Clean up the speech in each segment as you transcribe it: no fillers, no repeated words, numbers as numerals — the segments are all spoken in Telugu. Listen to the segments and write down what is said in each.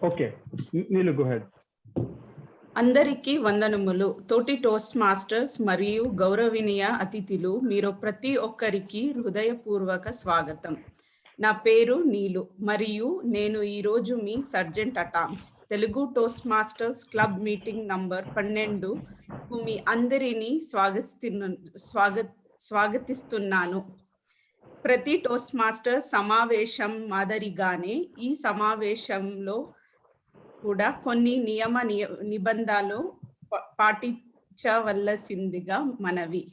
ఓకే, నీలు గో హెడ్. అందరికీ వందనములు. తోటి టోస్ట్ మాస్టర్స్ మరియు గౌరవనీయ అతిథులు, మీరు ప్రతి ఒక్కరికి హృదయపూర్వక స్వాగతం. నా పేరు నీలు మరియు నేను ఈరోజు మీ sergeant at arms. Telugu toastmasters club meeting number 12 మీ అందరినీ స్వాగతిస్తున్నాను. ప్రతి టోస్ట్ మాస్టర్ సమావేశం మాదిరిగానే ఈ సమావేశంలో కూడా కొన్ని నిబంధనలు పాటించవలసిందిగా మనవి.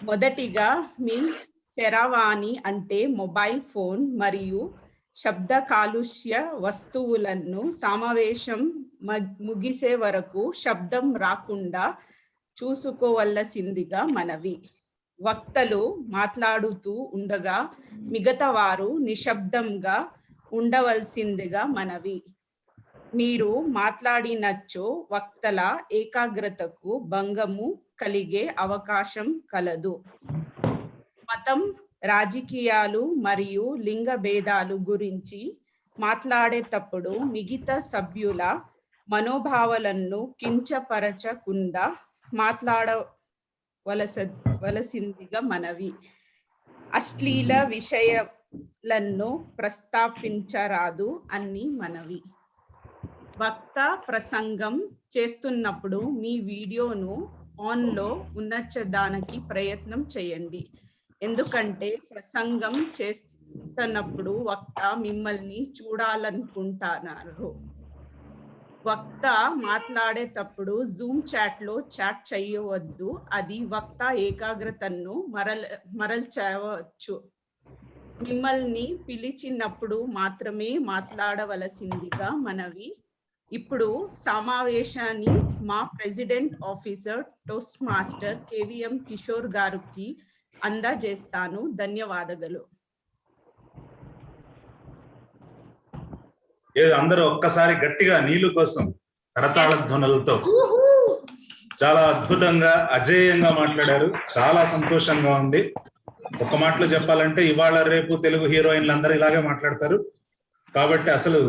మొదటిగా మీ చరవాణి అంటే మొబైల్ ఫోన్ మరియు శబ్ద కాలుష్య వస్తువులను సమావేశం ముగిసే వరకు శబ్దం రాకుండా చూసుకోవలసిందిగా మనవి. వక్తలు మాట్లాడుతూ ఉండగా మిగతా వారు నిశ్శబ్దంగా ఉండవలసిందిగా మనవి. మీరు మాట్లాడినచో వక్తల ఏకాగ్రతకు భంగము కలిగే అవకాశం కలదు. మతం, రాజకీయాలు మరియు లింగ భేదాలు గురించి మాట్లాడేటప్పుడు మిగతా సభ్యుల మనోభావాలను కించపరచకుండా మాట్లాడవలసిందిగా మనవి. అశ్లీల విషయాలను ప్రస్తావించరాదు అని మనవి. వక్త ప్రసంగం చేస్తున్నప్పుడు మీ వీడియోను ఆన్లో ఉంచడానికి ప్రయత్నం చేయండి, ఎందుకంటే ప్రసంగం చేస్తున్నప్పుడు వక్త మిమ్మల్ని చూడాలనుకుంటున్నారు. వక్త మాట్లాడేటప్పుడు జూమ్ చాట్లో చాట్ చేయవద్దు, అది వక్త ఏకాగ్రతను మరల్చవచ్చు. మిమ్మల్ని పిలిచినప్పుడు మాత్రమే మాట్లాడవలసిందిగా మనవి. ఇప్పుడు సమావేశాన్ని మా president officer toast master KVM Kishore గారికి అందజేస్తాను. ధన్యవాదాలు. అందరూ ఒక్కసారి గట్టిగా నీళ్ళు కోసం కరతాళ ధ్వనులతో చాలా అద్భుతంగా అజేయంగా మాట్లాడారు. చాలా సంతోషంగా ఉంది. ఒక్క మాటలో చెప్పాలంటే ఇవాళ రేపు తెలుగు హీరోయిన్లు అందరూ ఇలాగే మాట్లాడతారు. కాబట్టి అసలు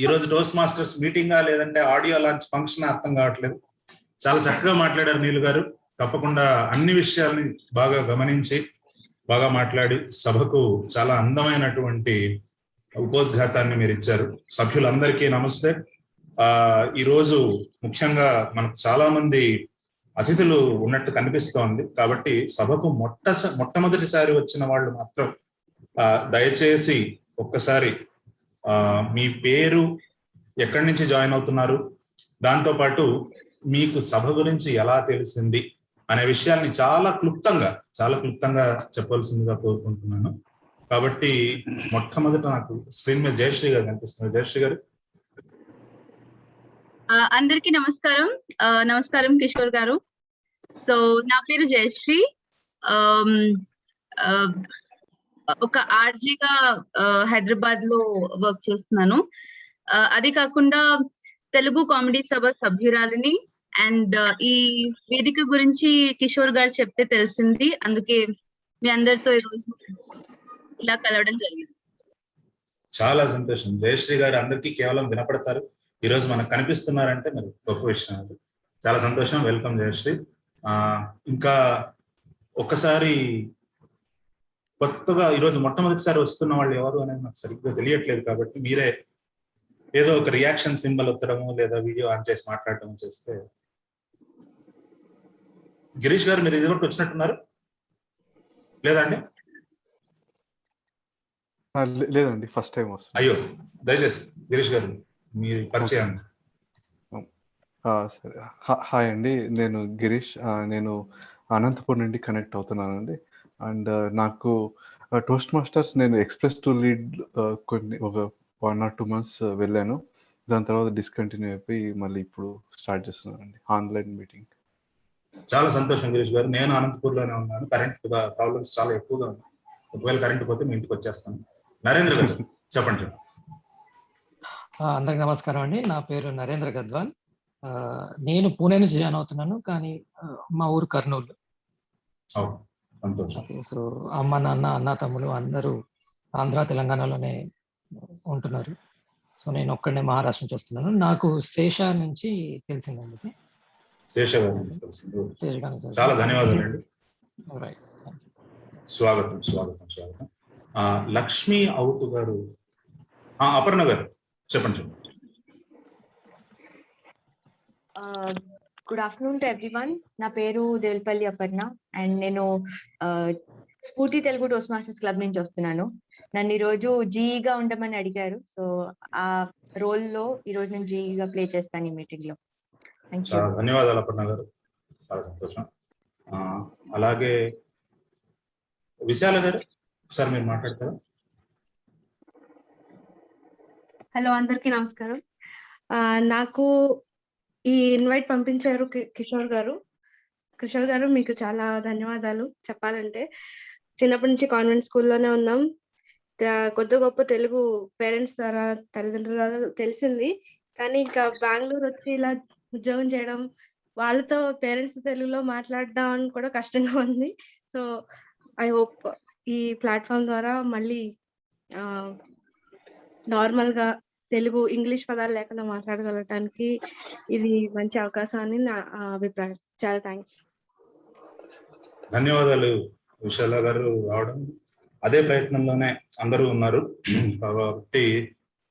ఈ రోజు టోస్ట్ మాస్టర్స్ మీటింగా లేదంటే ఆడియో లాంచ్ ఫంక్షన్ అర్థం కావట్లేదు. చాలా చక్కగా మాట్లాడారు నీలు గారు. తప్పకుండా అన్ని విషయాల్ని బాగా గమనించి బాగా మాట్లాడి సభకు చాలా అందమైనటువంటి ఉపోద్ఘాతాన్ని మీరు ఇచ్చారు. సభ్యులందరికీ నమస్తే. ఈరోజు ముఖ్యంగా మనకు చాలా మంది అతిథులు ఉన్నట్టు కనిపిస్తోంది. కాబట్టి సభకు మొట్టమొదటిసారి వచ్చిన వాళ్ళు మాత్రం దయచేసి ఒక్కసారి మీ పేరు, ఎక్కడి నుంచి జాయిన్ అవుతున్నారు, దాంతోపాటు మీకు సభ గురించి ఎలా తెలిసింది అనే విషయాల్ని చాలా క్లుప్తంగా చెప్పవలసిందిగా కోరుకుంటున్నాను. కాబట్టి మొట్టమొదట నాకు స్క్రీన్ మీద జయశ్రీ గారు కనిపిస్తున్నారు. జయశ్రీ గారు. అందరికీ నమస్కారం. నమస్కారం కిషోర్ గారు. సో నా పేరు జయశ్రీ. ఒక ఆర్జీగా హైదరాబాద్ లో వర్క్ చేస్తున్నాను. అది కాకుండా తెలుగు కామెడీ సభ సభ్యురాలిని. అండ్ ఈ వేదిక గురించి కిషోర్ గారు చెప్తే తెలిసింది, అందుకే మీ అందరితో ఈరోజు ఇలా కలవడం జరిగింది. చాలా సంతోషం. జయశ్రీ గారు అందరికీ కేవలం వినపడతారు, ఈరోజు మనకు కనిపిస్తున్నారంటే మరి గొప్ప విషయం. అది చాలా సంతోషం. వెల్కమ్ జయశ్రీ. ఇంకా ఒక్కసారి కొత్తగా ఈరోజు మొట్టమొదటిసారి వస్తున్న వాళ్ళు ఎవరు అనేది నాకు సరిగ్గా తెలియట్లేదు. కాబట్టి మీరే ఏదో ఒక రియాక్షన్ సింబల్ ఒత్తడము లేదా వీడియో ఆన్ చేసి మాట్లాడటం చేస్తే. గిరీష్ గారు, మీరు ఇదివరకు వచ్చినట్టున్నారు లేదండి? లేదండి, ఫస్ట్ టైం వస్తుంది. అయ్యో, దయచేసి గిరీష్ గారు మీ పరిచయం. సరే, హాయ్ అండి, నేను గిరీష్. నేను అనంతపూర్ నుండి కనెక్ట్ అవుతున్నానండి. అండ్ నాకు టోస్ట్ మాస్టర్స్ నేను ఎక్స్ప్రెస్ టు లీడ్ ఒక 1 or 2 months వెళ్ళాను. దాని తర్వాత డిస్కంటిన్యూ అయిపోయి మళ్ళీ ఇప్పుడు స్టార్ట్ చేస్తున్నానండి ఆన్లైన్ మీటింగ్. చాలా సంతోషం గిరీష్ గారు. నేను అనంతపూర్లోనే ఉన్నాను. కరెంట్ ప్రాబ్లమ్స్ చాలా ఎక్కువగా ఉన్నాయి. ఒకవేళ కరెంట్ పోతే మీ ఇంటికి వచ్చేస్తాను. నరేంద్ర గారు చెప్పండి. అందరికి నమస్కారం అండి. నా పేరు నరేంద్ర గద్వాల్. నేను పూణే నుంచి జాయిన్ అవుతున్నాను, కానీ మా ఊరు కర్నూలు. సో అమ్మ నాన్న, అన్న తమ్ములు అందరూ ఆంధ్ర తెలంగాణలోనే ఉంటున్నారు. సో నేను ఒక్కడే మహారాష్ట్ర నుంచి వస్తున్నాను. నాకు శేష నుంచి తెలిసిందండి. శేష గారు నుంచి తెలిసింది. చాలా ధన్యవాదాలండి. స్వాగతం స్వాగతం స్వాగతం. లక్ష్మీ అవుతు గారు, అపర్ణ గారు చెప్పండి. Good afternoon to everyone. నా పేరు దేవల్పల్లి అపర్ణ అండ్ నేను స్ఫూర్తి తెలుగు టోస్ట్ మాస్టర్స్ క్లబ్ నుంచి వస్తున్నాను. నన్ను ఈరోజు జీఈగా ఉండమని అడిగారు. సో ఆ రోల్ లో ఈరోజు నేను జీఈగా ప్లే చేస్తాను ఈ మీటింగ్ లో. ధన్యవాదాలు అపర్ణ గారు, చాలా సంతోషం. అలాగే విశాల గారు ఒకసారి మీరు మాట్లాడతారా? హలో, అందరికీ నమస్కారం. నాకు ఈ ఇన్వైట్ పంపించారు కిషోర్ గారు, మీకు చాలా ధన్యవాదాలు. చెప్పాలంటే చిన్నప్పటి నుంచి కాన్వెంట్ స్కూల్లోనే ఉన్నాం. కొద్ది గొప్ప తెలుగు పేరెంట్స్ ద్వారా, తల్లిదండ్రుల ద్వారా తెలిసింది. కానీ ఇంకా బెంగళూరు వచ్చి ఇలా ఉద్యోగం చేయడం, వాళ్ళతో పేరెంట్స్ తెలుగులో మాట్లాడడం కూడా కష్టంగా ఉంది. సో ఐ హోప్ ఈ ప్లాట్ఫామ్ ద్వారా మళ్ళీ నార్మల్గా తెలుగు ఇంగ్లీష్ పదాలు లేకుండా మాట్లాడగలటానికి ఇది మంచి అవకాశం అని నా అభిప్రాయం. చాలా థ్యాంక్స్. ధన్యవాదాలు విశాల గారు రావడం. అదే ప్రయత్నంలోనే అందరూ ఉన్నారు కాబట్టి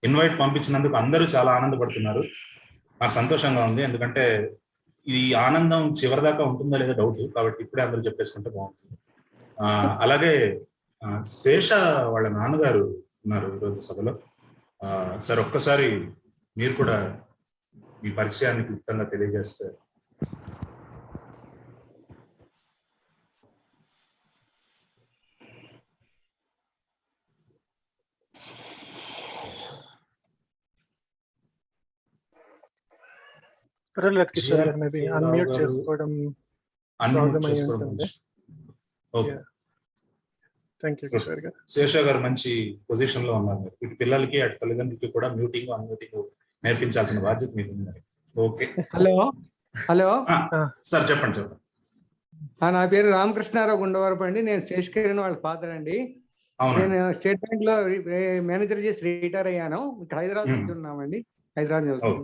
ఇన్వైట్ పంపించినందుకు అందరూ చాలా ఆనందపడుతున్నారు. నాకు సంతోషంగా ఉంది, ఎందుకంటే ఈ ఆనందం చివరిదాకా ఉంటుందో లేదో డౌట్, కాబట్టి ఇప్పుడే అందరూ చెప్పేసుకుంటే బాగుంటుంది. అలాగే శేష వాళ్ళ నాన్నగారు ఉన్నారు ఈరోజు సభలో. సార్ ఒక్కసారి మీరు కూడా మీ పరిచయాన్ని క్లుప్తంగా తెలియజేస్తే. శేష గారు మంచి పొజిషన్ లో ఉన్నారు. ఇటు పిల్లలకి అటు తల్లిదండ్రులకి కూడా మ్యూటింగ్ అన్మ్యూటింగ్ నేర్పించాల్సిన బాధ్యత మీకు ఉంది. ఓకే. హలో సార్ చెప్పండి. నా పేరు రామకృష్ణారావు గుండవరపు అండి. నేను శేషకిరణ్ వాళ్ళ ఫాదర్ అండి. నేను స్టేట్ బ్యాంక్ లో మేనేజర్ చేసి రిటైర్ అయ్యాను. ఇక్కడ హైదరాబాద్ నుంచి ఉన్నామండి. హైదరాబాద్.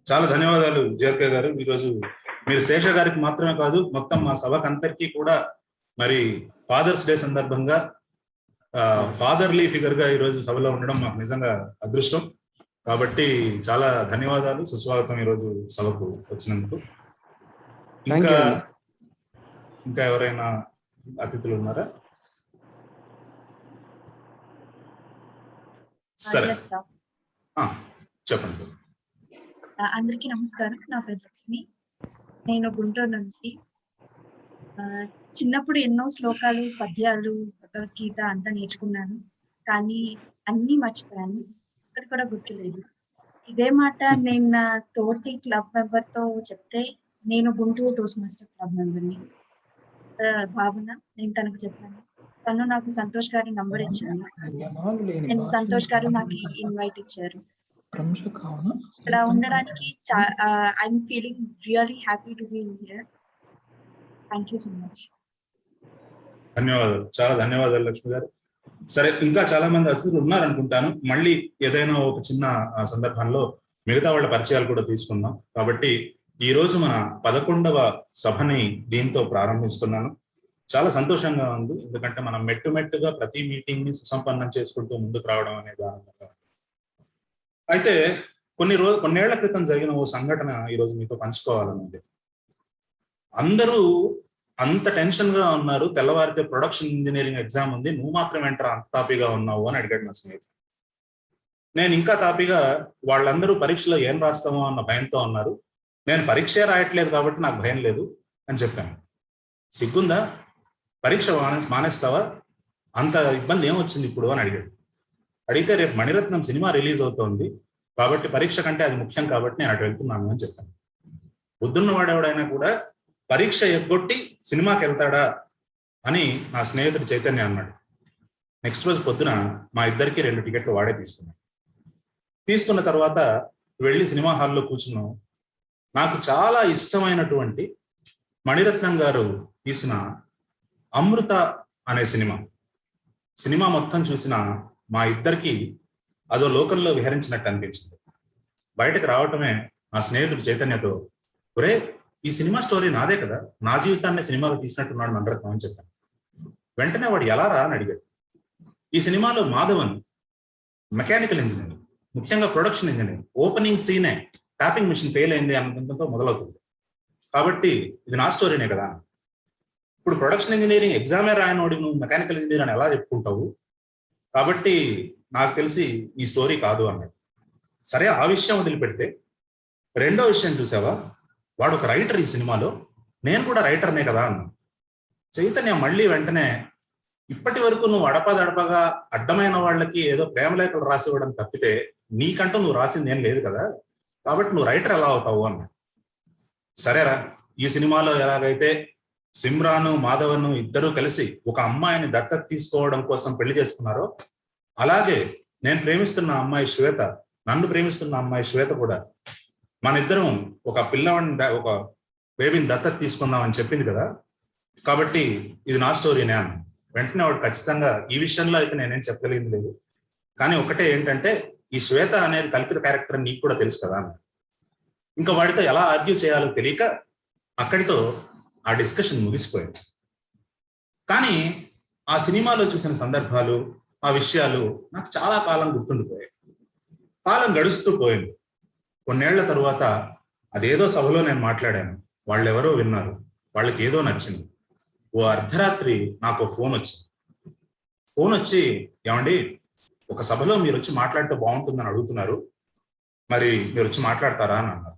చాలా ధన్యవాదాలు జేర్కే గారు. ఈరోజు మీరు శేష గారికి మాత్రమే కాదు, మొత్తం మా సభకు అందరికీ కూడా మరి ఫాదర్స్ డే సందర్భంగా ఫాదర్లీ ఫిగర్ గా ఈరోజు సభలో ఉండడం మాకు నిజంగా అదృష్టం. కాబట్టి చాలా ధన్యవాదాలు, సుస్వాగతం ఈరోజు సభకు వచ్చినందుకు. ఇంకా ఎవరైనా అతిథులు ఉన్నారా? సరే చెప్పండి. అందరికీ నమస్కారం. నా పేరు లక్ష్మి. నేను గుంటూరు నుంచి. చిన్నప్పుడు ఎన్నో శ్లోకాలు, పద్యాలు, భగవద్గీత అంతా నేర్చుకున్నాను, కానీ అన్ని మర్చిపోయాను. ఒకటి కూడా గుర్తులేదు. ఇదే మాట నేను నా తోటి క్లబ్ మెంబర్ తో చెప్తే, నేను గుంటూరు టోస్ట్ మాస్టర్ క్లబ్ మెంబర్ని భావన, నేను తనకు చెప్పాను. తను నాకు సంతోష్ గారి నంబర్ ఇచ్చాను. సంతోష్ గారు నాకు ఇన్వైట్ ఇచ్చారు. ఇక్కడ ఉండడానికి I'm feeling really happy to be here. Thank you so much. ధన్యవాదాలు, చాలా ధన్యవాదాలు లక్ష్మి గారు. సరే, ఇంకా చాలా మంది అతిథులు ఉన్నారనుకుంటాను. మళ్ళీ ఏదైనా ఒక చిన్న సందర్భంలో మిగతా వాళ్ళ పరిచయాలు కూడా తీసుకుందాం. కాబట్టి ఈ రోజు మన 11వ సభని దీంతో ప్రారంభిస్తున్నాను. చాలా సంతోషంగా ఉంది, ఎందుకంటే మనం మెట్టుగా ప్రతి మీటింగ్ ని సుసంపన్నం చేసుకుంటూ ముందుకు రావడం అనేది ఆనందంగా. అయితే కొన్నేళ్ల క్రితం జరిగిన ఓ సంఘటన ఈరోజు మీతో పంచుకోవాలన్నది. అందరూ అంత టెన్షన్ గా ఉన్నారు, తెల్లవారితే ప్రొడక్షన్ ఇంజనీరింగ్ ఎగ్జామ్ ఉంది, నువ్వు మాత్రం ఏంట్రా అంత తాపీగా ఉన్నావు అని అడిగాడు నా స్నేహితుడు. నేను ఇంకా తాపీగా, వాళ్ళందరూ పరీక్షలో ఏం రాస్తామో అన్న భయంతో ఉన్నారు, నేను పరీక్షే రాయట్లేదు కాబట్టి నాకు భయం లేదు అని చెప్పాను. సిగ్గుందా, పరీక్ష మానేస్తావా, అంత ఇబ్బంది ఏమొచ్చింది ఇప్పుడు అని అడిగాడు. అడిగితే రేపు మణిరత్నం సినిమా రిలీజ్ అవుతోంది కాబట్టి పరీక్ష కంటే అది ముఖ్యం కాబట్టి నేను అటు వెళ్తున్నాను అని చెప్పాను. బుద్ధున్నవాడెవడైనా కూడా పరీక్ష ఎగ్గొట్టి సినిమాకి వెళ్తాడా అని నా స్నేహితుడు చైతన్య అన్నాడు. నెక్స్ట్ రోజు పొద్దున మా ఇద్దరికి 2 టికెట్లు వాడే తీసుకున్నాను. తీసుకున్న తర్వాత వెళ్ళి సినిమా హాల్లో కూర్చున్నాం. నాకు చాలా ఇష్టమైనటువంటి మణిరత్నం గారు తీసిన అమృత అనే సినిమా మొత్తం చూసిన మా ఇద్దరికి అదో లోకంలో విహరించినట్టు అనిపించింది. బయటకు రావటమే నా స్నేహితుడు చైతన్యతో, ఒరే ఈ సినిమా స్టోరీ నాదే కదా, నా జీవితాన్ని సినిమాగా తీసినట్టున్నాడు మణిరత్నం అని చెప్పాను. వెంటనే వాడు ఎలా రా అని అడిగాడు. ఈ సినిమాలో మాధవన్ మెకానికల్ ఇంజనీర్, ముఖ్యంగా ప్రొడక్షన్ ఇంజనీర్. ఓపెనింగ్ సీనే ట్యాపింగ్ మిషన్ ఫెయిల్ అయింది అన్నంతో మొదలవుతుంది. కాబట్టి ఇది నా స్టోరీనే కదా. ఇప్పుడు ప్రొడక్షన్ ఇంజనీరింగ్ ఎగ్జామే రాయనోడి నువ్వు మెకానికల్ ఇంజనీర్ అని ఎలా చెప్పుకుంటావు? కాబట్టి నాకు తెలిసి ఈ స్టోరీ కాదు అన్నాడు. సరే, ఆ విషయం వదిలిపెడితే రెండో విషయం చూసావా, వాడు ఒక రైటర్ ఈ సినిమాలో, నేను కూడా రైటర్నే కదా అన్నాను. చైతన్య మళ్ళీ వెంటనే, ఇప్పటి వరకు నువ్వు అడపదడపగా అడ్డమైన వాళ్ళకి ఏదో ప్రేమలేఖలు రాసి ఇవ్వడం తప్పితే నీకంటూ నువ్వు రాసింది ఏం లేదు కదా, కాబట్టి నువ్వు రైటర్ ఎలా అవుతావు అన్నాడు. సరేరా, ఈ సినిమాలో ఎలాగైతే సిమ్రాను మాధవన్ ఇద్దరూ కలిసి ఒక అమ్మాయిని దత్తత తీసుకోవడం కోసం పెళ్లి చేసుకున్నారో, అలాగే నేను ప్రేమిస్తున్న అమ్మాయి శ్వేత, నన్ను ప్రేమిస్తున్న అమ్మాయి శ్వేత కూడా మన ఇద్దరం ఒక పిల్లవాడిని, ఒక బేబీని దత్తత తీసుకుందామని చెప్పింది కదా, కాబట్టి ఇది నా స్టోరీనే అన్న. వెంటనే వాడు ఖచ్చితంగా ఈ విషయంలో అయితే నేనేం చెప్పగలిగింది లేదు, కానీ ఒకటే ఏంటంటే ఈ శ్వేత అనేది కల్పిత క్యారెక్టర్ నీకు కూడా తెలుసు కదా అన్న. ఇంకా వాడితో ఎలా ఆర్గ్యూ చేయాలో తెలియక అక్కడితో ఆ డిస్కషన్ ముగిసిపోయింది. కానీ ఆ సినిమాలో చూసిన సందర్భాలు, ఆ విషయాలు నాకు చాలా కాలం గుర్తుండిపోయాయి. కాలం గడుస్తూ పోయింది. కొన్నేళ్ల తరువాత అదేదో సభలో నేను మాట్లాడాను, వాళ్ళు ఎవరో విన్నారు, వాళ్ళకి ఏదో నచ్చింది. ఓ అర్ధరాత్రి నాకు ఫోన్ వచ్చింది. ఫోన్ వచ్చి, ఏమండి ఒక సభలో మీరు వచ్చి మాట్లాడితే బాగుంటుందని అడుగుతున్నారు, మరి మీరు వచ్చి మాట్లాడతారా అని అన్నారు.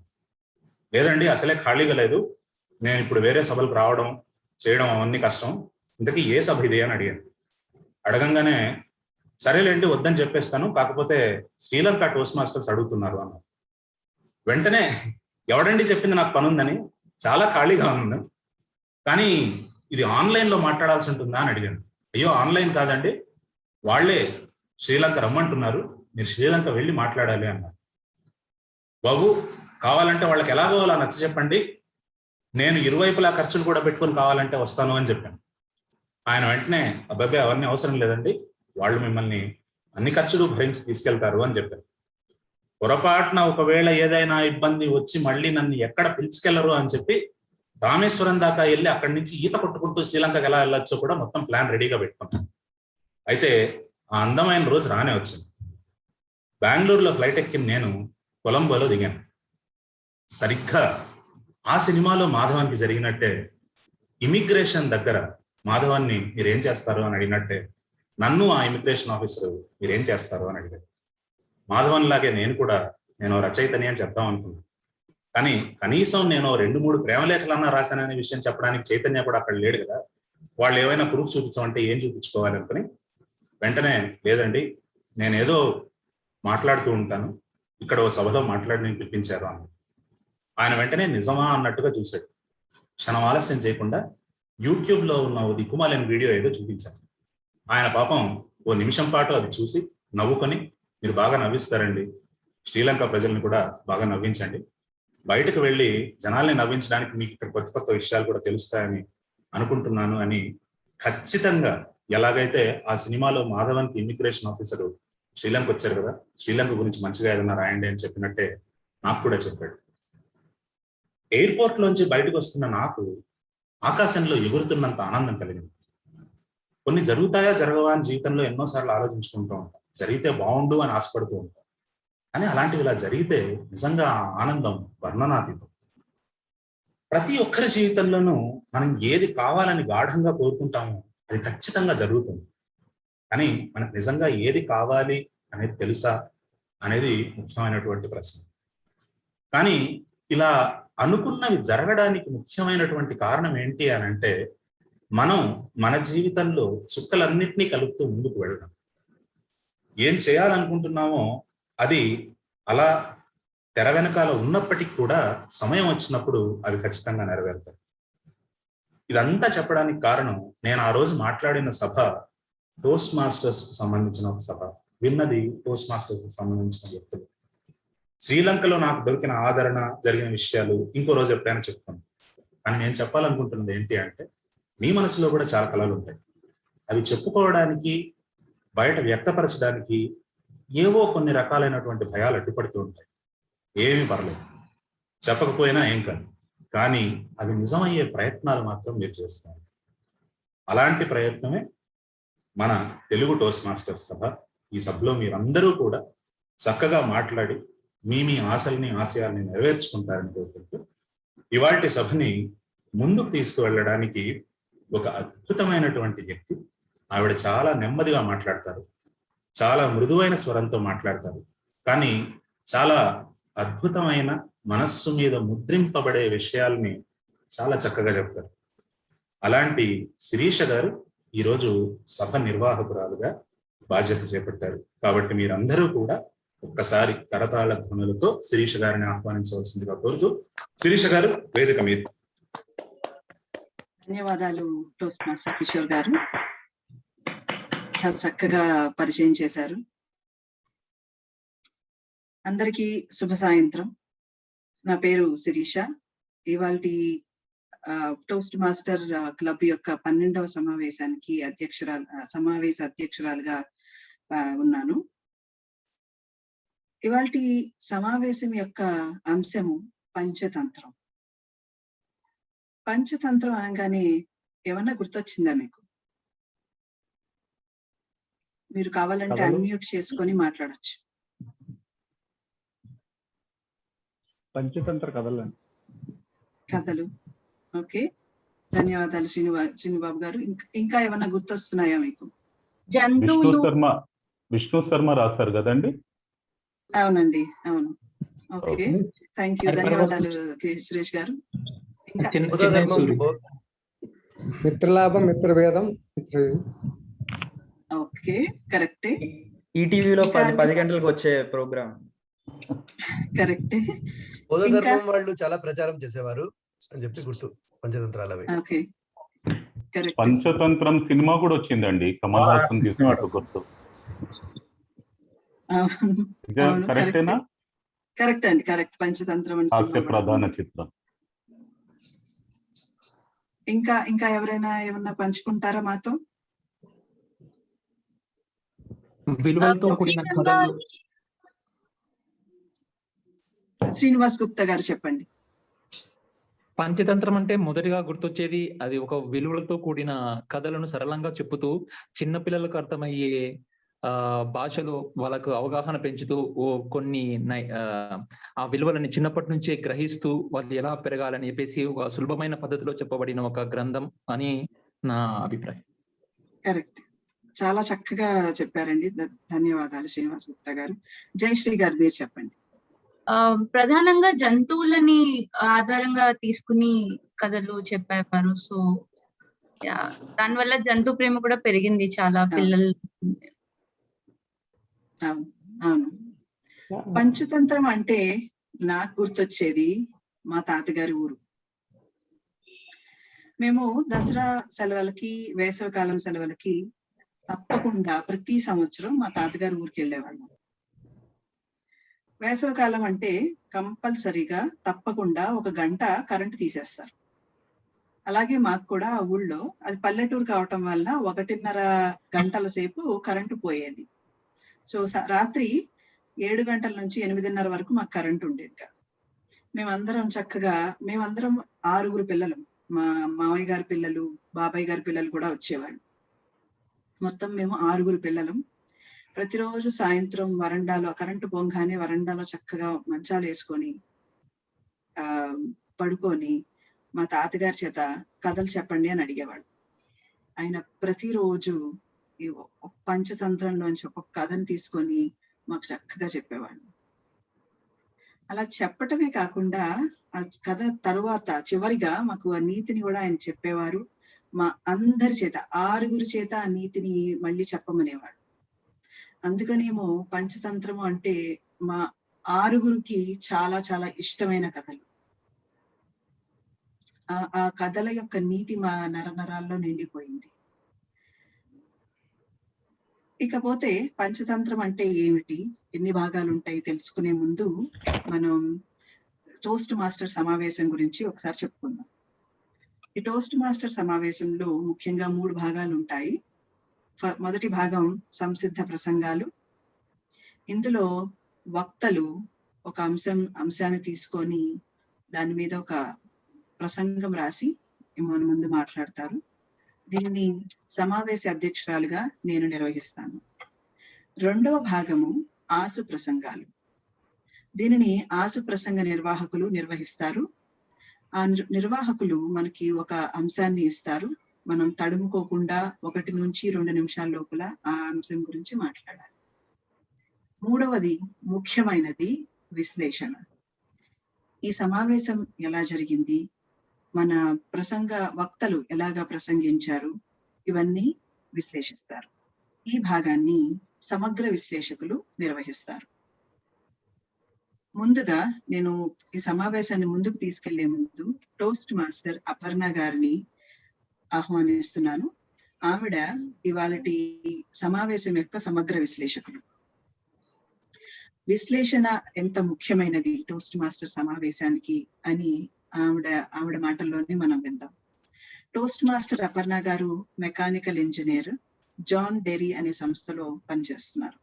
లేదండి, అసలే ఖాళీగా లేదు, నేను ఇప్పుడు వేరే సభలకు రావడం చేయడం అవన్నీ కష్టం, ఇంతకీ ఏ సభ ఇది అని అడిగాను. అడగంగానే సరేలేండి వద్దని చెప్పేస్తాను, కాకపోతే శ్రీలంక టోస్ట్ మాస్టర్స్ అడుగుతున్నారు అన్నారు. వెంటనే ఎవడండి చెప్పింది నాకు పని ఉందని, చాలా ఖాళీగా ఉంది, కానీ ఇది ఆన్లైన్లో మాట్లాడాల్సి ఉంటుందా అని అడిగాను. అయ్యో ఆన్లైన్ కాదండి, వాళ్ళే శ్రీలంక రమ్మంటున్నారు, మీరు శ్రీలంక వెళ్ళి మాట్లాడాలి అన్నారు. బాబు కావాలంటే వాళ్ళకి ఎలాగో అలా నచ్చ చెప్పండి, నేను ఇరువైపులా ఖర్చులు కూడా పెట్టుకొని కావాలంటే వస్తాను అని చెప్పాను. ఆయన వెంటనే అబ్బాయి అవన్నీ అవసరం లేదండి, వాళ్ళు మిమ్మల్ని అన్ని ఖర్చులు భరించి తీసుకెళ్తారు అని చెప్పారు. పొరపాటున ఒకవేళ ఏదైనా ఇబ్బంది వచ్చి మళ్ళీ నన్ను ఎక్కడ పిలుచుకెళ్లరు అని చెప్పి రామేశ్వరం దాకా వెళ్ళి అక్కడి నుంచి ఈత కొట్టుకుంటూ శ్రీలంకకి ఎలా వెళ్ళొచ్చో కూడా మొత్తం ప్లాన్ రెడీగా పెట్టుకున్నాను. అయితే ఆ అందమైన రోజు రానే వచ్చింది. బెంగళూరులో ఫ్లైట్ ఎక్కిన నేను కొలంబోలో దిగాను. సరిగ్గా ఆ సినిమాలో మాధవన్కి జరిగినట్టే ఇమిగ్రేషన్ దగ్గర మాధవన్ని మీరేం చేస్తారు అని అడిగినట్టే నన్ను ఆ ఇమిగ్రేషన్ ఆఫీసర్ మీరేం చేస్తారు అని అడిగారు. మాధవన్ లాగే నేను రచయితని అని చెప్తాం అనుకున్నాను, కానీ కనీసం నేను 2-3 ప్రేమలేఖలన్నా రాశాననే విషయం చెప్పడానికి చైతన్య కూడా అక్కడ లేడు కదా, వాళ్ళు ఏమైనా ప్రూఫ్ చూపించమంటే ఏం చూపించుకోవాలి అనుకుని వెంటనే లేదండి నేనేదో మాట్లాడుతూ ఉంటాను, ఇక్కడ ఓ సభలో మాట్లాడి నేను పిలిపించారు అన్న. ఆయన వెంటనే నిజమా అన్నట్టుగా చూశాడు. క్షణం ఆలస్యం చేయకుండా యూట్యూబ్లో ఉన్న ఓ దిక్కుమాలిన వీడియో ఏదో చూపించాను. ఆయన పాపం ఓ నిమిషం పాటు అది చూసి నవ్వుకొని, మీరు బాగా నవ్విస్తారండి, శ్రీలంక ప్రజల్ని కూడా బాగా నవ్వించండి, బయటకు వెళ్ళి జనాల్ని నవ్వించడానికి మీకు ఇక్కడ కొత్త కొత్త విషయాలు కూడా తెలుస్తాయని అనుకుంటున్నాను అని ఖచ్చితంగా, ఎలాగైతే ఆ సినిమాలో మాధవన్కి ఇమిగ్రేషన్ ఆఫీసరు శ్రీలంక వచ్చారు కదా, శ్రీలంక గురించి మంచిగా ఏదైనా రాయండి అని చెప్పినట్టే నాకు కూడా చెప్పాడు. ఎయిర్పోర్ట్ లోంచి బయటకు వస్తున్న నాకు ఆకాశంలో ఎగురుతున్నంత ఆనందం కలిగింది. కొన్ని జరుగుతాయా జరగవా అని జీవితంలో ఎన్నోసార్లు ఆలోచించుకుంటూ ఉంటాం, జరిగితే బాగుండు అని ఆశపడుతూ ఉంటాం, కానీ అలాంటివి ఇలా జరిగితే నిజంగా ఆనందం వర్ణనాతీతం. ప్రతి ఒక్కరి జీవితంలోనూ మనం ఏది కావాలని గాఢంగా కోరుకుంటామో అది ఖచ్చితంగా జరుగుతుంది, కానీ మనకు నిజంగా ఏది కావాలి అనేది తెలుసా అనేది ముఖ్యమైనటువంటి ప్రశ్న. కానీ ఇలా అనుకున్నవి జరగడానికి ముఖ్యమైనటువంటి కారణం ఏంటి అని అంటే, మనం మన జీవితంలో చుక్కలన్నింటినీ కలుపుతూ ముందుకు వెళ్దాం. ఏం చేయాలనుకుంటున్నామో అది అలా తెర వెనకాల ఉన్నప్పటికీ కూడా సమయం వచ్చినప్పుడు అవి ఖచ్చితంగా నెరవేరుతాయి. ఇదంతా చెప్పడానికి కారణం, నేను ఆ రోజు మాట్లాడిన సభ టోస్ట్ మాస్టర్స్ కు సంబంధించిన ఒక సభ, విన్నది టోస్ట్ మాస్టర్స్ కు సంబంధించిన వ్యక్తులు. శ్రీలంకలో నాకు దొరికిన ఆదరణ, జరిగిన విషయాలు ఇంకో రోజు ఎప్పుడైనా చెప్తాను. కానీ నేను చెప్పాలనుకుంటున్నది ఏంటి అంటే, మీ మనసులో కూడా చాలా కళలు ఉంటాయి, అవి చెప్పుకోవడానికి, బయట వ్యక్తపరచడానికి ఏవో కొన్ని రకాలైనటువంటి భయాలు అడ్డుపడుతూ ఉంటాయి. ఏమీ పర్లేదు, చెప్పకపోయినా ఏం కాదు, కానీ అవి నిజమయ్యే ప్రయత్నాలు మాత్రం మీరు చేస్తున్నారు. అలాంటి ప్రయత్నమే మన తెలుగు టోస్ట్ మాస్టర్స్ సభ. ఈ సభలో మీరందరూ కూడా చక్కగా మాట్లాడి మీ ఆశల్ని ఆశయాల్ని నెరవేర్చుకుంటారని కోరుకుంటూ ఇవాల్టి సభని ముందుకు తీసుకువెళ్ళడానికి ఒక అద్భుతమైనటువంటి వ్యక్తి. ఆవిడ చాలా నెమ్మదిగా మాట్లాడతారు, చాలా మృదువైన స్వరంతో మాట్లాడతారు, కానీ చాలా అద్భుతమైన మనస్సు మీద ముద్రింపబడే విషయాల్ని చాలా చక్కగా చెప్తారు. అలాంటి శిరీష గారు ఈరోజు సభ నిర్వాహకురాలుగా బాధ్యత చేపట్టారు. కాబట్టి మీరందరూ కూడా ఒక్కసారి కరతాళ ధ్వనులతో శిరీష గారిని ఆహ్వానించవలసిందిగా కోరుతూ, శిరీష గారు వేదిక మీద. ధన్యవాదాలు టోస్ట్ మాస్టర్ కిషోర్ గారు, చాలా చక్కగా పరిచయం చేశారు. అందరికీ శుభ సాయంత్రం. నా పేరు శిరీష. ఇవాల్టి టోస్ట్ మాస్టర్ క్లబ్ యొక్క 12వ సమావేశానికి సమావేశ అధ్యక్షురాలుగా ఉన్నాను. ఇవాల్టి సమావేశం యొక్క అంశము పంచతంత్రం. పంచతంత్రం అనగానే ఏమన్నా గుర్తొచ్చిందా మీకు? మీరు కావాలంటే అన్మ్యూట్ చేసుకొని మాట్లాడొచ్చు. పంచతంత్ర కథలు. ఓకే, ధన్యవాదాలు శ్రీనిబాబు గారు. ఇంకా ఏమన్నా గుర్తొస్తున్నాయా మీకు? విష్ణు శర్మ రాశారు కదండి? అవునండి, అవును. ఓకే, థ్యాంక్ యూ, ధన్యవాదాలు సురేష్ గారు. మిత్రలాభం, మిత్రభేదం. ఓకే, కరెక్టే. ఈటీవీలో 10 గంటలకు వచ్చే ప్రోగ్రామ్. కరెక్టే. వాళ్ళు చాలా ప్రచారం చేసేవారు అని చెప్పి గుర్తు పంచతంత్రాలవి. Okay, correct. పంచతంత్రం సినిమా కూడా వచ్చిందండి, కమల్ హాసన్ తీసినట్టు గుర్తు. కరెక్టేనా? కరెక్ట్ అండి, కరెక్ట్. పంచతంత్రం హాస్య ప్రధాన చిత్రం. ఇంకా ఎవరైనా ఏమన్నా పంచుకుంటారా మాతో? శ్రీనివాస్ గుప్తా గారు చెప్పండి. పంచతంత్రం అంటే మొదటిగా గుర్తొచ్చేది అది ఒక విలువలతో కూడిన కథలను సరళంగా చెప్పుతూ చిన్నపిల్లలకు అర్థమయ్యే భాషలో వాళ్ళకు అవగాహన పెంచుతూ కొన్ని ఆ విలువలని చిన్నప్పటి నుంచే గ్రహిస్తూ వాళ్ళు ఎలా పెరగాలని చెప్పేసి ఒక సులభమైన పద్ధతిలో చెప్పబడిన ఒక గ్రంథం అని నా అభిప్రాయం. కరెక్ట్, చాలా చక్కగా చెప్పారండి. ధన్యవాదాలు శ్రీనివాస్ గుప్తా గారు. జయశ్రీ గారు మీరు చెప్పండి. ప్రధానంగా జంతువులని ఆధారంగా తీసుకుని కథలు చెప్పేవారు. సో దానివల్ల జంతు ప్రేమ కూడా పెరిగింది చాలా పిల్లలు. అవును. పంచతంత్రం అంటే నాకు గుర్తొచ్చేది మా తాతగారి ఊరు. మేము దసరా సెలవులకి, వేసవికాలం సెలవులకి తప్పకుండా ప్రతి సంవత్సరం మా తాతగారి ఊరికి వెళ్ళేవాళ్ళం. వేసవికాలం అంటే కంపల్సరీగా తప్పకుండా 1 గంట కరెంటు తీసేస్తారు. అలాగే మాకు కూడా ఆ ఊళ్ళో, అది పల్లెటూరు కావటం వల్ల 1.5 గంటల సేపు కరెంటు పోయేది. సో రాత్రి 7 గంటల నుంచి 8:30 వరకు మాకు కరెంటు ఉండేది కాదు. మేమందరం 6 పిల్లలు, మా మామయ్య గారి పిల్లలు, బాబాయ్ గారి పిల్లలు కూడా వచ్చేవాళ్ళు. మొత్తం మేము 6 పిల్లలం. ప్రతిరోజు సాయంత్రం వరండాలో, కరెంటు పోగానే వరండాలో చక్కగా మంచాలు వేసుకొని పడుకొని మా తాతగారి చేత కథలు చెప్పండి అని అడిగేవాడు. ఆయన ప్రతిరోజు ఈ పంచతంత్రంలోంచి ఒక కథను తీసుకొని మాకు చక్కగా చెప్పేవాడు. అలా చెప్పటమే కాకుండా ఆ కథ తరువాత చివరిగా మాకు ఆ నీతిని కూడా ఆయన చెప్పేవారు. మా అందరి చేత, 6 చేత ఆ నీతిని మళ్ళీ చెప్పమనేవాడు. అందుకనేమో పంచతంత్రము అంటే మా 6 చాలా చాలా ఇష్టమైన కథలు. ఆ కథల యొక్క నీతి మా నరనరాల్లో నిండిపోయింది. ఇకపోతే పంచతంత్రం అంటే ఏమిటి, ఎన్ని భాగాలు ఉంటాయి తెలుసుకునే ముందు మనం టోస్ట్ మాస్టర్ సమావేశం గురించి ఒకసారి చెప్పుకుందాం. ఈ టోస్ట్ మాస్టర్ సమావేశంలో ముఖ్యంగా 3 భాగాలు ఉంటాయి. మొదటి భాగం సంసిద్ధ ప్రసంగాలు. ఇందులో వక్తలు ఒక అంశాన్ని తీసుకొని దాని మీద ఒక ప్రసంగం రాసి మన ముందు మాట్లాడతారు. దీన్ని సమావేశ అధ్యక్షురాలుగా నేను నిర్వహిస్తాను. రెండవ భాగము ఆసు ప్రసంగాలు. దీనిని ఆసు ప్రసంగ నిర్వాహకులు నిర్వహిస్తారు. ఆ నిర్వాహకులు మనకి ఒక అంశాన్ని ఇస్తారు. మనం తడుముకోకుండా 1 నుంచి 2 నిమిషాల లోపల ఆ అంశం గురించి మాట్లాడాలి. మూడవది ముఖ్యమైనది విశ్లేషణ. ఈ సమావేశం ఎలా జరిగింది, మన వక్తలు ఎలాగా ప్రసంగించారు, ఇవన్నీ విశ్లేషిస్తారు. ఈ భాగాన్ని సమగ్ర విశ్లేషకులు నిర్వహిస్తారు. ముందుగా నేను ఈ సమావేశాన్ని ముందుకు తీసుకెళ్లే ముందు టోస్ట్ మాస్టర్ అపర్ణ గారిని ఆహ్వానిస్తున్నాను. ఆవిడ ఇవాళటి సమావేశం యొక్క సమగ్ర విశ్లేషకులు. విశ్లేషణ ఎంత ముఖ్యమైనది టోస్ట్ మాస్టర్ సమావేశానికి అని ఆవిడ మాటల్లోనే మనం విందాం. టోస్ట్ మాస్టర్ అపర్ణ గారు మెకానికల్ ఇంజనీర్, జాన్ డెరీ అనే సంస్థలో పనిచేస్తున్నారు.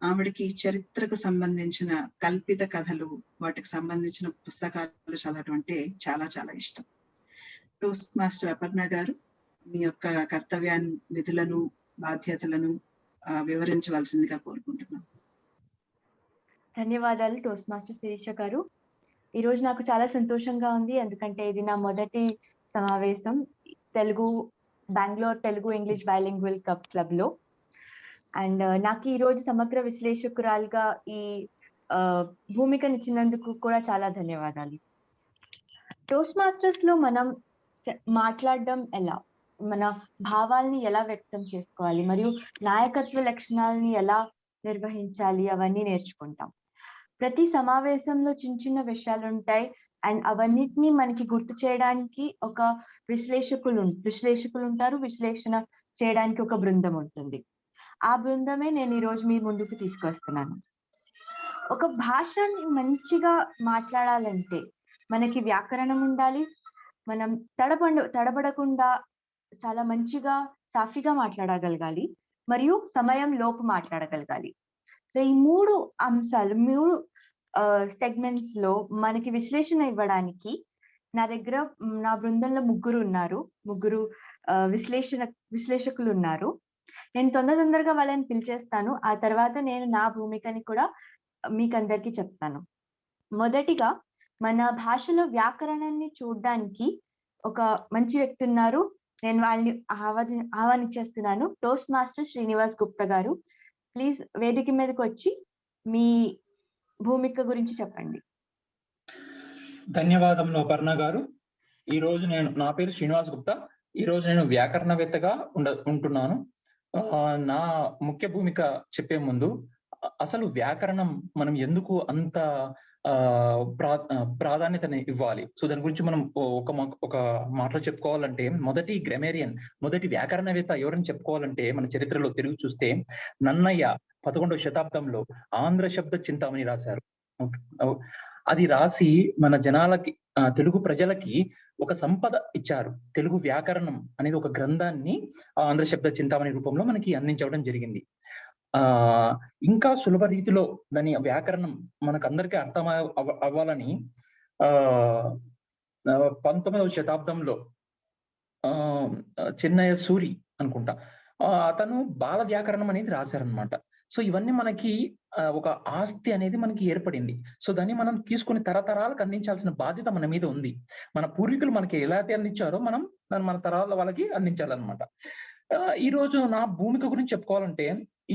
ఆవిడకి చరిత్రకు సంబంధించిన కల్పిత కథలు, వాటికి సంబంధించిన పుస్తకాలు చదవటం అంటే చాలా చాలా ఇష్టం. టోస్ట్ మాస్టర్ అపర్ణ గారు మీ యొక్క కర్తవ్యాన్ని, విధులను, బాధ్యతలను వివరించవలసిందిగా కోరుకుంటున్నాం. ధన్యవాదాలు టోస్ట్ మాస్టర్ శిరీష గారు. ఈరోజు నాకు చాలా సంతోషంగా ఉంది, ఎందుకంటే ఇది నా మొదటి సమావేశం Bengaluru Telugu English bilingual club లో. అండ్ నాకు ఈ రోజు సమగ్ర విశ్లేషకురాలుగా ఈ భూమికనిచ్చినందుకు కూడా చాలా ధన్యవాదాలు. టోస్ట్ మాస్టర్స్ లో మనం మాట్లాడడం ఎలా, మన భావాల్ని ఎలా వ్యక్తం చేసుకోవాలి, మరియు నాయకత్వ లక్షణాలని ఎలా నిర్వహించాలి, అవన్నీ నేర్చుకుంటాం. ప్రతి సమావేశంలో చిన్న చిన్న విషయాలు ఉంటాయి. అండ్ అవన్నిటిని మనకి గుర్తు చేయడానికి ఒక విశ్లేషకులు ఉంటారు. విశ్లేషణ చేయడానికి ఒక బృందం ఉంటుంది. ఆ బృందమే నేను ఈరోజు మీ ముందుకు తీసుకొస్తున్నాను. ఒక భాషని మంచిగా మాట్లాడాలంటే మనకి వ్యాకరణం ఉండాలి. మనం తడబడకుండా చాలా మంచిగా సాఫీగా మాట్లాడగలగాలి, మరియు సమయం లోపు మాట్లాడగలగాలి. సో ఈ 3 అంశాలు, 3 సెగ్మెంట్స్ లో మనకి విశ్లేషణ ఇవ్వడానికి నా బృందంలో ముగ్గురు విశ్లేషకులు ఉన్నారు. నేను తొందరగా వాళ్ళని పిలిచేస్తాను. ఆ తర్వాత నేను నా భూమికని కూడా మీకందరికీ చెప్తాను. మొదటిగా మన భాషలో వ్యాకరణాన్ని చూడడానికి ఒక మంచి వ్యక్తి ఉన్నారు. నేను వాళ్ళని ఆహ్వానించేస్తున్నాను. టోస్ట్ మాస్టర్ శ్రీనివాస్ గుప్తా గారు, ప్లీజ్ వేదిక మీదకి వచ్చి మీ భూమిక గురించి చెప్పండి. ధన్యవాదములు అపర్ణ గారు. నా పేరు శ్రీనివాస్ గుప్తా. ఈ రోజు నేను వ్యాకరణవేత్తగా ఉంటున్నాను. నా ముఖ్య భూమిక చెప్పే ముందు అసలు వ్యాకరణం మనం ఎందుకు అంత ప్రాధాన్యతని ఇవ్వాలి, సో దాని గురించి మనం ఒక మాటలో చెప్పుకోవాలంటే, మొదటి వ్యాకరణవేత్త ఎవరని చెప్పుకోవాలంటే మన చరిత్రలో తిరిగి చూస్తే నన్నయ్య 11వ శతాబ్దంలో ఆంధ్ర శబ్ద చింతామణి రాశారు. అది రాసి మన జనాలకి, తెలుగు ప్రజలకి ఒక సంపద ఇచ్చారు. తెలుగు వ్యాకరణం అనేది ఒక గ్రంథాన్ని ఆంధ్ర శబ్ద చింతామణి రూపంలో మనకి అందించడం జరిగింది. ఇంకా సులభ రీతిలో దాని వ్యాకరణం మనకందరికీ అర్థం అవ్వాలని 19వ శతాబ్దంలో చెన్నయ్య సూరి అనుకుంటా, అతను బాల వ్యాకరణం అనేది రాశారనమాట. సో ఇవన్నీ మనకి ఒక ఆస్తి అనేది మనకి ఏర్పడింది. సో దాన్ని మనం తీసుకుని తరతరాలకు అందించాల్సిన బాధ్యత మన మీద ఉంది. మన పూర్వీకులు మనకి ఎలా అయితే అందించారో మనం దాన్ని మన తరాల వాళ్ళకి అందించాలన్నమాట. ఈ రోజు నా భూమిక గురించి చెప్పుకోవాలంటే,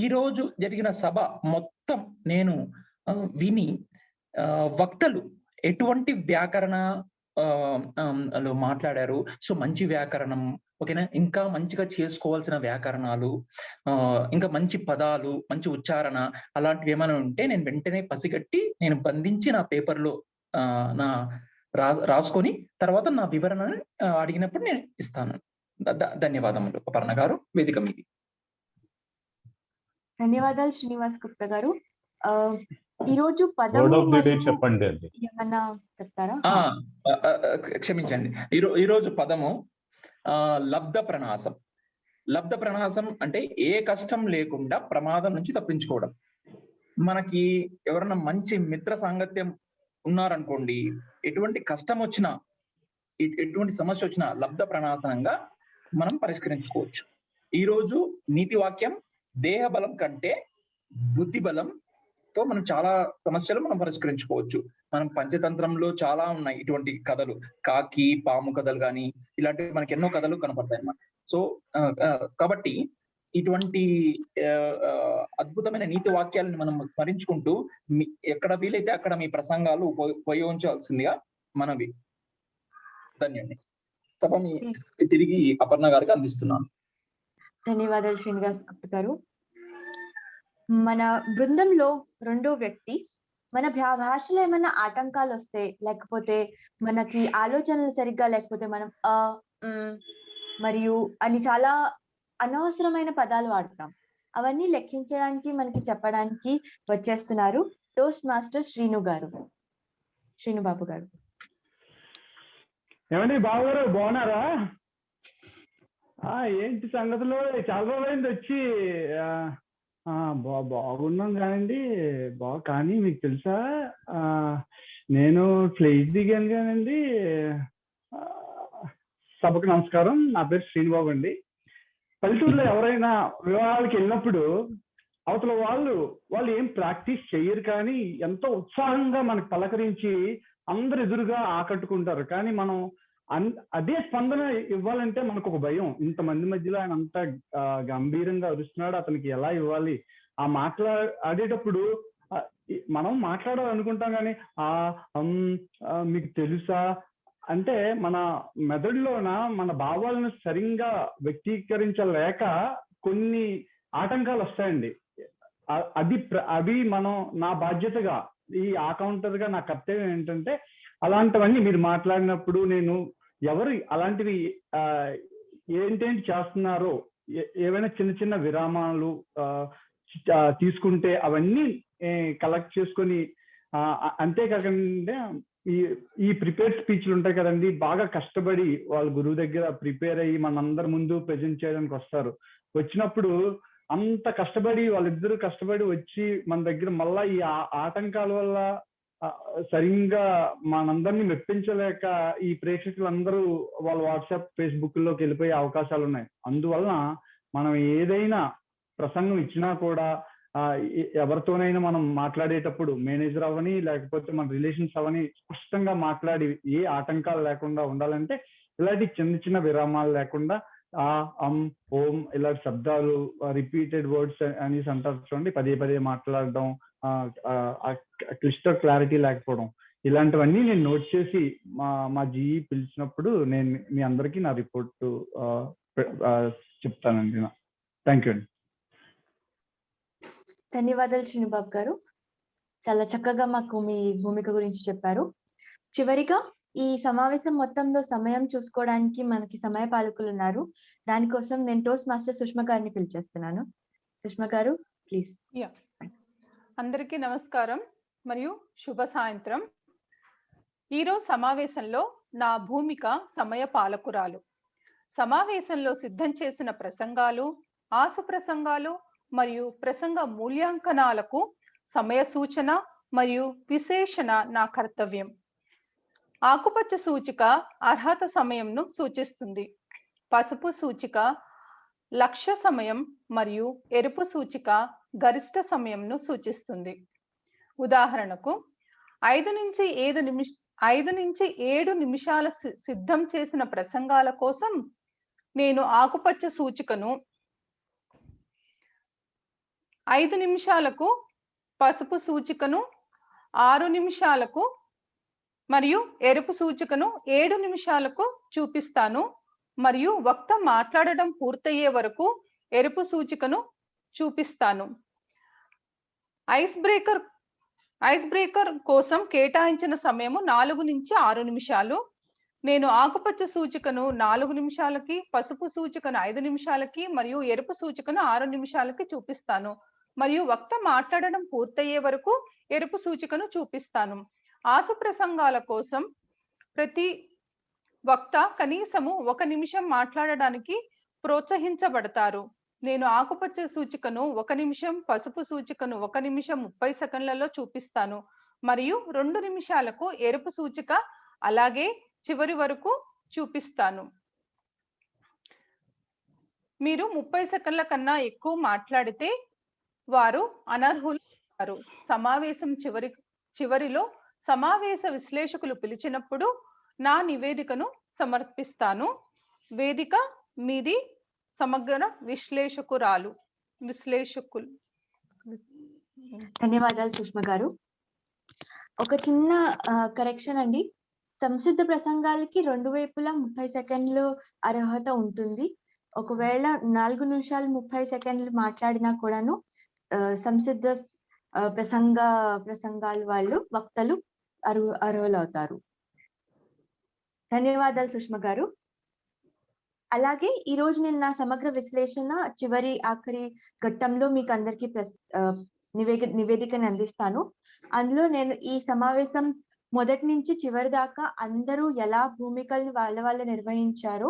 ఈ రోజు జరిగిన సభ మొత్తం నేను విని వక్తలు ఎటువంటి వ్యాకరణ మాట్లాడారు, సో మంచి వ్యాకరణం, ఓకేనా, ఇంకా మంచిగా చేసుకోవాల్సిన వ్యాకరణాలు, ఇంకా మంచి పదాలు, మంచి ఉచ్చారణ అలాంటివి ఏమైనా ఉంటే నేను వెంటనే పసిగట్టి నేను బంధించి నా పేపర్లో రాసుకొని తర్వాత నా వివరణని అడిగినప్పుడు నేను ఇస్తాను. ధన్యవాదములు అపర్ణ గారు, వేదిక మీది. ధన్యవాదాలు శ్రీనివాస్ గుప్తా గారు. ఈ రోజు పదము చెప్పండి, ఏమన్నా చెప్తారా? క్షమించండి, ఈ రోజు పదము లబ్ధ ప్రణాసం. లబ్ధ ప్రణాసం అంటే ఏ కష్టం లేకుండా ప్రమాదం నుంచి తప్పించుకోవడం. మనకి ఎవరన్నా మంచి మిత్ర సాంగత్యం ఉన్నారనుకోండి, ఎటువంటి కష్టం వచ్చినా, ఎటువంటి సమస్య వచ్చినా లబ్ధ ప్రణాళనంగా మనం పరిష్కరించుకోవచ్చు. ఈ రోజు నీతి వాక్యం, దేహ బలం కంటే బుద్ధి బలంతో మనం చాలా సమస్యలు మనం పరిష్కరించుకోవచ్చు. మనం పంచతంత్రంలో చాలా ఉన్నాయి ఇటువంటి కథలు, కాకి పాము కథలు కానీ ఇలాంటివి మనకి ఎన్నో కథలు కనపడతాయి అన్నమాట. సో కాబట్టి ఇటువంటి అద్భుతమైన నీతి వాక్యాలను మనం స్మరించుకుంటూ ఎక్కడ వీలైతే అక్కడ మీ ప్రసంగాలు ఉపయోగించాల్సిందిగా మనవి. ధన్యవాదాలు. సభని తిరిగి అపర్ణ గారికి అందిస్తున్నాను. ధన్యవాదాలు శ్రీనివాస్ గారు. మన బృందంలో రెండో వ్యక్తి, మన భాషలో ఏమైనా ఆటంకాలు వస్తే, లేకపోతే మనకి ఆలోచనలు సరిగ్గా లేకపోతే మనం మరియు అని చాలా అనవసరమైన పదాలు వాడతాం. అవన్నీ లెక్కించడానికి మనకి చెప్పడానికి వచ్చేస్తున్నారు టోస్ట్ మాస్టర్ శ్రీనుబాబు గారు. ఏమండి బాబు గారు, బాగున్నారా? ఏంటి సంగతిలో? చాలా రోజులైంది వచ్చి. బాగున్నాం కానండి. కానీ మీకు తెలుసా, నేను ఫ్లైట్ దిగాను కానండి. సభకు నమస్కారం. నా పేరు శ్రీనుబాబు అండి. పల్లెటూరులో ఎవరైనా వివాహాలకు వెళ్ళినప్పుడు అవతల వాళ్ళు ఏం ప్రాక్టీస్ చెయ్యరు, కానీ ఎంతో ఉత్సాహంగా మనకు పలకరించి అందరు ఎదురుగా ఆకట్టుకుంటారు. కానీ మనం అదే స్పందన ఇవ్వాలంటే మనకు ఒక భయం. ఇంతమంది మధ్యలో ఆయన అంత గంభీరంగా అరుస్తున్నాడు, అతనికి ఎలా ఇవ్వాలి? ఆ మాట్లాడేటప్పుడు మనం మాట్లాడాలనుకుంటాం, కానీ మీకు తెలుసా అంటే మన మెదడులోన మన భావాలను సరిగ్గా వ్యక్తీకరించలేక కొన్ని ఆటంకాలు వస్తాయండి. అవి నా బాధ్యతగా, ఈ అకౌంటర్గా నా కర్తవ్యం ఏంటంటే, అలాంటివన్నీ మీరు మాట్లాడినప్పుడు నేను ఎవరు అలాంటివి ఏంటేంటి చేస్తున్నారో, ఏవైనా చిన్న చిన్న విరామాలు తీసుకుంటే అవన్నీ కలెక్ట్ చేసుకొని, అంతేకాకుండా ఈ ప్రిపేర్ స్పీచ్లు ఉంటాయి కదండి, బాగా కష్టపడి వాళ్ళ గురువు దగ్గర ప్రిపేర్ అయ్యి మనందరి ముందు ప్రజెంట్ చేయడానికి వస్తారు. వచ్చినప్పుడు అంత కష్టపడి వాళ్ళిద్దరూ కష్టపడి వచ్చి మన దగ్గర మళ్ళా ఈ ఆటంకాల వల్ల సరిగ్గా మనందరినీ మెప్పించలేక ఈ ప్రేక్షకులందరూ వాళ్ళ వాట్సాప్ ఫేస్బుక్ లోకి వెళ్ళిపోయే అవకాశాలు ఉన్నాయి. అందువలన మనం ఏదైనా ప్రసంగం ఇచ్చినా కూడా ఎవరితోనైనా మనం మాట్లాడేటప్పుడు, మేనేజర్ అవని లేకపోతే మన రిలేషన్స్ అవని, స్పష్టంగా మాట్లాడి ఏ ఆటంకాలు లేకుండా ఉండాలంటే ఇలాంటి చిన్న చిన్న విరామాలు లేకుండా ఓం ఇలాంటి శబ్దాలు, రిపీటెడ్ వర్డ్స్ అనేసి అంటారు చూడండి, పదే పదే మాట్లాడడం, క్లిస్టర్ క్లారిటీ లేకపోవడం, ఇలాంటివన్నీ నేను నోట్ చేసి మా జీఈ పిలిచినప్పుడు నేను మీ అందరికీ నా రిపోర్ట్ చెప్తానండి. థ్యాంక్ యూ అండి. ధన్యవాదాలు శ్రీనుబాబు గారు. చాలా చక్కగా మాకు మీ భూమిక గురించి చెప్పారు. చివరిగా ఈ సమావేశం మొత్తంలో సమయం చూసుకోవడానికి మనకి సమయ పాలకులు ఉన్నారు. దానికోసం నేను టోస్ట్ మాస్టర్ సుష్మా గారిని పిలిచేస్తున్నాను. సుష్మా గారు ప్లీజ్. అందరికీ నమస్కారం మరియు శుభ సాయంత్రం. ఈరోజు సమావేశంలో నా భూమిక సమయ పాలకురాలు. సమావేశంలో సిద్ధం చేసిన ప్రసంగాలు, ఆసు ప్రసంగాలు మరియు ప్రసంగ మూల్యాంకనాలకు సమయ సూచన మరియు విశేషణ నా కర్తవ్యం. ఆకుపచ్చ సూచిక అర్హత సమయంను సూచిస్తుంది. పసుపు సూచిక లక్ష్య సమయం మరియు ఎరుపు సూచిక గరిష్ట సమయంను సూచిస్తుంది. ఉదాహరణకు 5 నుంచి 7 నిమిషాల సిద్ధం చేసిన ప్రసంగాల కోసం నేను ఆకుపచ్చ సూచికను 5 నిమిషాలకు, పసుపు సూచికను 6 నిమిషాలకు మరియు ఎరుపు సూచికను 7 నిమిషాలకు చూపిస్తాను. మరియు వక్త మాట్లాడడం పూర్తయ్యే వరకు ఎరుపు సూచికను చూపిస్తాను. ఐస్ బ్రేకర్ కోసం కేటాయించిన సమయము 4 నుంచి 6 నిమిషాలు. నేను ఆకుపచ్చ సూచికను 4 నిమిషాలకి, పసుపు సూచికను 5 నిమిషాలకి మరియు ఎరుపు సూచికను 6 నిమిషాలకి చూపిస్తాను. మరియు వక్త మాట్లాడడం పూర్తయ్యే వరకు ఎరుపు సూచికను చూపిస్తాను. ఆసు ప్రసంగాల కోసం ప్రతి వక్త కనీసము 1 నిమిషం మాట్లాడడానికి ప్రోత్సహించబడతారు. నేను ఆకుపచ్చ సూచికను 1 నిమిషం, పసుపు సూచికను 1 నిమిషం 30 సెకండ్లలో చూపిస్తాను మరియు 2 నిమిషాలకు ఎరుపు సూచిక అలాగే చివరి వరకు చూపిస్తాను. మీరు 30 సెకండ్ల కన్నా ఎక్కువ మాట్లాడితే వారు అనర్హులు. సమావేశం చివరిలో సమావేశ విశ్లేషకులు పిలిచినప్పుడు నా నివేదికను సమర్పిస్తాను. వేదిక మీది సమగ్ర విశ్లేషకులు. ధన్యవాదాలు సుష్మా గారు. ఒక చిన్న కరెక్షన్ అండి. సంసిద్ధ ప్రసంగాలకి 2 వైపులా 30 సెకండ్లు అర్హత ఉంటుంది. ఒకవేళ 4 నిమిషాలు 30 సెకండ్లు మాట్లాడినా కూడాను సంసిద్ధ ప్రసంగాలు వాళ్ళు వక్తలు అర్హులు అవుతారు. ధన్యవాదాలు సుష్మా గారు. అలాగే ఈ రోజు నేను నా సమగ్ర విశ్లేషణ ఆఖరి ఘట్టంలో మీకు అందరికీ నివేదికను అందిస్తాను. అందులో నేను ఈ సమావేశం మొదటి నుంచి చివరి దాకా అందరూ ఎలా భూమికల్ని వాళ్ళ నిర్వహించారో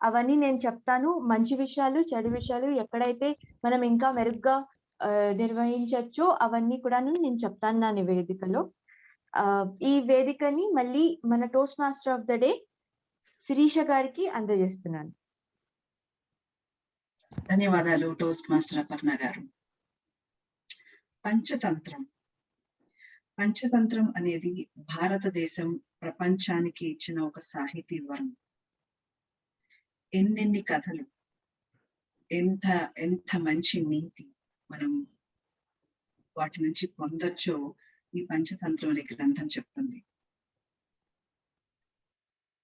అవన్నీ నేను చెప్తాను. మంచి విషయాలు, చెడు విషయాలు, ఎక్కడైతే మనం ఇంకా మెరుగ్గా నిర్వహించవచ్చో అవన్నీ కూడా నేను చెప్తాను నా నివేదికలో. ఈ వేదికని మళ్ళీ మన toast master of the day Sirisha గారికి అందజేస్తున్నాను. ధన్యవాదాలు టోస్ట్ మాస్టర్ అపర్ణ గారు. పంచతంత్రం అనేది భారతదేశం ప్రపంచానికి ఇచ్చిన ఒక సాహితీ వరం. ఎన్నెన్ని కథలు, ఎంత మంచి నీతి మనం వాటి నుంచి పొందొచ్చో ఈ పంచతంత్రం అనే గ్రంథం చెప్తుంది.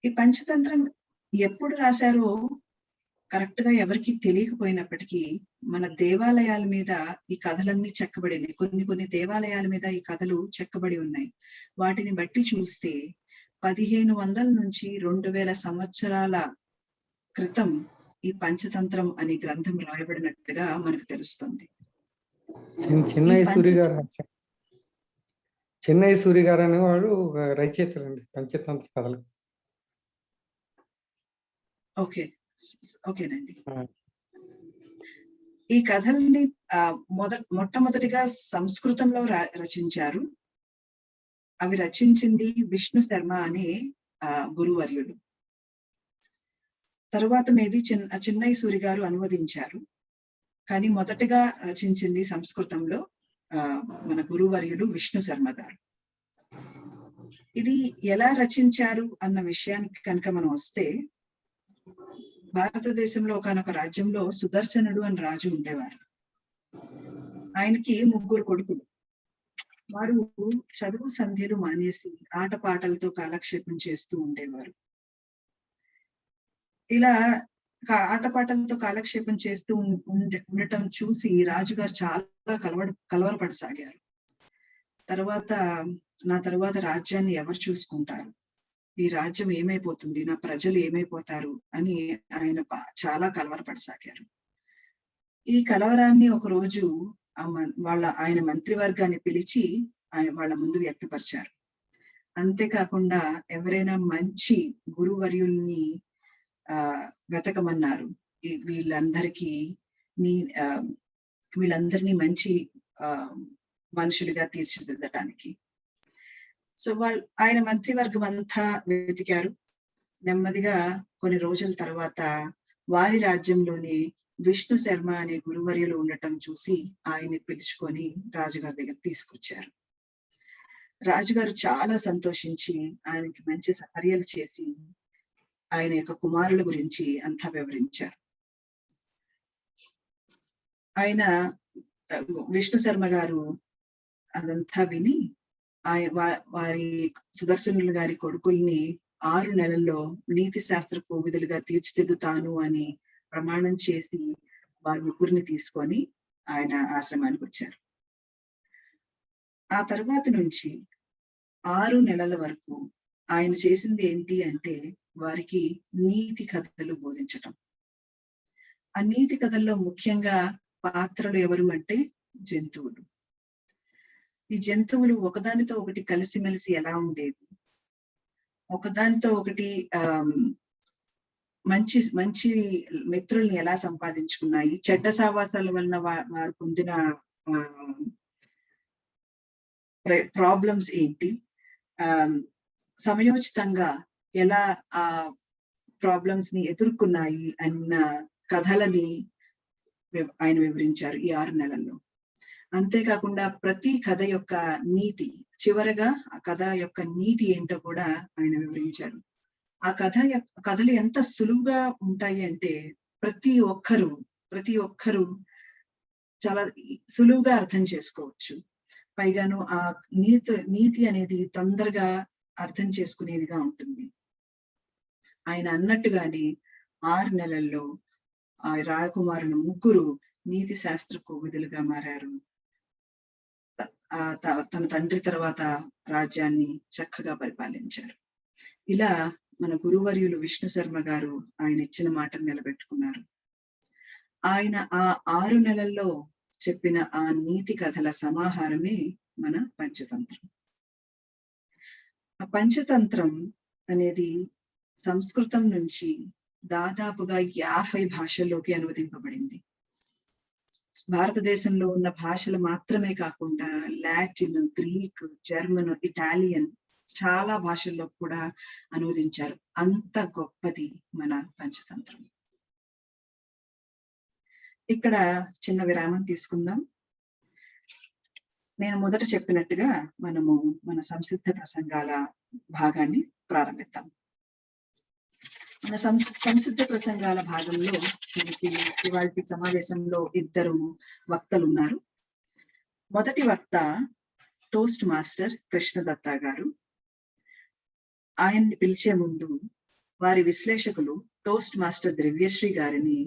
ఈ పంచతంత్రం ఎప్పుడు రాశారో కరెక్ట్ గా ఎవరికి తెలియకపోయినప్పటికీ మన దేవాలయాల మీద ఈ కథలన్నీ చెక్కబడినాయి. కొన్ని దేవాలయాల మీద ఈ కథలు చెక్కబడి ఉన్నాయి. వాటిని బట్టి చూస్తే 1500 నుంచి 2000 సంవత్సరాల క్రితం ఈ పంచతంత్రం అనే గ్రంథం రాయబడినట్టుగా మనకు తెలుస్తుంది. చెన్నై సూరి గారు అనేవాడు రచయితలండి పంచతంత్ర కథలు. ఓకేనండి. ఈ కథల్ని మొట్టమొదటిగా సంస్కృతంలో రచించారు. అవి రచించింది విష్ణు శర్మ అనే గురువర్యులు. తరువాత మేబీ చెన్నై సూరి గారు అనువదించారు. కానీ మొదటగా రచించింది సంస్కృతంలో మన గురువర్యులు విష్ణు శర్మ గారు. ఇది ఎలా రచించారు అన్న విషయానికి కనుక మనం వస్తే, భారతదేశంలో ఒకనొక రాజ్యంలో సుదర్శనుడు అని రాజు ఉండేవారు. ఆయనకి 3 కొడుకులు. వారు చదువు సంధ్యలు మానేసి ఆటపాటలతో కాలక్షేపం చేస్తూ ఉండేవారు. ఇలా ఆటపాటలతో కాలక్షేపం చేస్తూ ఉండటం చూసి రాజుగారు చాలా కలవరపడసాగారు. నా తర్వాత రాజ్యాన్ని ఎవరు చూసుకుంటారు, ఈ రాజ్యం ఏమైపోతుంది, నా ప్రజలు ఏమైపోతారు అని ఆయన చాలా కలవరపడసాగారు. ఈ కలవరాన్ని ఒక రోజు ఆయన మంత్రివర్గాన్ని పిలిచి వాళ్ళ ముందు వ్యక్తపరిచారు. అంతేకాకుండా ఎవరైనా మంచి గురువర్యుల్ని వెతకమన్నారు. వీళ్ళందరినీ మంచి మనుషులుగా తీర్చిదిద్దటానికి. సో ఆయన మంత్రివర్గం అంతా వెతికారు. నెమ్మదిగా కొన్ని రోజుల తర్వాత వారి రాజ్యంలోనే విష్ణు శర్మ అనే గురువర్యులు ఉండటం చూసి ఆయన్ని పిలుచుకొని రాజుగారి దగ్గర తీసుకొచ్చారు. రాజుగారు చాలా సంతోషించి ఆయనకి మంచి సపర్యలు చేసి ఆయన యొక్క కుమారుల గురించి అంతా వివరించారు. ఆయన విష్ణు శర్మ గారు అదంతా విని వారి సుదర్శనులు గారి కొడుకుల్ని 6 నెలల్లో నీతి శాస్త్ర కోవిదులుగా తీర్చిదిద్దుతాను అని ప్రమాణం చేసి వారి ముగ్గురిని తీసుకొని ఆయన ఆశ్రమానికి వచ్చారు. ఆ తర్వాత నుంచి 6 నెలల వరకు ఆయన చేసింది ఏంటి అంటే వారికి నీతి కథలు బోధించటం. ఆ నీతి కథల్లో ముఖ్యంగా పాత్రలు ఎవరు అంటే జంతువులు. ఈ జంతువులు ఒకదానితో ఒకటి కలిసిమెలిసి ఎలా ఉండేవి, ఒకదానితో ఒకటి మంచి మంచి మిత్రుల్ని ఎలా సంపాదించుకున్నాయి, చెడ్డ సావాసాల వలన వారు పొందిన ప్రాబ్లమ్స్ ఏంటి, సమయోచితంగా ఎలా ఆ ప్రాబ్లమ్స్ ని ఎదుర్కొన్నాయి అన్న కథలని ఆయన వివరించారు ఈ 6 నెలల్లో. అంతేకాకుండా ప్రతి కథ యొక్క నీతి, చివరగా ఆ కథ యొక్క నీతి ఏంటో కూడా ఆయన వివరించారు. ఆ కథలు ఎంత సులువుగా ఉంటాయి అంటే ప్రతి ఒక్కరు చాలా సులువుగా అర్థం చేసుకోవచ్చు. పైగాను ఆ నీతి అనేది తొందరగా అర్థం చేసుకునేదిగా ఉంటుంది. ఆయన అన్నట్టుగానే 6 నెలల్లో ఆ రాజకుమారులు 3 నీతి శాస్త్ర కోవిదులుగా మారారు. తన తండ్రి తర్వాత రాజ్యాన్ని చక్కగా పరిపాలించారు. ఇలా మన గురువర్యులు విష్ణు శర్మ గారు ఆయన ఇచ్చిన మాటను నిలబెట్టుకున్నారు. ఆయన ఆ 6 నెలల్లో చెప్పిన ఆ నీతి కథల సమాహారమే మన పంచతంత్రం. ఆ పంచతంత్రం అనేది సంస్కృతం నుంచి దాదాపుగా 50 భాషల్లోకి అనువదింపబడింది. భారతదేశంలో ఉన్న భాషలు మాత్రమే కాకుండా లాటిన్, గ్రీక్, జర్మన్, ఇటాలియన్ చాలా భాషల్లో కూడా అనువదించారు. అంత గొప్పది మన పంచతంత్రం. ఇక్కడ చిన్న విరామం తీసుకుందాం. నేను మొదట చెప్పినట్టుగా మనము మన సంసిద్ధ ప్రసంగాల భాగాన్ని ప్రారంభిద్దాం. మన సంసిద్ధ ప్రసంగాల భాగంలో మనకి ఇవాళ సమావేశంలో 2 వక్తలు ఉన్నారు. మొదటి వక్త టోస్ట్ మాస్టర్ కృష్ణదత్త గారు. ఆయన్ని పిలిచే ముందు వారి విశ్లేషకులు టోస్ట్ మాస్టర్ ద్రవ్యశ్రీ గారిని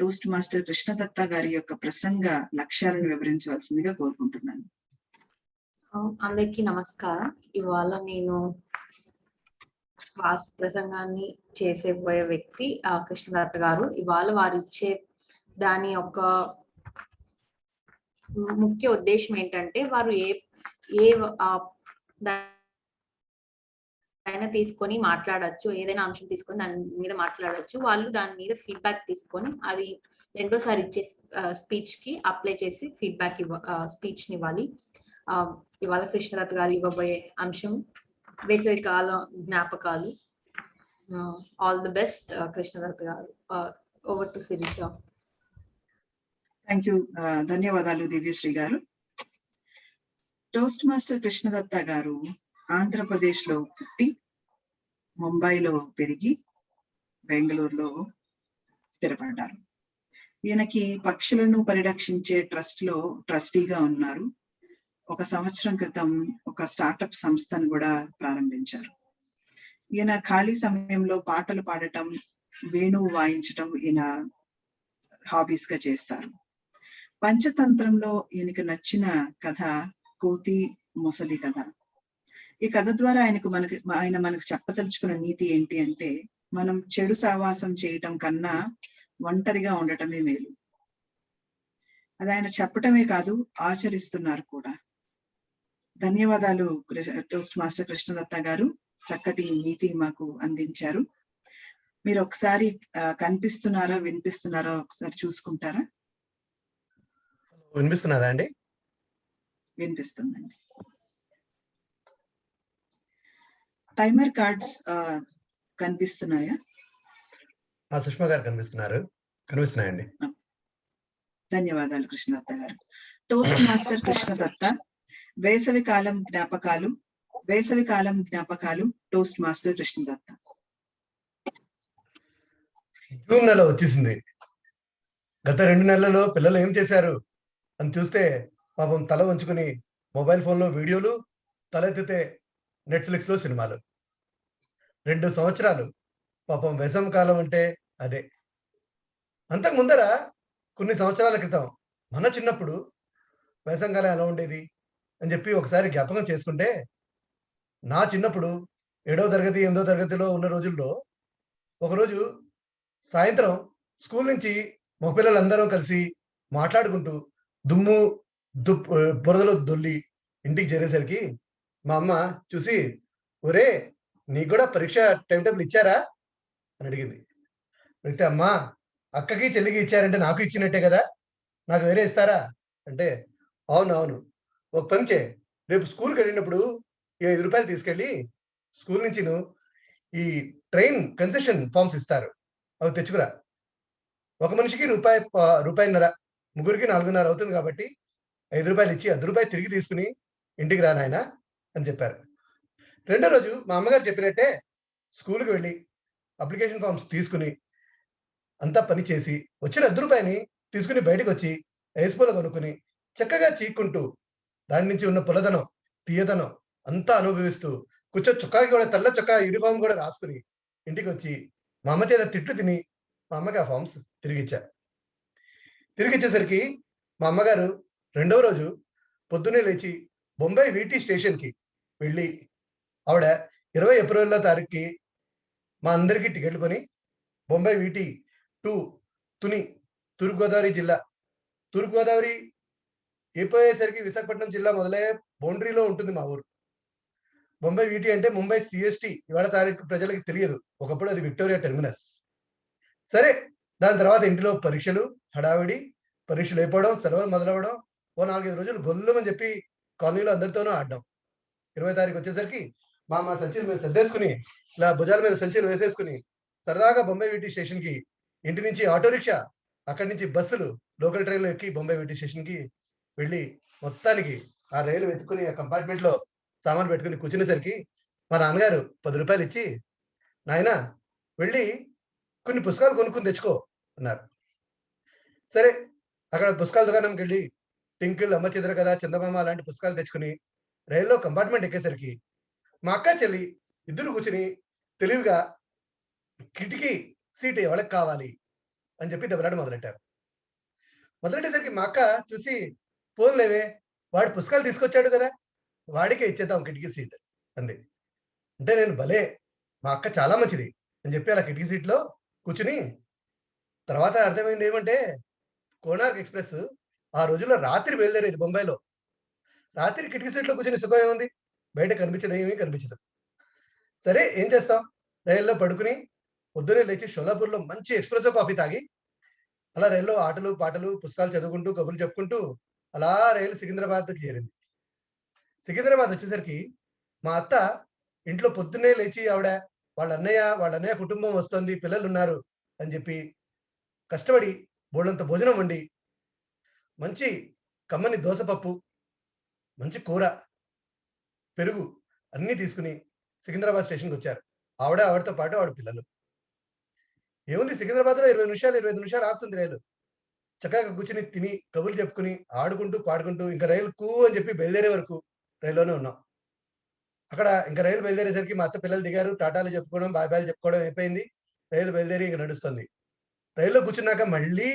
టోస్ట్ మాస్టర్ కృష్ణదత్త గారి యొక్క ప్రసంగ లక్ష్యాలను వివరించవలసిందిగా కోరుకుంటున్నాను. అందరికీ నమస్కారం. ఇవాళ నేను ప్రసంగాన్ని చేసేపోయే వ్యక్తి కృష్ణదత్త గారు. ఇవాళ వారు ఇచ్చే దాని యొక్క ముఖ్య ఉద్దేశం ఏంటంటే వారు ఏదైనా తీసుకొని మాట్లాడచ్చు, ఏదైనా అంశం తీసుకొని దాని మీద మాట్లాడచ్చు. వాళ్ళు దాని మీద ఫీడ్బ్యాక్ తీసుకొని అది రెండోసారి ఇచ్చే స్పీచ్ కి అప్లై చేసి ఫీడ్బ్యాక్ స్పీచ్ ని ఇవ్వాలి. ఇవాళ కృష్ణదత్త గారు ఇవ్వబోయే అంశం వేసవి కాలం జ్ఞాపకాలు. ఆల్ ది బెస్ట్ కృష్ణదత్త గారు. Over to Sirisha. Thank you. ధన్యవాదాలు దివ్యశ్రీ గారు. టోస్ట్ మాస్టర్ కృష్ణదత్త గారు ఆంధ్రప్రదేశ్ లో పుట్టి ముంబైలో పెరిగి బెంగళూరులో స్థిరపడ్డారు. ఈయనకి పక్షులను పరిరక్షించే ట్రస్ట్ లో ట్రస్టీగా ఉన్నారు. 1 సంవత్సరం క్రితం ఒక స్టార్టప్ సంస్థను కూడా ప్రారంభించారు. ఈయన ఖాళీ సమయంలో పాటలు పాడటం, వేణువు వాయించటం ఈయన హాబీస్ గా చేస్తారు. పంచతంత్రంలో ఈయనకు నచ్చిన కథ కోతి మొసలి కథ. ఈ కథ ద్వారా ఆయన మనకు చెప్పదలుచుకున్న నీతి ఏంటి అంటే మనం చెడు సావాసం చేయటం కన్నా ఒంటరిగా ఉండటమే మేలు. అది ఆయన చెప్పటమే కాదు, ఆచరిస్తున్నారు కూడా. ధన్యవాదాలు టోస్ట్ మాస్టర్ కృష్ణదత్త గారు. చక్కటి నీతి మాకు అందించారు. మీరు ఒకసారి కనిపిస్తున్నారా, వినిపిస్తున్నారా ఒకసారి చూసుకుంటారా? వినిపిస్తున్నదా అండి? వినిపిస్తుందండి. టైమర్ కార్డ్స్ కనిపిస్తున్నాయా? సుష్మా గారు కనిపిస్తున్నాయండి. ధన్యవాదాలు కృష్ణదత్త గారు. టోస్ట్ మాస్టర్ కృష్ణదత్త వేసవి కాలం జ్ఞాపకాలు టోస్ట్ మాస్టర్ కృష్ణదత్త. జూన్ నెల వచ్చేసింది. గత 2 నెలలలో పిల్లలు ఏం చేశారు అని చూస్తే పాపం తల వంచుకుని మొబైల్ ఫోన్లో వీడియోలు, తలెత్తితే నెట్ఫ్లిక్స్ లో సినిమాలు. 2 సంవత్సరాలు పాపం వేసవి కాలం అంటే అదే. అంతకు ముందర కొన్ని సంవత్సరాల క్రితం మన చిన్నప్పుడు వేసవి కాలం ఎలా ఉండేది అని చెప్పి ఒకసారి జ్ఞాపకం చేసుకుంటే, నా చిన్నప్పుడు 7వ తరగతి 8వ తరగతిలో ఉన్న రోజుల్లో ఒకరోజు సాయంత్రం స్కూల్ నుంచి మగపిల్లలందరూ కలిసి మాట్లాడుకుంటూ బురదలో దొల్లి ఇంటికి చేరేసరికి మా అమ్మ చూసి, ఒరే నీకు కూడా పరీక్ష టైం టేబుల్ ఇచ్చారా అని అడిగింది. అయితే అమ్మా అక్కకి చెల్లికి ఇచ్చారంటే నాకు ఇచ్చినట్టే కదా, నాకు వేరే ఇస్తారా అంటే అవును అవును, ఒక పని చే, రేపు స్కూల్కి వెళ్ళినప్పుడు ఈ 5 రూపాయలు తీసుకెళ్ళి స్కూల్ నుంచి ఈ ట్రైన్ కన్సెషన్ ఫార్మ్స్ ఇస్తారు, అవి తెచ్చుకురా. ఒక మనిషికి రూపాయిన్నర, ముగ్గురికి 4.5 అవుతుంది కాబట్టి 5 రూపాయలు ఇచ్చి 1 రూపాయి తిరిగి తీసుకుని ఇంటికి రా నాయనా అని చెప్పారు. రెండో రోజు మా అమ్మగారు చెప్పినట్టే స్కూల్కి వెళ్ళి అప్లికేషన్ ఫార్మ్స్ తీసుకుని అంతా పని చేసి వచ్చిన 1 రూపాయిని తీసుకుని బయటకు వచ్చి ఐస్ పూల కొనుక్కుని చక్కగా చీక్కుంటూ దాని నుంచి ఉన్న పుల్లదనం తీయదనం అంతా అనుభవిస్తూ చొక్కాకి కూడా తెల్ల చొక్కా యూనిఫామ్ కూడా రాసుకుని ఇంటికి వచ్చి మా అమ్మ చేత తిట్లు తిని మా అమ్మకి ఆ ఫార్మ్స్ తిరిగిచ్చేసరికి మా అమ్మగారు రెండవ రోజు పొద్దున్నే లేచి బొంబాయి వీటీ స్టేషన్కి వెళ్ళి ఆవిడ 20 ఏప్రిల్లో తారీఖుకి మా అందరికీ టికెట్లు కొని బొంబాయి వీటీ టు తుని, తూర్పుగోదావరి జిల్లా, తూర్పుగోదావరి అయిపోయేసరికి విశాఖపట్నం జిల్లా మొదలయ్యే బౌండరీలో ఉంటుంది మా ఊరు. బొంబాయి వీటీ అంటే ముంబై సిఎస్టీ, ఇవాళ తారీఖు ప్రజలకి తెలియదు, ఒకప్పుడు అది విక్టోరియా టెర్మినస్. సరే, దాని తర్వాత ఇంటిలో పరీక్షలు హడావిడి, పరీక్షలు అయిపోవడం, సెలవులు మొదలవడం, ఓ 4-5 రోజులు గొల్లుమని చెప్పి కాలనీలో అందరితోనూ ఆడడం. 20 తారీఖు వచ్చేసరికి మా సంచులు మీద సర్దేసుకుని ఇలా భుజాల మీద సంచులు వేసేసుకుని సరదాగా బొంబాయి వీటీ స్టేషన్కి ఇంటి నుంచి ఆటో రిక్షా, అక్కడి నుంచి బస్సులు, లోకల్ ట్రైన్లో ఎక్కి బొంబాయి వీటీ స్టేషన్కి వెళ్ళి మొత్తానికి ఆ రైలు వెతుక్కుని ఆ కంపార్ట్మెంట్లో సామాన్ పెట్టుకుని కూర్చునేసరికి మా నాన్నగారు 10 రూపాయలు ఇచ్చి, నాయన వెళ్ళి కొన్ని పుస్తకాలు కొనుక్కుని తెచ్చుకో అన్నారు. సరే, అక్కడ పుస్తకాల దుకాణంకి వెళ్ళి టింకిల్, అమ్మ చిద్ర కథ, చందమామ లాంటి పుస్తకాలు తెచ్చుకుని రైల్లో కంపార్ట్మెంట్ ఎక్కేసరికి మా అక్క చెల్లి ఇద్దరు కూర్చుని తెలివిగా కిటికీ సీట్ ఎవరికి కావాలి అని చెప్పి దెబ్బలాట మొదలెట్టేసరికి మా అక్క చూసి, పోన్లేవే వాడు పుస్తకాలు తీసుకొచ్చాడు కదా, వాడికే ఇచ్చేద్దాం కిటికీ సీట్ అంది. అంటే నేను భలే, మా అక్క చాలా మంచిది అని చెప్పి అలా కిటికీ సీట్లో కూర్చుని, తర్వాత అర్థమైంది ఏమంటే కోనార్క్ ఎక్స్ప్రెస్ ఆ రోజుల్లో రాత్రి బయలుదేరేది బొంబాయిలో. రాత్రి కిటికీ సీట్లో కూర్చుని సుఖం ఏముంది, బయట కనిపించదు, ఏమీ కనిపించదు. సరే, ఏం చేస్తాం, రైల్లో పడుకుని పొద్దునే లేచి షోలాపూర్లో మంచి ఎక్స్ప్రెసో కాఫీ తాగి అలా రైల్లో ఆటలు పాటలు పుస్తకాలు చదువుకుంటూ కబుర్లు చెప్పుకుంటూ అలా రైలు సికింద్రాబాద్కి చేరింది. సికింద్రాబాద్ వచ్చేసరికి మా అత్త ఇంట్లో పొద్దున్నే లేచి ఆవిడ వాళ్ళ అన్నయ్య కుటుంబం వస్తుంది, పిల్లలు ఉన్నారు అని చెప్పి కష్టపడి బోళ్ళంత భోజనం వండి మంచి కమ్మని దోసపప్పు, మంచి కూర, పెరుగు అన్నీ తీసుకుని సికింద్రాబాద్ స్టేషన్కి వచ్చారు. ఆవిడతో పాటు ఆవిడ పిల్లలు. ఏముంది, సికింద్రాబాద్లో 25 నిమిషాలు ఆగుతుంది రైలు. చక్కగా కూర్చుని తిని కబుర్లు చెప్పుకుని ఆడుకుంటూ పాడుకుంటూ ఇంకా రైలు కూ అని చెప్పి బయలుదేరే వరకు రైల్లోనే ఉన్నాం. అక్కడ ఇంకా రైలు బయలుదేరేసరికి మా అత్త పిల్లలు దిగారు, టాటాలు చెప్పుకోవడం, బాబాయ్ చెప్పుకోవడం అయిపోయింది. రైలు బయలుదేరి ఇంకా నడుస్తుంది. రైల్లో కూర్చున్నాక మళ్ళీ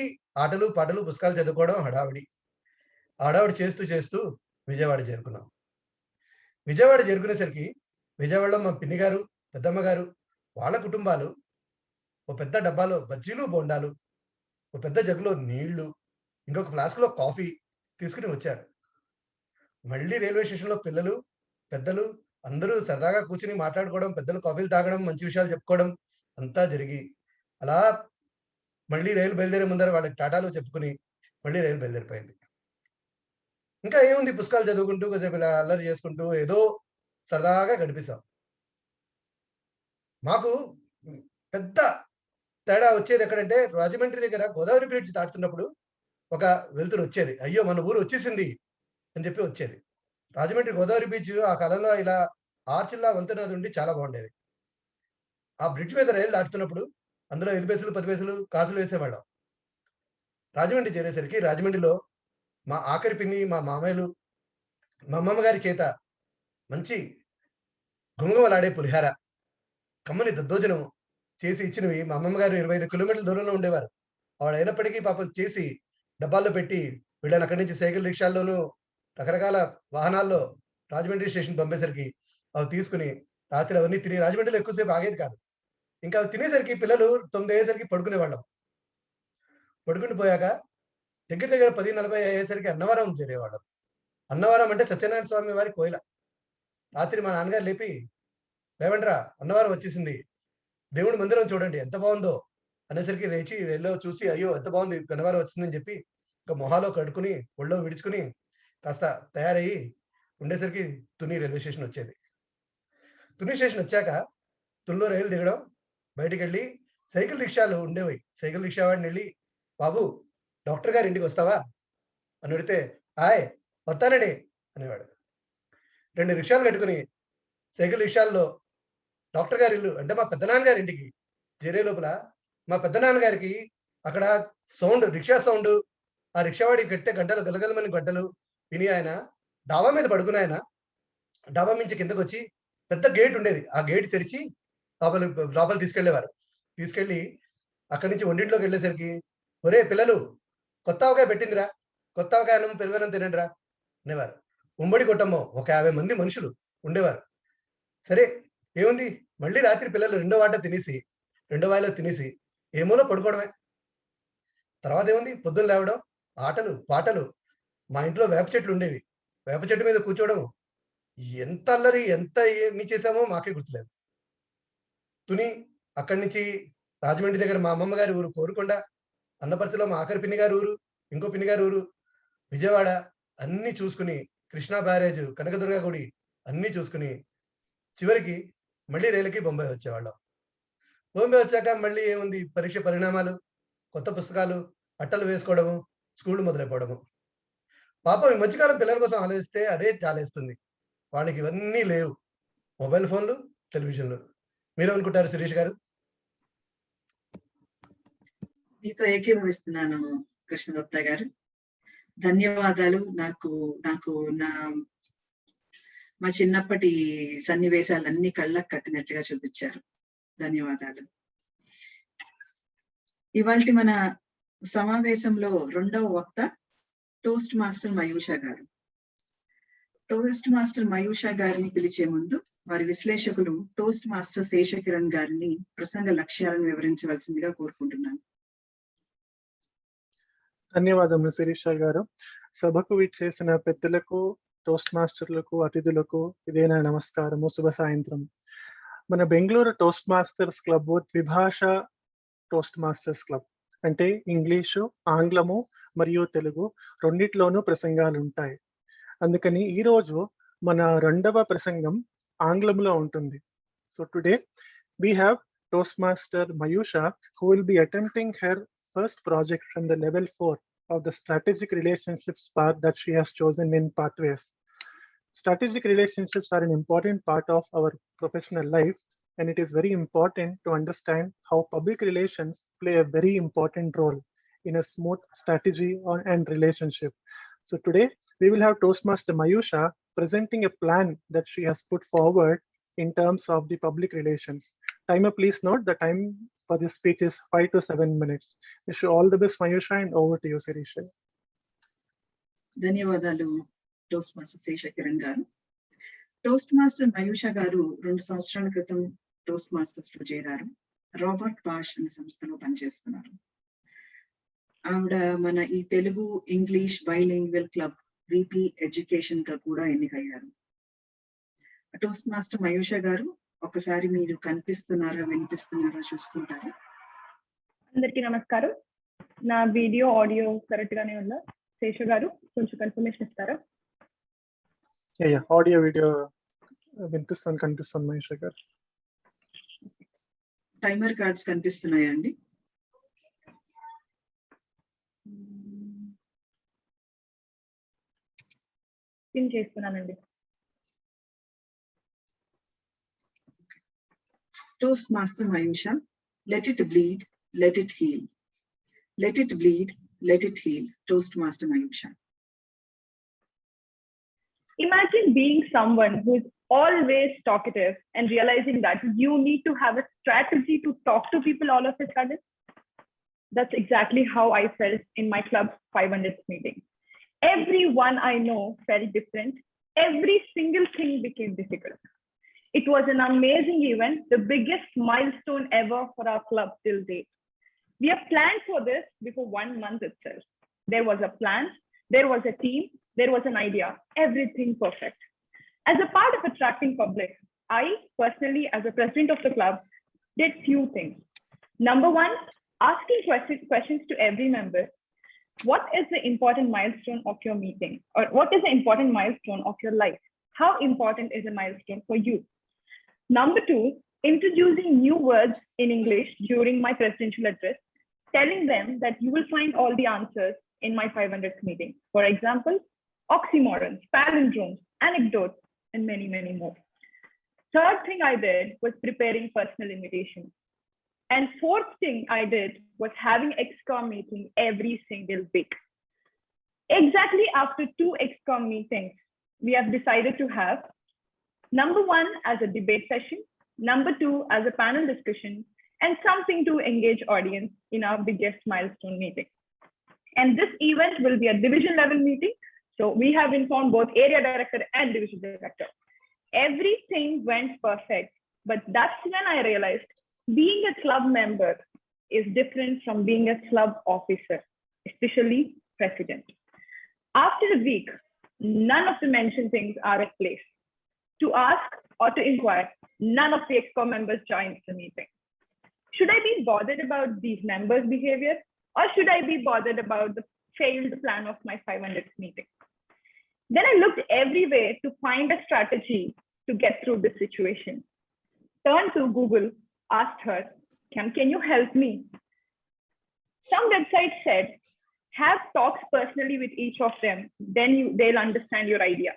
ఆటలు పాటలు పుస్తకాలు చదువుకోవడం, హడావిడి చేస్తూ చేస్తూ విజయవాడ చేరుకున్నాం. విజయవాడ చేరుకునేసరికి విజయవాడలో మా పిన్ని గారు, పెద్దమ్మ గారు, వాళ్ళ కుటుంబాలు ఒక పెద్ద డబ్బాలో బజ్జీలు బోండాలు, ఒక పెద్ద జగ్గులో నీళ్లు, ఇంకొక ఫ్లాస్క్లో కాఫీ తీసుకుని వచ్చారు. మళ్ళీ రైల్వే స్టేషన్లో పిల్లలు పెద్దలు అందరూ సరదాగా కూర్చుని మాట్లాడుకోవడం, పెద్దలు కాఫీలు తాగడం, మంచి విషయాలు చెప్పుకోవడం అంతా జరిగి అలా మళ్ళీ రైలు బయలుదేరే ముందర వాళ్ళకి టాటాలు చెప్పుకుని మళ్ళీ రైలు బయలుదేరిపోయింది. ఇంకా ఏముంది, పుస్తకాలు చదువుకుంటూ కొద్దిసేపు ఇలా అల్లరి చేసుకుంటూ ఏదో సరదాగా గడిపిస్తాం. మాకు పెద్ద తేడా వచ్చేది ఎక్కడంటే రాజమండ్రి దగ్గర గోదావరి బ్రిడ్జ్ దాటుతున్నప్పుడు ఒక వెలుతురు వచ్చేది, అయ్యో మన ఊరు వచ్చేసింది అని చెప్పి వచ్చేది. రాజమండ్రి గోదావరి బ్రిడ్జ్ ఆ కాలంలో ఇలా ఆర్చిల్లా వంతెనది ఉండి చాలా బాగుండేది. ఆ బ్రిడ్జ్ మీద రైలు దాటుతున్నప్పుడు అందులో 5 పైసలు 10 పైసలు కాసులు వేసేవాళ్ళం. రాజమండ్రి చేరేసరికి రాజమండ్రిలో మా ఆఖరి పిన్ని, మా మామయ్యలు, మా అమ్మమ్మ గారి చేత మంచి గుమగుమలాడే పులిహార, కమ్మని దద్దోజనం చేసి ఇచ్చినవి. మా అమ్మమ్మ గారు 25 కిలోమీటర్ల దూరంలో ఉండేవారు. ఆవిడ అయినప్పటికీ పాపం చేసి డబ్బాల్లో పెట్టి వీళ్ళని అక్కడి నుంచి సైకిల్ రిక్షాల్లోనూ రకరకాల వాహనాల్లో రాజమండ్రి స్టేషన్ పంపేసరికి అవి తీసుకుని రాత్రి అవన్నీ తిని, రాజమండ్రిలో ఎక్కువసేపు ఆగేది కాదు. ఇంకా అవి తినేసరికి పిల్లలు 9 అయ్యేసరికి పడుకునేవాళ్ళం. పడుకుని పోయాక దగ్గర 10:40 అయ్యేసరికి అన్నవరం చేరేవాళ్ళం. అన్నవరం అంటే సత్యనారాయణ స్వామి వారి కోయిల. రాత్రి మా నాన్నగారు లేపి, లేవండ్రా అన్నవరం వచ్చేసింది, దేవుడి మందిరం చూడండి ఎంత బాగుందో అనేసరికి లేచి రైల్లో చూసి అయ్యో ఎంత బాగుంది గన్నవరం వచ్చిందని చెప్పి ఇంకా మొహాలో కడుక్కుని ఒళ్ళో విడుచుకుని కాస్త తయారయ్యి ఉండేసరికి తుని రైల్వే స్టేషన్ వచ్చేది. తుని స్టేషన్ వచ్చాక తునిలో రైలు దిగడం, బయటికి వెళ్ళి సైకిల్ రిక్షాలు ఉండేవి. సైకిల్ రిక్షా వాడిని వెళ్ళి బాబు డాక్టర్ గారి ఇంటికి వస్తావా అని అడిగితే హాయ్ వస్తానండి అనేవాడు. 2 రిక్షాలు కట్టుకుని సైకిల్ రిక్షాల్లో డాక్టర్ గారి ఇల్లు అంటే మా పెద్దనాన్నగారి ఇంటికి చేరే లోపల మా పెద్దనాన్నగారికి అక్కడ సౌండ్, రిక్షా సౌండ్, ఆ రిక్షావాడికి కట్టే గంటలు గలగలమని గంటలు విని ఆయన డాబా మీద పడుకుని ఆయన డాబా నుంచి కిందకు వచ్చి పెద్ద గేట్ ఉండేది, ఆ గేట్ తెరిచి లోపల తీసుకెళ్లేవారు. తీసుకెళ్లి అక్కడి నుంచి వంటింట్లోకి వెళ్ళేసరికి ఒరే పిల్లలు కొత్త అవకాయ పెట్టిందిరా, కొత్త అవకాయ అన్నం పెరుగన్నం తినండిరా అనేవారు. ఉమ్మడి కుటుంబం, ఒక 50 మంది మనుషులు ఉండేవారు. సరే ఏముంది, మళ్ళీ రాత్రి పిల్లలు రెండో వాయిలో తినేసి ఏమోలో పడుకోవడమే. తర్వాత ఏముంది, పొద్దున్న లేవడం, ఆటలు పాటలు. మా ఇంట్లో వేప చెట్లు ఉండేవి, వేప చెట్టు మీద కూర్చోవడం. ఎంత అల్లరి, ఎంత ఏమి చేసామో మాకే గుర్తులేదు. తుని, అక్కడి నుంచి రాజమండ్రి దగ్గర మా అమ్మమ్మ గారి ఊరు కోరుకొండ, అన్నపర్తిలో మా ఆఖరి పిన్ని గారి ఊరు, ఇంకో పిన్ని గారి ఊరు, విజయవాడ అన్ని చూసుకుని, కృష్ణా బ్యారేజ్, కనకదుర్గ గుడి అన్ని చూసుకుని చివరికి మళ్ళీ రైలుకి బొంబాయి వచ్చేవాళ్ళం. బొంబాయి వచ్చాక మళ్ళీ ఏముంది, పరీక్ష పరిణామాలు, కొత్త పుస్తకాలు, అట్టలు వేసుకోవడము, స్కూల్ మొదలైపోవడము. పాపం ఈ మధ్యకాలం పిల్లల కోసం ఆలోచిస్తే అదే చాలేస్తుంది. వాళ్ళకి ఇవన్నీ లేవు, మొబైల్ ఫోన్లు, టెలివిజన్లు. మీరేమనుకుంటారు శిరీష్ గారు? మీతో ఏకీభవిస్తున్నాను కృష్ణదత్త గారు. ధన్యవాదాలు. నాకు మా చిన్నప్పటి సన్నివేశాలన్నీ కళ్ళకు కట్టినట్టుగా చూపించారు. ధన్యవాదాలు. ఇవాల్టి మన సమావేశంలో 2వ వక్త టోస్ట్ మాస్టర్ మయూషా గారు. టోస్ట్ మాస్టర్ మయూషా గారిని పిలిచే ముందు వారి విశ్లేషకులు టోస్ట్ మాస్టర్ శేషకిరణ్ గారిని ప్రసంగ లక్ష్యాలను వివరించవలసిందిగా కోరుకుంటున్నాను. ధన్యవాదములు శిరీష గారు. సభకు విచ్చేసిన పెద్దలకు, టోస్ట్ మాస్టర్లకు, అతిథులకు ఇదే నా నమస్కారము, శుభ సాయంత్రం. మన బెంగళూరు టోస్ట్ మాస్టర్స్ క్లబ్ ద్విభాష టోస్ట్ మాస్టర్స్ క్లబ్. అంటే ఇంగ్లీషు, ఆంగ్లము మరియు తెలుగు రెండిట్లోనూ ప్రసంగాలు ఉంటాయి. అందుకని ఈరోజు మన 2వ ప్రసంగం ఆంగ్లంలో ఉంటుంది. So today we have Toastmaster Mayusha, who will be attempting her first project from the level 4 of the strategic relationships path that she has chosen in Pathways. Strategic relationships are an important part of our professional life, and it is very important to understand how public relations play a very important role in a smooth strategy and relationship. So today we will have Toastmaster Mayusha presenting a plan that she has put forward in terms of the public relations. Timer, please note the time for this speech is 5 to 7 minutes. Wish you all the best, Mayusha, and over to you, Sirisha. ధన్యవాదాలు టోస్ట్ మాస్టర్ శేషకిరణ్ గారు. టోస్ట్ మాస్టర్ మయూషా గారు 2 సంవత్సరాల క్రితం టోస్ట్ మాస్టర్స్ లో చేరారు. రాబర్ట్ బాష్ అనే సంస్థలో పనిచేస్తున్నారు. ఆవిడ మన ఈ Telugu English bilingual club VP education గా కూడా ఎన్నికయ్యారు. టోస్ట్ మాస్టర్ మయూషా గారు, ఒకసారి మీరు కనిపిస్తున్నారా, వినిపిస్తున్నారా చూసుకుంటారా? అందరికీ నమస్కారం. నా వీడియో ఆడియో కరెక్ట్ గానే ఉందా? శేష గారు కొంచెం కన్ఫర్మేషన్ ఇస్తారా? ఆడియో వీడియో కనిపిస్తుంది మయూషా గారు. టైమర్ కార్డ్స్ కనిపిస్తున్నాయా అండి? పిన్ చేస్తున్నానండి. Toastmaster Mayusha, let it bleed, let it heal. Let it bleed, let it heal. Toastmaster Mayusha. Imagine being someone who is always talkative and realizing that you need to have a strategy to talk to people all of a sudden. That's exactly how I felt in my club's 500th meeting. Everyone I know felt different. Every single thing became difficult. It was an amazing event, the biggest milestone ever for our club till date. We have planned for this before 1 month itself. There was a plan, there was a team, there was an idea, everything perfect. As a part of attracting public, I personally, as a president of the club, did few things. Number 1, asking questions to every member. What is the important milestone of your meeting? Or what is the important milestone of your life? How important is a milestone for you? Number 2, introducing new words in English during my presidential address, telling them that you will find all the answers in my 500th meeting. For example, oxymorons, palindromes, anecdotes, and many, many more. Third thing I did was preparing personal invitations. And fourth thing I did was having XCOM meeting every single week. Exactly after 2 XCOM meetings, we have decided to have number 1 as a debate session, number 2 as a panel discussion, and something to engage audience in our biggest milestone meeting. And this event will be a division level meeting. So we have informed both area director and division director. Everything went perfect, but that's when I realized being a club member is different from being a club officer, especially president. After a week, none of the mentioned things are at place. To ask or to inquire, none of the ExCom members joined the meeting. Should I be bothered about these members' behavior, or should I be bothered about the failed plan of my 500th meeting? Then I looked everywhere to find a strategy to get through this situation. Turned to Google, asked her, can you help me? Some website said, have talks personally with each of them, then they'll understand your idea.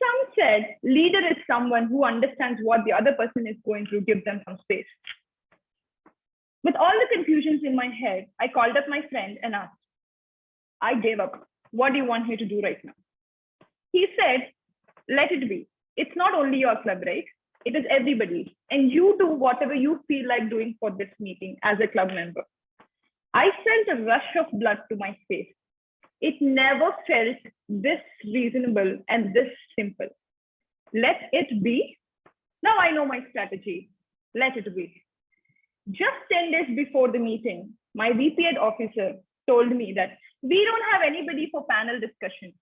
Some said, leader is someone who understands what the other person is going through, give them some space. With all the confusions in my head, I called up my friend and asked, I gave up. What do you want me to do right now? He said, let it be. It's not only your club, right? It is everybody's. And you do whatever you feel like doing for this meeting as a club member. I felt a rush of blood to my face. It never felt this reasonable and this simple. Let it be. Now I know my strategy. Let it be. Just 10 days before the meeting, my VP Ed officer told me that we don't have anybody for panel discussion.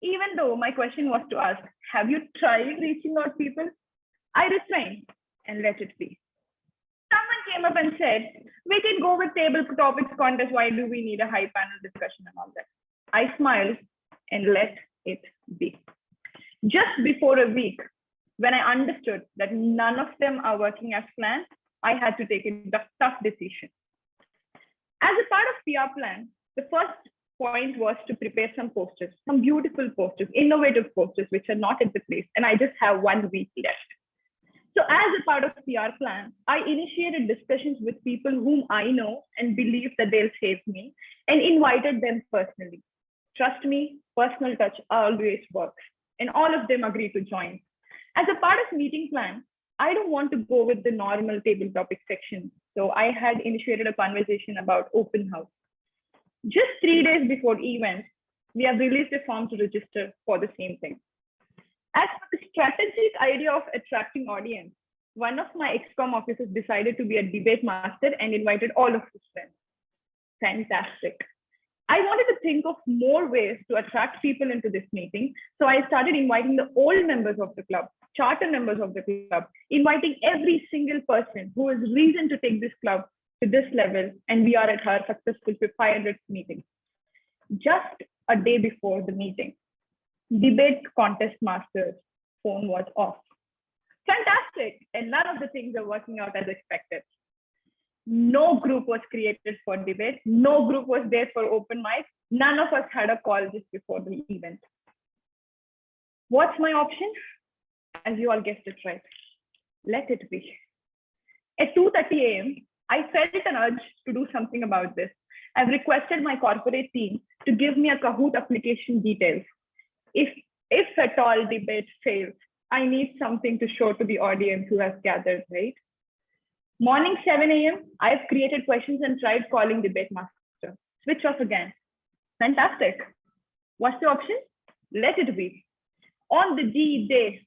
Even though my question was to ask, have you tried reaching out people? I refrained and let it be. Someone came up and said, we can go with table topics contest. Why do we need a high panel discussion and all that? I smiled and let it be. Just before a week, when I understood that none of them are working as planned, I had to take a tough decision. As a part of PR plan, the first point was to prepare some posters, some beautiful posters, innovative posters, which are not at the place. And I just have 1 week left. So as a part of PR plan, I initiated discussions with people whom I know and believe that they'll save me and invited them personally. Trust me, personal touch always works. And all of them agreed to join. As a part of meeting plan, I don't want to go with the normal table topic section. So I had initiated a conversation about open house. Just 3 days before event, we have released a form to register for the same thing. As for the strategic idea of attracting audience, one of my ExCom officers decided to be a debate master and invited all of his friends. Fantastic. I wanted to think of more ways to attract people into this meeting. So I started inviting the old members of the club, charter members of the club, inviting every single person who has reason to take this club to this level. And we are at our successful 500th meeting. Just a day before the meeting, debate contest master's phone was off. Fantastic. And none of the things are working out as expected. No group was created for debate. No group was there for open mic. None of us had a call just before the event. What's my option? As you all guessed it right. Let it be. At 2:30 a.m., I felt an urge to do something about this. I've requested my corporate team to give me a Kahoot application details. If at all debate fails, I need something to show to the audience who has gathered, right? Morning 7 a.m., I've created questions and tried calling debate master. Switch off again. Fantastic. What's the option? Let it be. On the D-Day,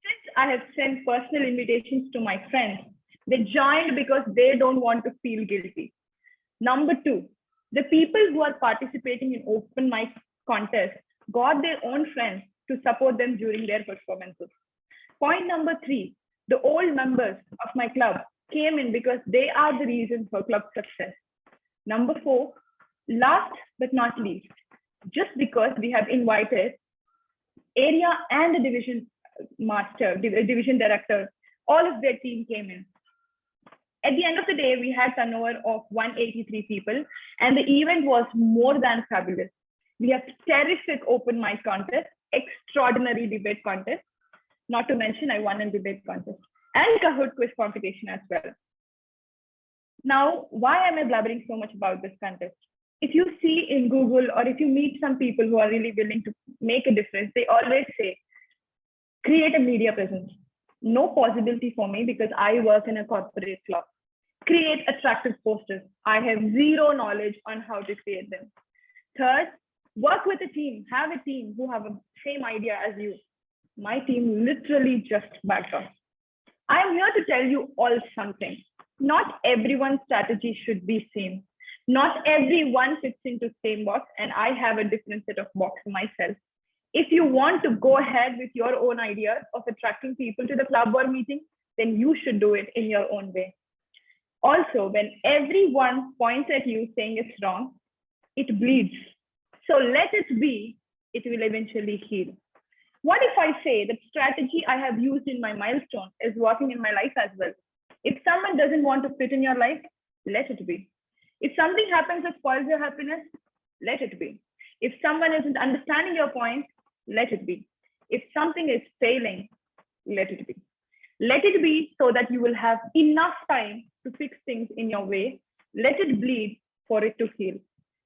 since I have sent personal invitations to my friends, they joined because they don't want to feel guilty. Number 2, the people who are participating in open mic contests got their own friends to support them during their performances. Point number 3, the old members of my club came in because they are the reason for club success. Number 4, last but not least, just because we have invited area and the division master, division director, all of their team came in. At the end of the day, we had turnover of 183 people, and the event was more than fabulous. We have terrific open mic contest, extraordinary debate contest, not to mention I won a debate contest, and Kahoot quiz competition as well. Now, why am I blabbering so much about this contest? If you see in Google, or if you meet some people who are really willing to make a difference, they always say, create a media presence. No possibility for me because I work in a corporate club. Create attractive posters. I have zero knowledge on how to create them. Third, work with a team. Have a team who have the same idea as you. My team literally just backed off. I am here to tell you all something. Not everyone's strategy should be same. Not everyone fits into the same box, and I have a different set of boxes myself. If you want to go ahead with your own ideas of attracting people to the club or meeting, then you should do it in your own way. Also, when everyone points at you saying it's wrong, it bleeds. So let it be, it will eventually heal. What if I say that strategy I have used in my milestone is working in my life as well? If someone doesn't want to fit in your life, let it be. If something happens that spoils your happiness, let it be. If someone isn't understanding your point, let it be. If something is failing, let it be. Let it be so that you will have enough time to fix things in your way. Let it bleed for it to heal.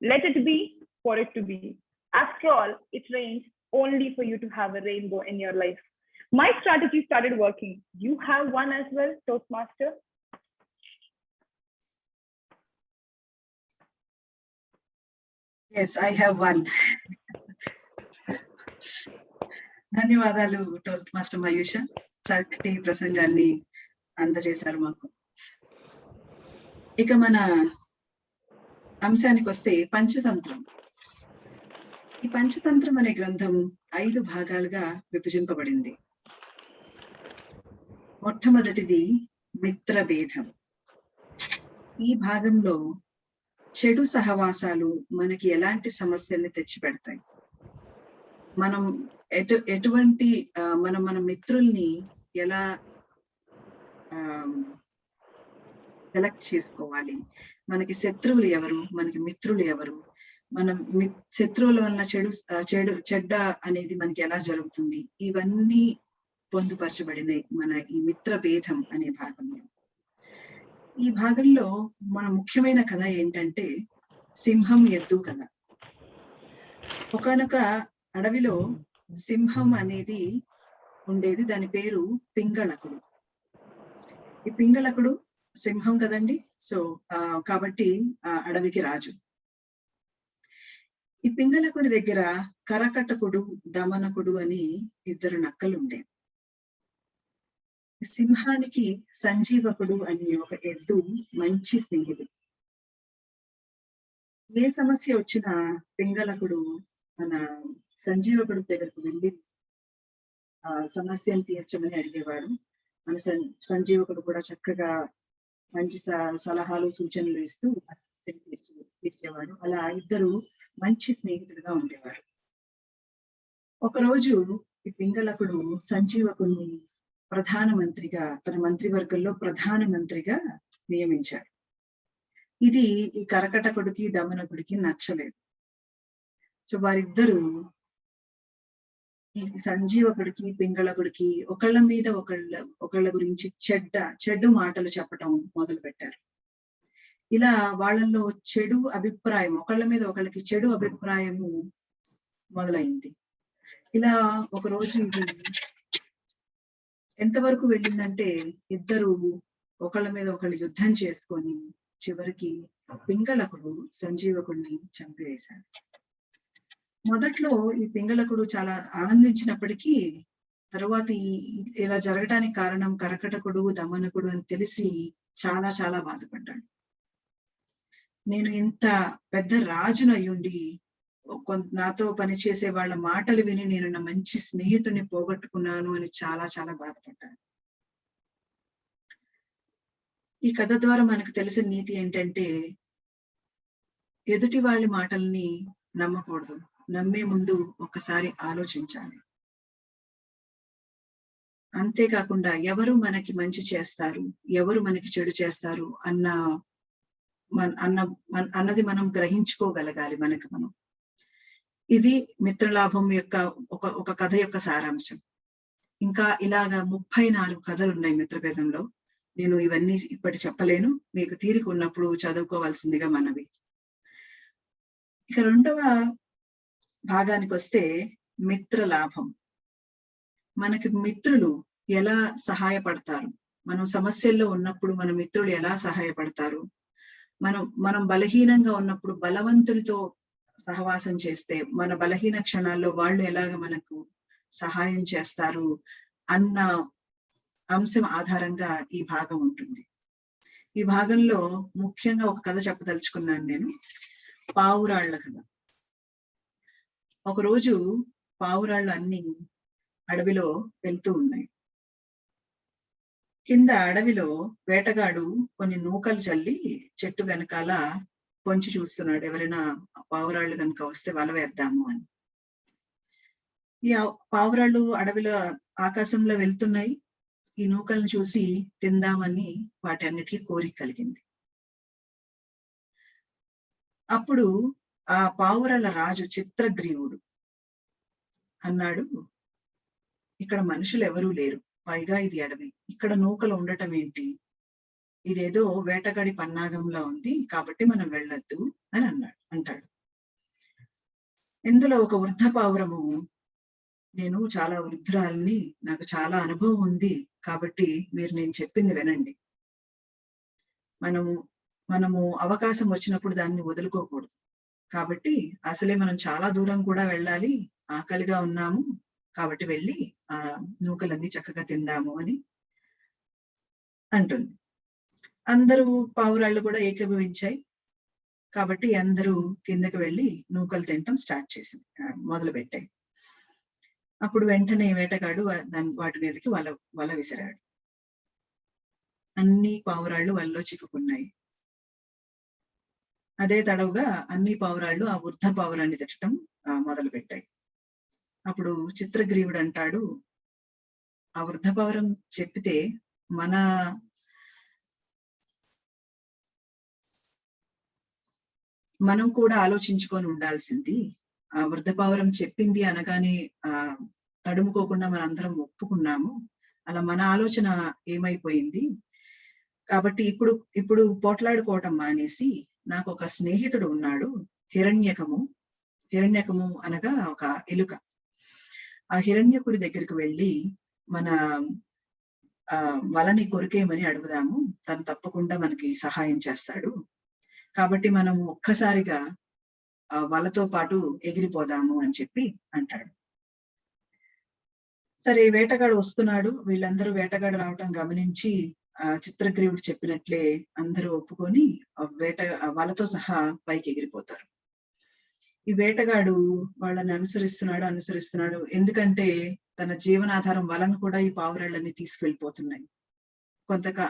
Let it be for it to be. After all, it rains only for you to have a rainbow in your life. My strategy started working. You have one as well, Toastmaster? Yes, I have one. ధన్యవాదాలు టోస్ట్ మాస్టర్ మయూష, చక్కటి ప్రసంగాన్ని అందజేశారు మాకు. ఇక మన అంశానికి వస్తే పంచతంత్రం. ఈ పంచతంత్రం అనే గ్రంథం 5 భాగాలుగా విభజింపబడింది. మొట్టమొదటిది మిత్రభేదం. ఈ భాగంలో చెడు సహవాసాలు మనకి ఎలాంటి సమస్యల్ని తెచ్చిపెడతాయి, మనం ఎటువంటి మన మిత్రుల్ని ఎలా సెలెక్ట్ చేసుకోవాలి, మనకి శత్రువులు ఎవరు, మనకి మిత్రులు ఎవరు, మన శత్రువుల వల్ల చెడ్డ అనేది మనకి ఎలా జరుగుతుంది, ఇవన్నీ పొందుపరచబడినాయి మన ఈ మిత్ర భేదం అనే భాగంలో. ఈ భాగంలో మన ముఖ్యమైన కథ ఏంటంటే సింహం ఎద్దు కథ. ఒకానొక అడవిలో సింహం అనేది ఉండేది, దాని పేరు పింగళకుడు. ఈ పింగళకుడు సింహం కదండి, సో కాబట్టి అడవికి రాజు. ఈ పింగళకుడి దగ్గర కరకటకుడు, దమనకుడు అని 2 నక్కలు ఉండే. సింహానికి సంజీవకుడు అని ఒక ఎద్దు మంచి స్నేహితుడు. ఏ సమస్య వచ్చినా పింగళకుడు మన సంజీవకుడు దగ్గరకు వెళ్ళి సమస్యను తీర్చమని అడిగేవాడు. మన సంజీవకుడు కూడా చక్కగా మంచి సలహాలు సూచనలు ఇస్తూ తీర్చేవాడు. అలా 2 మంచి స్నేహితులుగా ఉండేవారు. ఒకరోజు ఈ పింగళకుడు సంజీవకుడిని ప్రధానమంత్రిగా, తన మంత్రివర్గంలో ప్రధానమంత్రిగా నియమించాడు. ఇది ఈ కరకటకుడికి దమనకుడికి నచ్చలేదు. సో వారిద్దరూ ఈ సంజీవకుడికి పింగళకుడికి ఒకళ్ళ మీద ఒకళ్ళ గురించి చెడు మాటలు చెప్పటం మొదలు పెట్టారు. ఇలా వాళ్ళల్లో చెడు అభిప్రాయం, ఒకళ్ళ మీద ఒకళ్ళకి చెడు అభిప్రాయము మొదలైంది. ఇలా ఒకరోజు ఇది ఎంతవరకు వెళ్ళిందంటే 2 ఒకళ్ళ మీద ఒకళ్ళు యుద్ధం చేసుకొని చివరికి పింగళకుడు సంజీవకుడిని చంపివేశాడు. మొదట్లో ఈ పింగళకుడు చాలా ఆనందించినప్పటికీ తరువాత ఇలా జరగడానికి కారణం కరకటకుడు, దమనకుడు అని తెలిసి చాలా చాలా బాధపడ్డాడు. నేను ఇంత పెద్ద రాజును అయ్యుండి నాతో పనిచేసే వాళ్ళ మాటలు విని నేను నా మంచి స్నేహితుడిని పోగొట్టుకున్నాను అని చాలా చాలా బాధపడ్డాను. ఈ కథ ద్వారా మనకు తెలిసిన నీతి ఏంటంటే, ఎదుటి వాళ్ళ మాటల్ని నమ్మకూడదు. నమ్మే ముందు ఒక్కసారి ఆలోచించాలి. అంతేకాకుండా ఎవరు మనకి మంచి చేస్తారు, ఎవరు మనకి చెడు చేస్తారు అన్నది మనం గ్రహించుకోగలగాలి మనకు మనం. ఇది మిత్రలాభం యొక్క ఒక కథ యొక్క సారాంశం. ఇంకా ఇలాగా 34 కథలు ఉన్నాయి మిత్రభేదంలో. నేను ఇవన్నీ ఇప్పటి చెప్పలేను, మీకు తీరిక ఉన్నప్పుడు చదువుకోవాల్సిందిగా మనవి. ఇక రెండవ భాగానికి వస్తే మిత్రలాభం. మనకి మిత్రులు ఎలా సహాయపడతారు, మనం సమస్యల్లో ఉన్నప్పుడు మన మిత్రులు ఎలా సహాయపడతారు, మనం బలహీనంగా ఉన్నప్పుడు బలవంతుడితో సహవాసం చేస్తే మన బలహీన క్షణాల్లో వాళ్ళు ఎలాగ మనకు సహాయం చేస్తారు అన్న అంశం ఆధారంగా ఈ భాగం ఉంటుంది. ఈ భాగంలో ముఖ్యంగా ఒక కథ చెప్పదలుచుకున్నాను నేను, పావురాళ్ల కథ. ఒకరోజు పావురాళ్ళు అన్ని అడవిలో వెళ్తూ ఉన్నాయి. కింద అడవిలో వేటగాడు కొన్ని నూకలు చల్లి చెట్టు వెనకాల పొంచి చూస్తున్నాడు, ఎవరైనా పావురాళ్ళు కనుక వస్తే వల వేద్దాము అని. ఈ పావురాళ్ళు అడవిలో ఆకాశంలో వెళ్తున్నాయి. ఈ నూకలను చూసి తిందామని వాటి అన్నిటికీ కోరిక కలిగింది. అప్పుడు ఆ పావురాళ్ళ రాజు చిత్రగ్రీవుడు అన్నాడు, ఇక్కడ మనుషులు ఎవరూ లేరు, పైగా ఇది అడవి, ఇక్కడ నూకలు ఉండటం ఏంటి, ఇదేదో వేటగాడి పన్నాగంలో ఉంది, కాబట్టి మనం వెళ్ళొద్దు అని అంటాడు. ఇందులో ఒక వృద్ధ పావురము, నేను చాలా వృద్ధురాలిని, నాకు చాలా అనుభవం ఉంది, కాబట్టి మీరు నేను చెప్పింది వినండి. మనము అవకాశం వచ్చినప్పుడు దాన్ని వదులుకోకూడదు, కాబట్టి అసలే మనం చాలా దూరం కూడా వెళ్ళాలి, ఆకలిగా ఉన్నాము, కాబట్టి వెళ్ళి ఆ నూకలన్నీ చక్కగా తిందాము అని అంటుంది. అందరూ పావురాళ్ళు కూడా ఏకీభవించాయి. కాబట్టి అందరూ కిందకి వెళ్ళి నూకలు తినటం మొదలు పెట్టాయి. అప్పుడు వెంటనే వేటగాడు వాటి మీదకి వల విసిరాడు. అన్ని పావురాళ్ళు వలలో చిక్కుకున్నాయి. అదే తడవుగా అన్ని పావురాళ్ళు ఆ వృద్ధ పావురాన్ని తిట్టడం మొదలు పెట్టాయి. అప్పుడు చిత్రగ్రీవుడు అంటాడు, ఆ వృద్ధ పావురం చెప్పితే మనం కూడా ఆలోచించుకొని ఉండాల్సింది. ఆ వృద్ధ పావురం చెప్పింది అనగానే తడుముకోకుండా మనందరం ఒప్పుకున్నాము, అలా మన ఆలోచన ఏమైపోయింది. కాబట్టి ఇప్పుడు పోట్లాడుకోవటం మానేసి నాకు ఒక స్నేహితుడు ఉన్నాడు, హిరణ్యకము అనగా ఒక ఎలుక. ఆ హిరణ్యకుడి దగ్గరికి వెళ్ళి మన వలని కొరికేయమని అడుగుదాము, తను తప్పకుండా మనకి సహాయం చేస్తాడు, కాబట్టి మనం ఒక్కసారిగా వలతో పాటు ఎగిరిపోదాము అని చెప్పి అంటాడు. సరే, వేటగాడు వస్తున్నాడు. వీళ్ళందరూ వేటగాడు రావటం గమనించి చిత్రగ్రీవుడు చెప్పినట్లే అందరూ ఒప్పుకొని వలతో సహా పైకి ఎగిరిపోతారు. ఈ వేటగాడు వాళ్ళని అనుసరిస్తున్నాడు. ఎందుకంటే తన జీవనాధారం వలను కూడా ఈ పావురాళ్ళని తీసుకెళ్ళిపోతున్నాయి.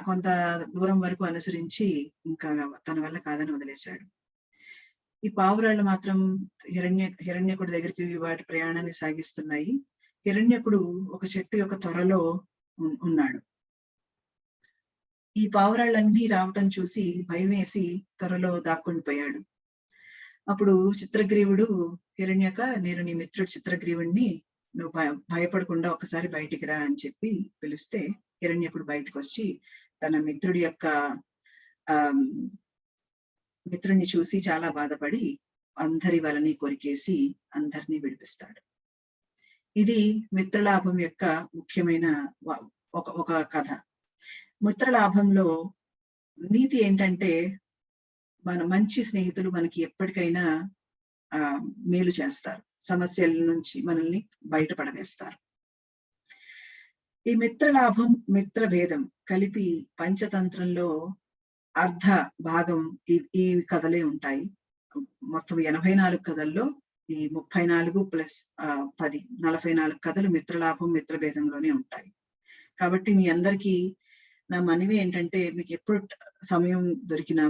కొంత దూరం వరకు అనుసరించి ఇంకా తన వల్ల కాదని వదిలేశాడు. ఈ పావురాళ్ళు మాత్రం హిరణ్యకుడి దగ్గరికి వాటి ప్రయాణాన్ని సాగిస్తున్నాయి. హిరణ్యకుడు ఒక చెట్టు యొక్క త్వరలో ఉన్నాడు. ఈ పావురాళ్ళన్నీ రావటం చూసి భయం వేసి త్వరలో దాక్కుండిపోయాడు. అప్పుడు చిత్రగ్రీవుడు, హిరణ్యక, నేను నీ మిత్రుడు చిత్రగ్రీవుడిని, నువ్వు భయపడకుండా ఒకసారి బయటికి రా అని చెప్పి పిలిస్తే హిరణ్యకుడు బయటకు వచ్చి తన మిత్రుడిని చూసి చాలా బాధపడి అందరి వలని కొరికేసి అందరినీ విడిపిస్తాడు. ఇది మిత్రలాభం యొక్క ముఖ్యమైన ఒక కథ. మిత్రలాభంలో నీతి ఏంటంటే, మన మంచి స్నేహితులు మనకి ఎప్పటికైనా మేలు చేస్తారు, సమస్యల నుంచి మనల్ని బయటపడవేస్తారు. ఈ మిత్రలాభం, మిత్రభేదం కలిపి పంచతంత్రంలో అర్ధ భాగం ఈ కథలే ఉంటాయి. మొత్తం 84 కథల్లో ఈ 34 ప్లస్ 10 44 కథలు మిత్రలాభం, మిత్రభేదంలోనే ఉంటాయి. కాబట్టి మీ అందరికీ నా మనవి ఏంటంటే మీకు ఎప్పుడు సమయం దొరికినా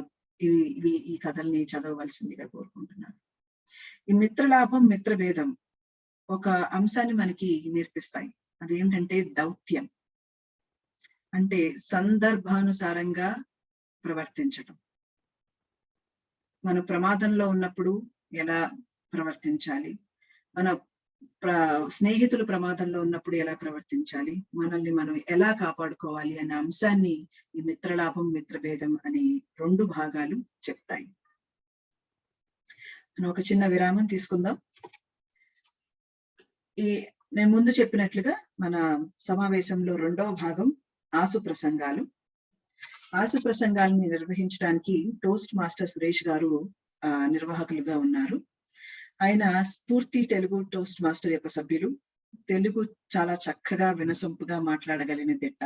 ఈ కథల్ని చదవవలసిందిగా కోరుకుంటున్నాను. ఈ మిత్రలాభం మిత్రభేదం ఒక అంశాన్ని మనకి నేర్పిస్తాయి. అదేంటంటే దౌత్యం, అంటే సందర్భానుసారంగా ప్రవర్తించటం. మన ప్రమాదంలో ఉన్నప్పుడు ఎలా ప్రవర్తించాలి, మన స్నేహితులు ప్రమాదంలో ఉన్నప్పుడు ఎలా ప్రవర్తించాలి, మనల్ని మనం ఎలా కాపాడుకోవాలి అనే అంశాన్ని ఈ మిత్రలాభం మిత్రభేదం అనే 2 భాగాలు చెప్తాయి. మనం ఒక చిన్న విరామం తీసుకుందాం. నేను ముందు చెప్పినట్లుగా మన సమావేశంలో 2వ భాగం ఆసు ప్రసంగాలు. ఆసు ప్రసంగాలని నిర్వహించడానికి టోస్ట్ మాస్టర్ సురేష్ గారు నిర్వాహకులుగా ఉన్నారు. ఆయన స్ఫూర్తి తెలుగు టోస్ట్ మాస్టర్ యొక్క సభ్యులు. తెలుగు చాలా చక్కగా వినసొంపుగా మాట్లాడగలిగిన దిట్ట.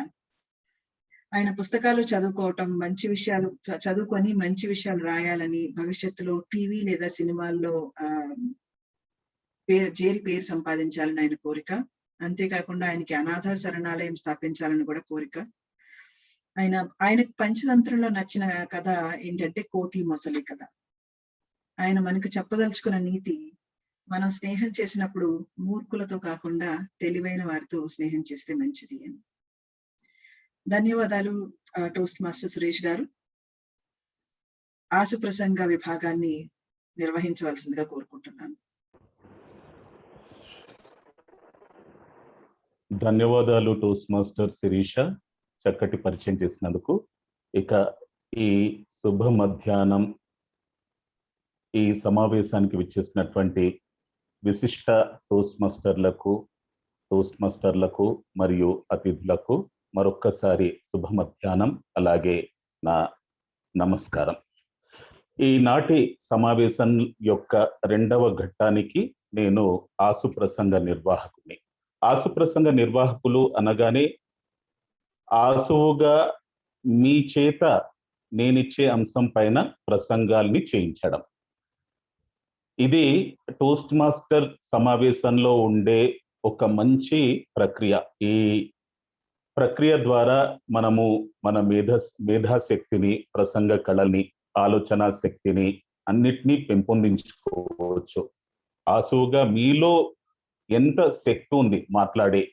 ఆయన పుస్తకాలు చదువుకోవటం, మంచి విషయాలు చదువుకొని మంచి విషయాలు రాయాలని, భవిష్యత్తులో టీవీ లేదా సినిమాల్లో పేరు సంపాదించాలని ఆయన కోరిక. అంతేకాకుండా ఆయనకి అనాథ శరణాలయం స్థాపించాలని కూడా కోరిక. ఆయనకు పంచతంత్రంలో నచ్చిన కథ ఏంటంటే కోతి మొసలి కథ. ఆయన మనకు చెప్పదలుచుకున్న నీతి, మనం స్నేహం చేసినప్పుడు మూర్ఖులతో కాకుండా తెలివైన వారితో స్నేహం చేస్తే మంచిది అని. ధన్యవాదాలు టోస్ట్ మాస్టర్ సురేష్ గారు. ఆశు ప్రసంగ విభాగాన్ని నిర్వహించవలసిందిగా కోరుకుంటున్నాను. ధన్యవాదాలు టోస్ట్ మాస్టర్ శిరీష, చక్కటి పరిచయం చేసినందుకు. ఇక ఈ శుభ మధ్యాహ్నం ఈ సమావేశానికి విచ్చేసినటువంటి విశిష్ట టోస్ట్ మాస్టర్లకు మరియు అతిథులకు మరొక్కసారి శుభ మధ్యాహ్నం, అలాగే నా నమస్కారం. ఈనాటి సమావేశం యొక్క 2వ ఘట్టానికి నేను ఆసు ప్రసంగ నిర్వాహకుని. ఆసు ప్రసంగ నిర్వాహకులు అనగానే ఆసువుగా మీ చేత నేనిచ్చే అంశం పైన ప్రసంగాల్ని చేయించడం. ఇది టోస్ట్ మాస్టర్ సమావేశంలో ఉండే ఒక మంచి ప్రక్రియ. ఈ ప్రక్రియ ద్వారా మనము మన మేధాశక్తిని, ప్రసంగ కళని, ఆలోచన శక్తిని అన్నిటినీ పెంపొందించుకోవచ్చు. ఆసువుగా మీలో ఎంత శక్తి ఉంది, మాట్లాడే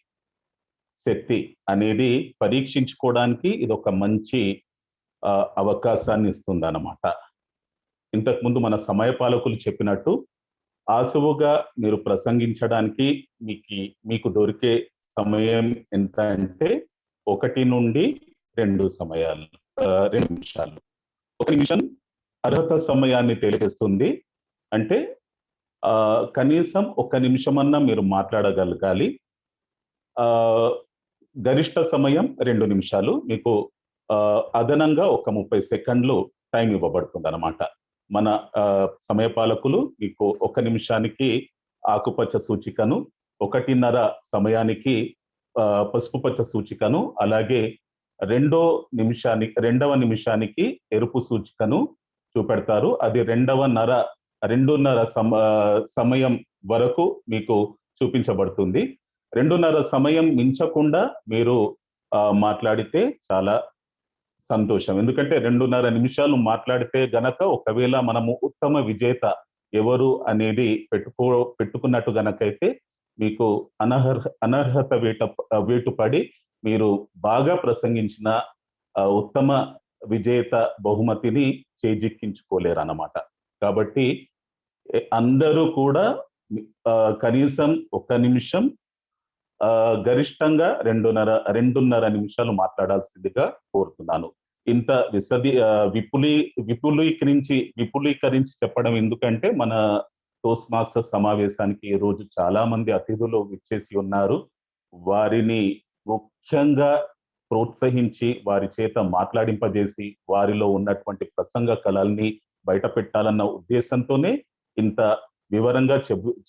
శక్తి అనేది పరీక్షించుకోవడానికి ఇది ఒక మంచి అవకాశాన్ని ఇస్తుంది అన్నమాట. ఇంతకుముందు మన సమయపాలకులు చెప్పినట్టు ఆసువుగా మీరు ప్రసంగించడానికి మీకు దొరికే సమయం ఎంత అంటే 1 నుండి 2 నిమిషాలు. 1 నిమిషం అర్హత సమయాన్ని తెలియజేస్తుంది. అంటే కనీసం 1 నిమిషమన్నా మీరు మాట్లాడగలగాలి. గరిష్ట సమయం 2 నిమిషాలు. మీకు అదనంగా ఒక 30 సెకండ్లు టైం ఇవ్వబడుతుంది అన్నమాట. మన సమయపాలకులు మీకు 1 నిమిషానికి ఆకుపచ్చ సూచికను, 1:30 సమయానికి పసుపు పచ్చ సూచికను, అలాగే 2వ నిమిషానికి ఎరుపు సూచికను చూపెడతారు. అది 2:30 సమయం వరకు మీకు చూపించబడుతుంది. 2:30 సమయం మించకుండా మీరు మాట్లాడితే చాలా సంతోషం. ఎందుకంటే 2:30 నిమిషాలు మాట్లాడితే గనక ఒకవేళ మనము ఉత్తమ విజేత ఎవరు అనేది పెట్టుకున్నట్టు గనకైతే మీకు అనర్హత వేటు పడి మీరు బాగా ప్రసంగించిన ఉత్తమ విజేత బహుమతిని చేజిక్కించుకోలేరు అన్నమాట. కాబట్టి అందరూ కూడా కనీసం 1 నిమిషం, గరిష్టంగా 2:30 నిమిషాలు మాట్లాడాల్సిందిగా కోరుతున్నాను. ఇంత విపులీకరించి చెప్పడం ఎందుకంటే మన టోస్ట్ మాస్టర్ సమావేశానికి ఈ రోజు చాలా మంది అతిథులు విచ్చేసి ఉన్నారు. వారిని ముఖ్యంగా ప్రోత్సహించి వారి చేత మాట్లాడింపజేసి వారిలో ఉన్నటువంటి ప్రసంగ కళల్ని బయట పెట్టాలన్న ఉద్దేశంతోనే ఇంత వివరంగా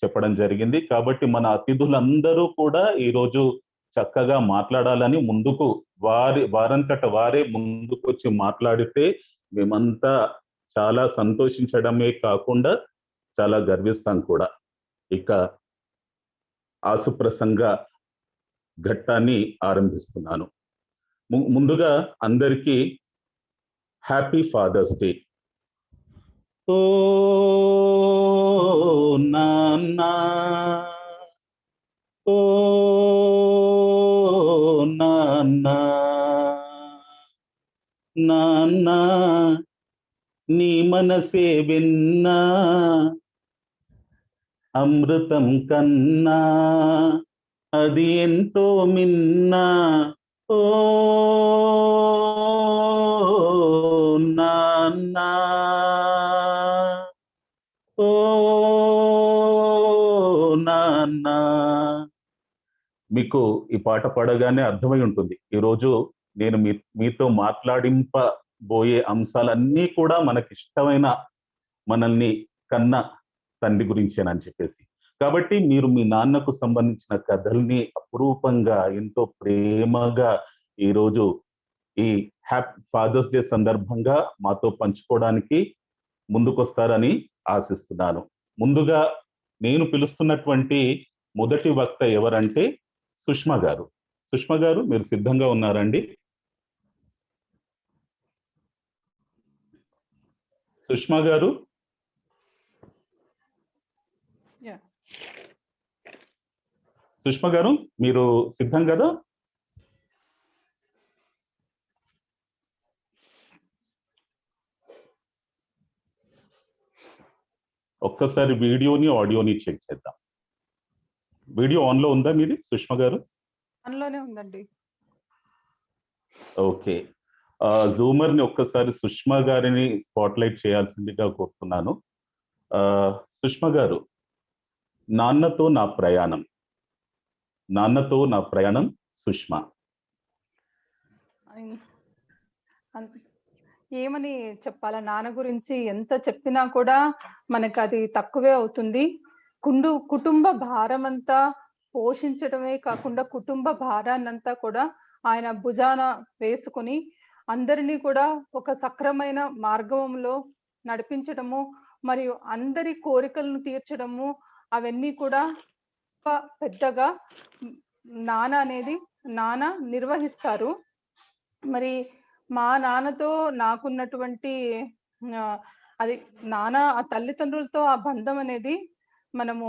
చెప్పడం జరిగింది. కాబట్టి మన అతిథులందరూ కూడా ఈరోజు చక్కగా మాట్లాడాలని వారంతట వారే ముందుకు వచ్చి మాట్లాడితే మేమంతా చాలా సంతోషించడమే కాకుండా చాలా గర్విస్తాం కూడా. ఇక ఆసు ప్రసంగ ఘట్టాన్ని ఆరంభిస్తున్నాను. ముందుగా అందరికీ హ్యాపీ ఫాదర్స్ డే. ఓ నాన్నా, ఓ నాన్నా, నాన్నా నీ మనసే విన్నా అమృతం కన్నా అది ఎంతో మిన్నా. ఓ నాన్నా, ఓ నాన్నా. మీకు ఈ పాట పాడగానే అర్థమై ఉంటుంది ఈరోజు నేను మీతో మాట్లాడింపబోయే అంశాలన్నీ కూడా మనకిష్టమైన మనల్ని కన్న తండ్రి గురించేనని చెప్పేసి. కాబట్టి మీరు మీ నాన్నకు సంబంధించిన కథల్ని అపురూపంగా ఎంతో ప్రేమగా ఈరోజు ఈ హ్యాపీ ఫాదర్స్ డే సందర్భంగా మాతో పంచుకోవడానికి ముందుకొస్తారని ఆశిస్తున్నాను. ముందుగా నేను పిలుస్తున్నటువంటి మొదటి వక్త ఎవరంటే సుష్మా గారు. సుష్మా గారు, మీరు సిద్ధంగా ఉన్నారండి? సుష్మా గారు, సుష్మా గారు మీరు సిద్ధం కదా? ఒక్కసారి వీడియోని ఆడియోని చెక్ చేద్దాం. వీడియో ఆన్ లో ఉందా మీది సుష్మా గారు? ఆన్లోనే ఉందండి. ఓకే, జూమర్ ని ఒక్కసారి సుష్మా గారిని స్పాట్లైట్ చేయాల్సిందిగా కోరుతున్నాను. సుష్మా గారు, నాన్నతో నా ప్రయాణం, నాన్నతో నా ప్రయాణం సుష్మా. ఏమని చెప్పాలా, నాన్న గురించి ఎంత చెప్పినా కూడా మనకు అది తక్కువే అవుతుంది. కుటుంబ భారం అంతా పోషించడమే కాకుండా కుటుంబ భారాన్నంతా కూడా ఆయన భుజాన వేసుకుని అందరినీ కూడా ఒక సక్రమైన మార్గంలో నడిపించడము మరియు అందరి కోరికలను తీర్చడము అవన్నీ కూడా పెద్దగా నాన్న నిర్వహిస్తారు. మరి మా నాన్నతో నాకున్నటువంటి అది నాన్న ఆ తల్లిదండ్రులతో ఆ బంధం అనేది మనము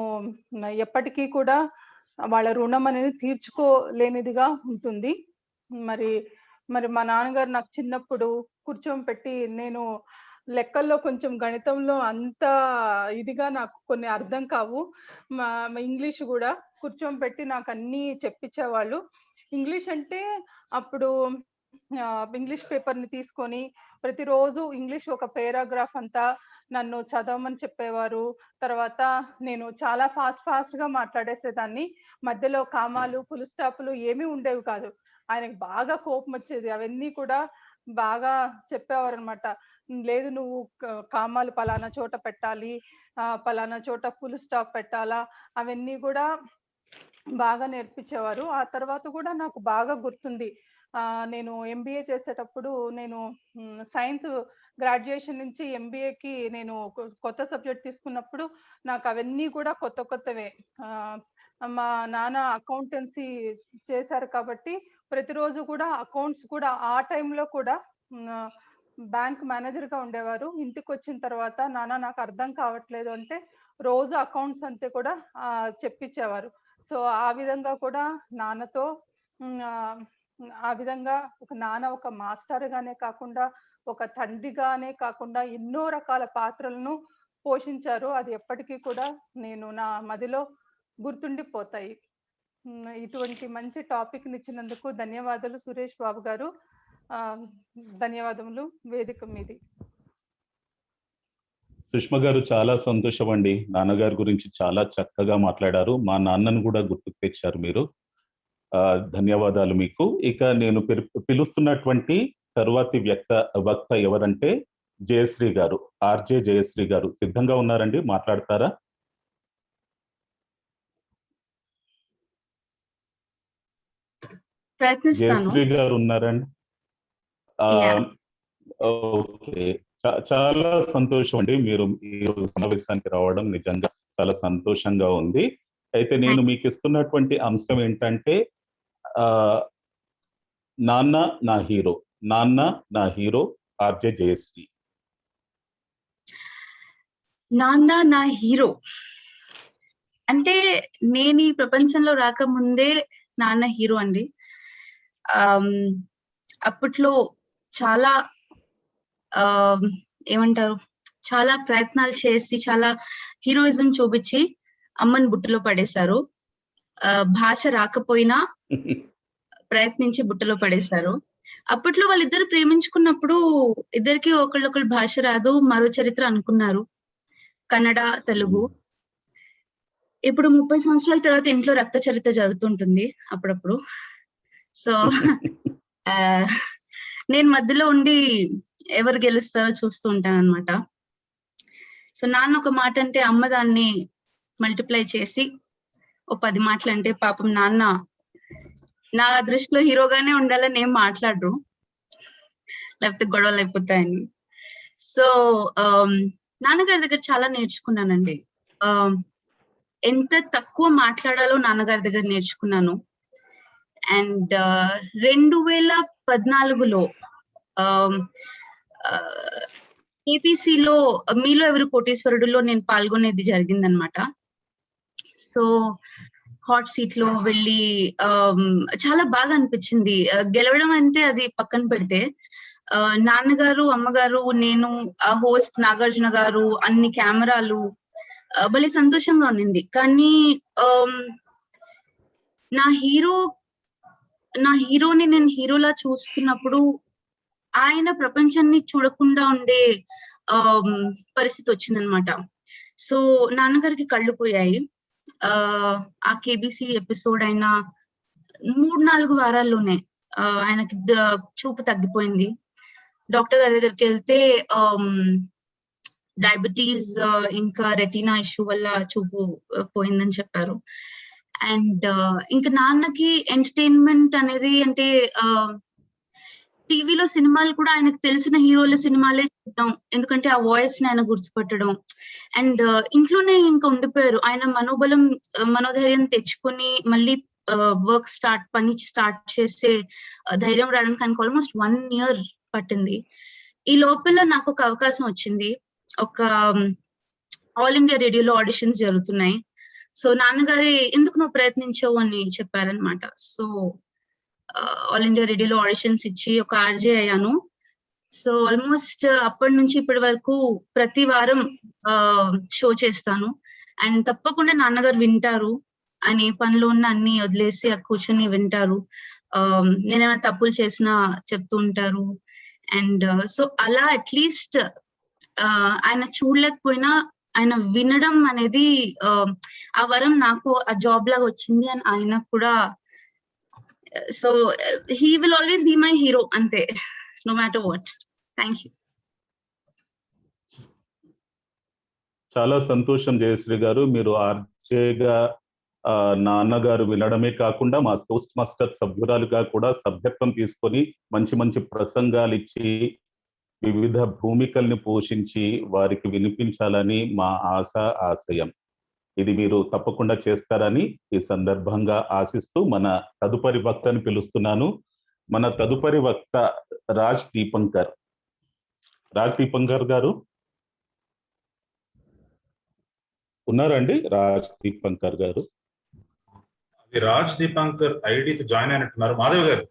ఎప్పటికీ కూడా వాళ్ళ రుణం అనేది తీర్చుకోలేనిదిగా ఉంటుంది. మరి మా నాన్నగారు నాకు చిన్నప్పుడు కూర్చోబెట్టి, నేను లెక్కల్లో కొంచెం గణితంలో అంత ఇదిగా నాకు కొన్ని అర్థం కావు, మా ఇంగ్లీష్ కూడా కూర్చోబెట్టి నాకు అన్నీ చెప్పించేవాళ్ళు. ఇంగ్లీష్ అంటే అప్పుడు ఇంగ్లీష్ పేపర్ని తీసుకొని ప్రతిరోజు ఇంగ్లీష్ ఒక పేరాగ్రాఫ్ అంతా నన్ను చదవమని చెప్పేవారు. తర్వాత నేను చాలా ఫాస్ట్గా మాట్లాడేసేదాన్ని. మధ్యలో కామాలు ఫుల్ స్టాప్లు ఏమీ ఉండేవి కాదు. ఆయనకు బాగా కోపం వచ్చేది. అవన్నీ కూడా బాగా చెప్పేవారు అనమాట. లేదు, నువ్వు కామాలు పలానా చోట పెట్టాలి, పలానా చోట ఫుల్ స్టాప్ పెట్టాలా, అవన్నీ కూడా బాగా నేర్పించేవారు. ఆ తర్వాత కూడా నాకు బాగా గుర్తుంది, నేను ఎంబీఏ చేసేటప్పుడు నేను సైన్స్ గ్రాడ్యుయేషన్ నుంచి ఎంబీఏకి నేను కొత్త సబ్జెక్ట్ తీసుకున్నప్పుడు నాకు అవన్నీ కూడా కొత్తవే. మా నాన్న అకౌంటెన్సీ చేశారు కాబట్టి ప్రతిరోజు కూడా అకౌంట్స్ కూడా ఆ టైంలో కూడా బ్యాంక్ మేనేజర్గా ఉండేవారు. ఇంటికి వచ్చిన తర్వాత నాన్న నాకు అర్థం కావట్లేదు అంటే రోజు అకౌంట్స్ అంతే కూడా చెప్పించేవారు. సో ఆ విధంగా కూడా నాన్నతో ఆ విధంగా నాన్న ఒక మాస్టర్ గానే కాకుండా ఒక తండ్రిగానే కాకుండా ఎన్నో రకాల పాత్రలను పోషించారు. అది ఎప్పటికీ కూడా నేను నా మదిలో గుర్తుండిపోతాయి. ఇటువంటి మంచి టాపిక్ ఇచ్చినందుకు ధన్యవాదాలు సురేష్ బాబు గారు. ధన్యవాదములు. వేదిక మీది. సుష్మా గారు, చాలా సంతోషం అండి. నాన్నగారి గురించి చాలా చక్కగా మాట్లాడారు. మా నాన్నను కూడా గుర్తుకు తెచ్చారు మీరు. ధన్యవాదాలు మీకు. ఇక నేను పిలుస్తున్నటువంటి తరువాతి వక్త ఎవరంటే జయశ్రీ గారు, ఆర్జే జయశ్రీ గారు. సిద్ధంగా ఉన్నారండి? మాట్లాడతారా? జయశ్రీ గారు ఉన్నారండి? ఓకే, చాలా సంతోషం అండి మీరు ఈ సమావేశానికి రావడం నిజంగా చాలా సంతోషంగా ఉంది. అయితే నేను మీకు ఇస్తున్నటువంటి అంశం ఏంటంటే నాన్న నా హీరో, నాన్న నా హీరో ఆర్జే జయశ్రీ. నాన్న నా హీరో అంటే నేను ఈ ప్రపంచంలో రాకముందే నాన్న హీరో అండి. అప్పట్లో చాలా ఏమంటారు, చాలా ప్రయత్నాలు చేసి చాలా హీరోయిజం చూపించి అమ్మని బుట్టలో పడేశారు. భాష రాకపోయినా ప్రయత్నించి బుట్టలో పడేశారు. అప్పట్లో వాళ్ళిద్దరు ప్రేమించుకున్నప్పుడు ఇద్దరికి ఒకళ్ళొకళ్ళు భాష రాదు, మరో చరిత్ర అనుకున్నారు, కన్నడ తెలుగు. ఇప్పుడు 30 సంవత్సరాల తర్వాత ఇంట్లో రక్త చరిత్ర జరుగుతుంటుంది అప్పుడప్పుడు. సో నేను మధ్యలో ఉండి ఎవరు గెలుస్తారో చూస్తూ ఉంటాను అనమాట. సో నాన్న ఒక మాట అంటే అమ్మ దాన్ని మల్టిప్లై చేసి ఓ 10 మాటలు అంటే పాపం నాన్న నా దృష్టిలో హీరోగానే ఉండాలని ఏం మాట్లాడరు, లేకపోతే గొడవలు అయిపోతాయని. సో నాన్నగారి దగ్గర చాలా నేర్చుకున్నానండి. ఎంత తక్కువ మాట్లాడాలో నాన్నగారి దగ్గర నేర్చుకున్నాను. అండ్ 2014లో ఏపీసీలో మీలో ఎవరు కోటీశ్వరుడులో నేను పాల్గొనేది జరిగిందనమాట. సో హాట్ సీట్ లో వెళ్ళి చాలా బాగా అనిపించింది. గెలవడం అంటే అది పక్కన పెడితే, నాన్నగారు, అమ్మగారు, నేను, హోస్ట్ నాగార్జున గారు, అన్ని కెమెరాలు, భలే సంతోషంగా ఉన్నింది. కానీ నా హీరోని నేను హీరోలా చూస్తున్నప్పుడు ఆయన ప్రపంచాన్ని చూడకుండా ఉండే పరిస్థితి వచ్చిందనమాట. సో నాన్నగారికి కళ్ళు పోయాయి. ఆ కేబీసీ ఎపిసోడ్ అయిన 3-4 వారాల్లోనే ఆయనకి చూపు తగ్గిపోయింది. డాక్టర్ గారి దగ్గరికి వెళ్తే డయాబెటీస్ ఇంకా రెటీనా ఇష్యూ వల్ల చూపు పోయిందని చెప్పారు. అండ్ ఇంకా నాన్నకి ఎంటర్టైన్మెంట్ అనేది అంటే టీవీలో సినిమాలు కూడా ఆయనకు తెలిసిన హీరోల సినిమాలే చూడడం, ఎందుకంటే ఆ వాయిస్ ని ఆయన గుర్తుపట్టడం. అండ్ ఇంట్లోనే ఇంకా ఉండిపోయారు. ఆయన మనోధైర్యం తెచ్చుకొని మళ్ళీ పని స్టార్ట్ చేసే ధైర్యం రావడానికి ఆయనకు ఆల్మోస్ట్ 1 year పట్టింది. ఈ లోపల నాకు ఒక అవకాశం వచ్చింది. ఒక ఆల్ ఇండియా రేడియోలో ఆడిషన్స్ జరుగుతున్నాయి. సో నాన్నగారి ఎందుకు నువ్వు ప్రయత్నించావు అని చెప్పారనమాట. సో ఆల్ ఇండియా రేడియోలో ఆడిషన్స్ ఇచ్చి ఒక ఆర్జే అయ్యాను. సో ఆల్మోస్ట్ అప్పటి నుంచి ఇప్పటి వరకు ప్రతి వారం షో చేస్తాను. అండ్ తప్పకుండా నాన్నగారు వింటారు, అని పనిలో ఉన్న అన్ని వదిలేసి కూర్చొని వింటారు. నేనేమైనా తప్పులు చేసినా చెప్తూ ఉంటారు. అండ్ సో అలా అట్లీస్ట్ ఆయన చూడలేకపోయినా ఆయన వినడం అనేది ఆ వరం నాకు ఆ జాబ్ లాగా వచ్చింది అని ఆయన కూడా. So he will always be my hero అంతే, no matter what. Thank you. చాలా సంతోషం జయశ్రీ గారు. మీరు ఆర్జేగా నాన్నగారు వినడమే కాకుండా మా టోస్ట్ మాస్టర్ సభ్యురాలుగా కూడా సభ్యత్వం తీసుకొని మంచి మంచి ప్రసంగాలు ఇచ్చి వివిధ భూమికల్ని పోషించి వారికి వినిపించాలని మా ఆశయం. ఇది మీరు తప్పకుండా చేస్తారని ఈ సందర్భంగా ఆశిస్తూ మన తదుపరి వక్తని పిలుస్తున్నాను. మన తదుపరి వక్త రాజ్ దీపంకర్ గారు ఉన్నారండి? రాజ్ దీపంకర్ గారు, రాజ్ దీపంకర్ ఐడితో జాయిన్ అయినట్టున్నారు. మాధవ్ గారు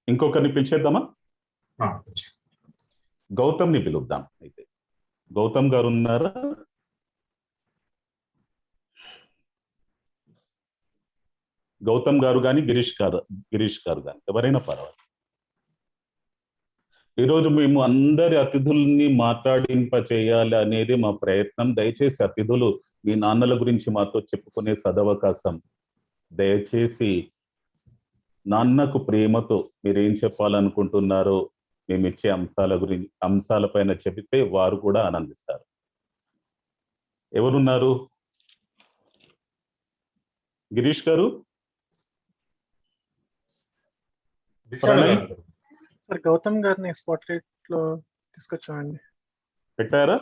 ఇంకొకరిని పిలిచేద్దామా? గౌతమ్ ని పిలుద్దాం. అయితే గౌతమ్ గారు ఉన్నారా? గౌతమ్ గారు కానీ గిరీష్ గారు కానీ ఎవరైనా పర్వాలేదు. ఈరోజు మేము అందరి అతిథుల్ని మాట్లాడింప చేయాలి అనేది మా ప్రయత్నం. దయచేసి అతిథులు మీ నాన్నల గురించి మాతో చెప్పుకునే సదవకాశం. దయచేసి నాన్నకు ప్రేమతో మీరేం చెప్పాలనుకుంటున్నారో మేము ఇచ్చే అంశాలపైన చెబితే వారు కూడా ఆనందిస్తారు. ఎవరున్నారు? గిరీష్ గారు, సార్ గౌతమ్ గారిని స్పాట్ లైట్ లో తీసుకొచ్చామండి. పెట్టారా?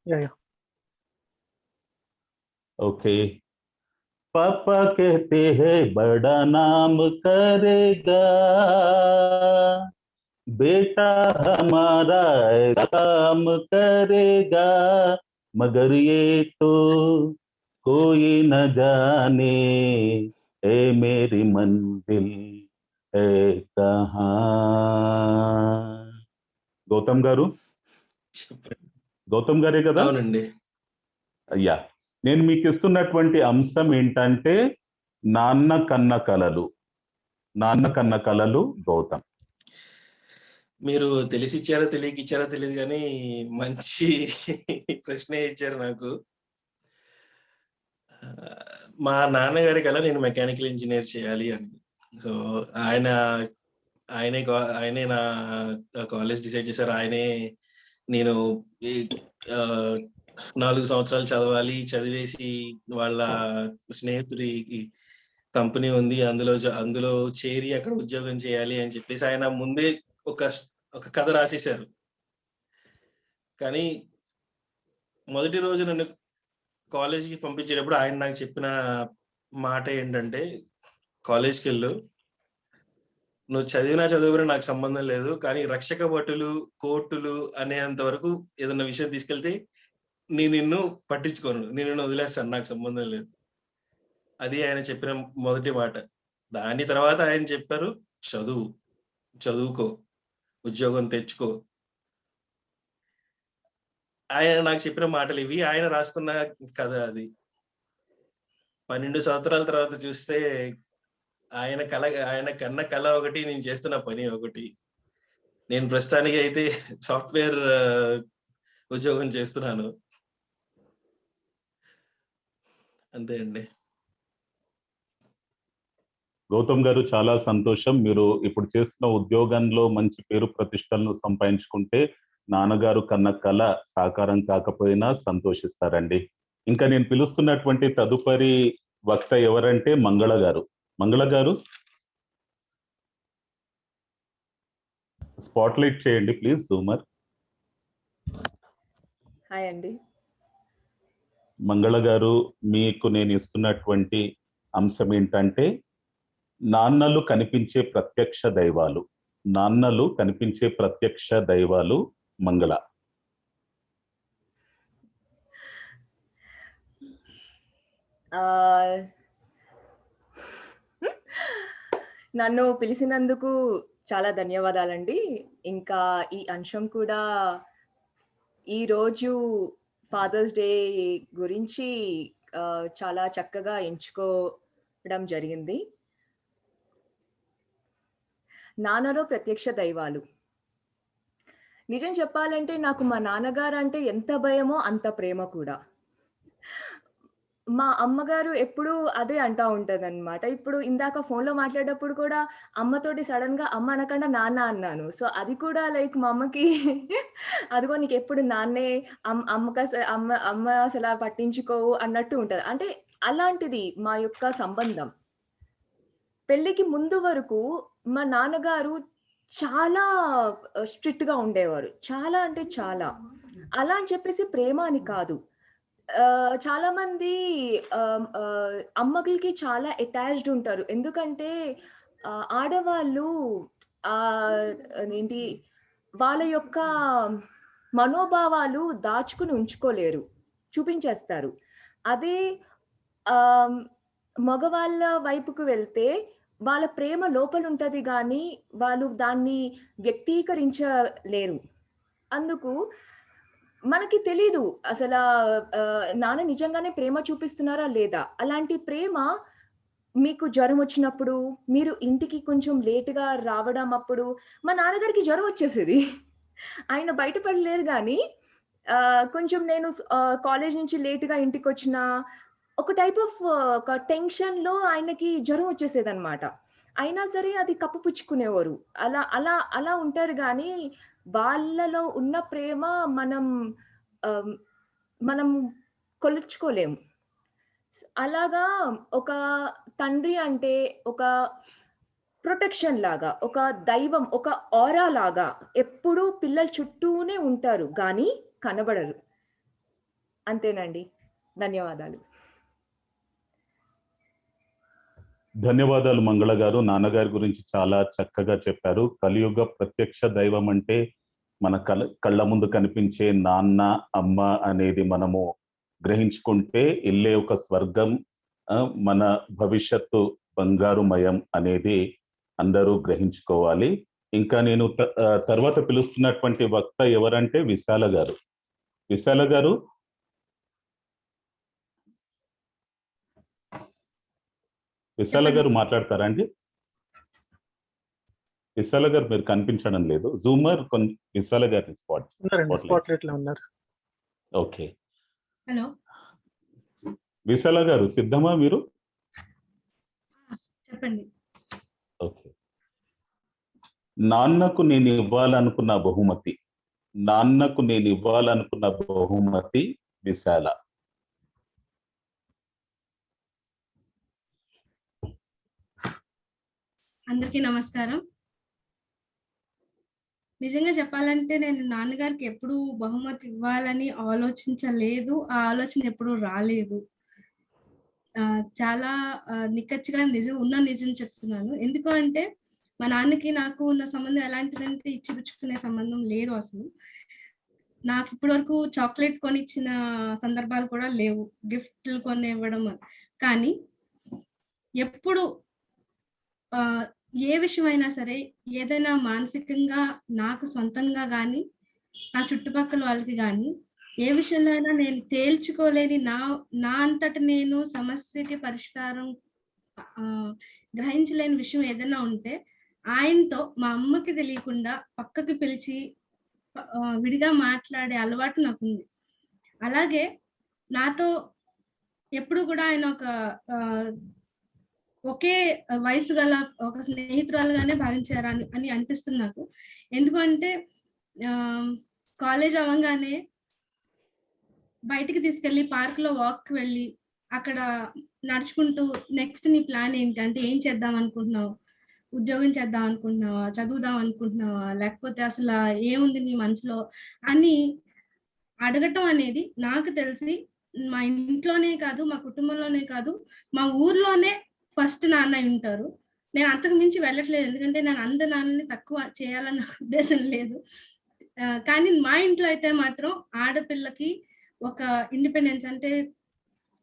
యా. ఓకే. पापा कहते हैं बड़ा नाम करेगा, बेटा हमारा ऐसा काम करेगा, मगर ये तो कोई न जाने ए मेरी मंजिल है कहाँ. గౌతమ్ గారు, గౌతమ్ గారే కదా? అవునండి. అయ్యా, నేను మీకు ఇస్తున్నటువంటి అంశం ఏంటంటే నాన్న కన్న కలలు. నాన్న కన్న కలలు గౌతమ్. మీరు తెలిసి ఇచ్చారో తెలియక ఇచ్చారో తెలియదు కానీ మంచి ప్రశ్నే ఇచ్చారు నాకు. మా నాన్నగారి కల నేను మెకానికల్ ఇంజనీర్ చేయాలి అని. సో ఆయనే నా కాలేజ్ డిసైడ్ చేశారు. ఆయనే నేను 4 సంవత్సరాలు చదవాలి, చదివేసి వాళ్ళ స్నేహితుడి కంపెనీ ఉంది, అందులో చేరి అక్కడ ఉద్యోగం చేయాలి అని చెప్పేసి ఆయన ముందే ఒక కథ రాసేశారు. కానీ మొదటి రోజు నన్ను కాలేజీకి పంపించేటప్పుడు ఆయన నాకు చెప్పిన మాట ఏంటంటే, కాలేజ్కి వెళ్ళు, నువ్వు చదువుకుని నాకు సంబంధం లేదు, కానీ రక్షక భటులు, కోర్టులు అనేంత వరకు ఏదన్నా విషయం తీసుకెళ్తే నేను నిన్ను పట్టించుకోను, నేను నిన్ను వదిలేస్తాను, నాకు సంబంధం లేదు. అది ఆయన చెప్పిన మొదటి మాట. దాని తర్వాత ఆయన చెప్పారు, చదువుకో, ఉద్యోగం తెచ్చుకో. ఆయన నాకు చెప్పిన మాటలు ఇవి. ఆయన రాసుకున్న కథ అది. 12 సంవత్సరాల తర్వాత చూస్తే ఆయన కన్న కళ ఒకటి, నేను చేస్తున్న పని ఒకటి. నేను ప్రస్తుతానికి అయితే సాఫ్ట్వేర్ ఉద్యోగం చేస్తున్నాను. అంతే అండి. గౌతమ్ గారు, చాలా సంతోషం. మీరు ఇప్పుడు చేస్తున్న ఉద్యోగంలో మంచి పేరు ప్రతిష్టలను సంపాదించుకుంటే నాన్నగారు కన్న కళ సాకారం కాకపోయినా సంతోషిస్తారండి. ఇంకా నేను పిలుస్తున్నటువంటి తదుపరి వక్త ఎవరంటే మంగళ గారు. మంగళ గారు, స్పాట్లైట్ చేయండి ప్లీజ్ జూమర్. హాయ్ అండి. మంగళ గారు, మీకు నేను ఇస్తున్నటువంటి అంశం ఏంటంటే నాన్నలు కనిపించే ప్రత్యక్ష దైవాలు. నాన్నలు కనిపించే ప్రత్యక్ష దైవాలు. మంగళ. నన్ను పిలిచినందుకు చాలా ధన్యవాదాలండి. ఇంకా ఈ అంశం కూడా ఈరోజు ఫాదర్స్ డే గురించి చాలా చక్కగా ఎంచుకోవడం జరిగింది. నాన్నలో ప్రత్యక్ష దైవాలు. నిజం చెప్పాలంటే నాకు మా నాన్నగారు అంటే ఎంత భయమో అంత ప్రేమ కూడా. మా అమ్మగారు ఎప్పుడూ అదే అంటా ఉంటదన్నమాట. ఇప్పుడు ఇందాక ఫోన్‌లో మాట్లాడేటప్పుడు కూడా అమ్మతోటి సడెన్‌గా అమ్మ అనకుండా నాన్న అన్నాను. సో, అది కూడా లైక్ మా అమ్మకి అదిగో నీకెప్పుడు నాన్నే, అమ్మ అసల పట్టించుకోవు అన్నట్టు ఉంటది. అంటే అలాంటిది మా యొక్క సంబంధం. పెళ్ళికి ముందు వరకు మా నాన్నగారు చాలా స్ట్రిక్ట్‌గా ఉండేవారు. చాలా అంటే చాలా. అలా అని చెప్పేసి ప్రేమ అని కాదు. చాలా మంది అమ్మకి చాలా అటాచ్డ్ ఉంటారు. ఎందుకంటే ఆడవాళ్ళు అదేంటి వాళ్ళ యొక్క మనోభావాలు దాచుకుని ఉంచుకోలేరు, చూపించేస్తారు. అదే మగవాళ్ళ వైపుకు వెళ్తే వాళ్ళ ప్రేమ లోపల ఉంటది గానీ వాళ్ళు దాన్ని వ్యక్తీకరించలేరు. అందుకు మనకి తెలీదు అసల నాన్న నిజంగానే ప్రేమ చూపిస్తున్నారా లేదా? అలాంటి ప్రేమ మీకు జ్వరం వచ్చినప్పుడు, మీరు ఇంటికి కొంచెం లేట్‌గా రావడం అప్పుడు, మా నాన్నగారికి జ్వరం వచ్చేసేది. ఆయన బయట పడలేరు గానీ కొంచెం నేను కాలేజ్ నుంచి లేట్‌గా ఇంటికొచ్చినా ఒక టైప్ ఆఫ్ ఒక టెన్షన్‌లో ఆయనకి జ్వరం వచ్చేసేదన్నమాట. అయినా సరే అది కప్పిపుచ్చుకునేవారు. అలా ఉంటారు గానీ వాళ్ళలో ఉన్న ప్రేమ మనం కొలుచుకోలేము. అలాగా ఒక తండ్రి అంటే ఒక ప్రొటెక్షన్ లాగా, ఒక దైవం, ఒక ఆరా లాగా ఎప్పుడూ పిల్లల చుట్టూనే ఉంటారు గానీ కనబడరు. అంతేనండి. ధన్యవాదాలు. ధన్యవాదాలు మంగళ గారు. నాన్నగారి గురించి చాలా చక్కగా చెప్పారు. కలియుగ ప్రత్యక్ష దైవం అంటే మన కళ్ళ ముందు కనిపించే నాన్న అమ్మ అనేది మనము గ్రహించుకుంటే ఇల్లే ఒక స్వర్గం, మన భవిష్యత్తు బంగారుమయం అనేది అందరూ గ్రహించుకోవాలి. ఇంకా నేను తర్వాత పిలుస్తున్నటువంటి వక్త ఎవరంటే విశాల గారు. విశాల గారు, విశాల గారు మాట్లాడతారా అండి? విశాల గారు మీరు కనిపించడం లేదు. జూమర్ విశాల గారిని స్పాట్లైట్ లో ఉన్నారు. ఓకే, హలో విశాల గారు సిద్ధమా మీరు? చెప్పండి. ఓకే. నాన్నకు నేను ఇవ్వాలనుకున్న బహుమతి, నాన్నకు నేను ఇవ్వాలనుకున్న బహుమతి విశాల. అందరికీ నమస్కారం. నిజంగా చెప్పాలంటే నేను నాన్నగారికి ఎప్పుడు బహుమతి ఇవ్వాలని ఆలోచించలేదు. ఆ ఆలోచన ఎప్పుడు రాలేదు. చాలా నిక్కచ్చిగా నిజం చెప్తున్నాను. ఎందుకు అంటే మా నాన్నకి నాకు ఉన్న సంబంధం ఎలాంటిదంటే ఇచ్చిపుచ్చుకునే సంబంధం లేదు అసలు. నాకు ఇప్పటి వరకు చాక్లెట్ కొనిచ్చిన సందర్భాలు కూడా లేవు, గిఫ్ట్లు కొని ఇవ్వడం. కానీ ఎప్పుడు ఏ విషయమైనా సరే, ఏదైనా మానసికంగా నాకు సొంతంగా కానీ నా చుట్టుపక్కల వాళ్ళకి కానీ ఏ విషయంలో అయినా నేను తేల్చుకోలేని నా అంతట నేను సమస్యకి పరిష్కారం గ్రహించలేని విషయం ఏదైనా ఉంటే ఆయనతో మా అమ్మకి తెలియకుండా పక్కకి పిలిచి విడిగా మాట్లాడే అలవాటు నాకుంది. అలాగే నాతో ఎప్పుడు కూడా ఆయన ఒకే వయసు గల ఒక స్నేహితురాలుగానే భావించారు అని అనిపిస్తుంది నాకు. ఎందుకంటే కాలేజ్ అవ్వగానే బయటికి తీసుకెళ్ళి పార్క్లో వాక్కి వెళ్ళి అక్కడ నడుచుకుంటూ నెక్స్ట్ నీ ప్లాన్ ఏంటి అంటే ఏం చేద్దాం అనుకుంటున్నావు, ఉద్యోగం చేద్దాం అనుకుంటున్నావా, చదువుదాం అనుకుంటున్నావా, లేకపోతే అసలు ఏముంది నీ మనసులో అని అడగటం అనేది నాకు తెలిసి మా ఇంట్లోనే కాదు, మా కుటుంబంలోనే కాదు, మా ఊర్లోనే ఫస్ట్ నాన్న ఉంటారు. నేను అంతకు మించి వెళ్ళట్లేదు, ఎందుకంటే నేను అందరి నాన్నని తక్కువ చేయాలన్న ఉద్దేశం లేదు. కానీ మా ఇంట్లో అయితే మాత్రం ఆడపిల్లకి ఒక ఇండిపెండెన్స్ అంటే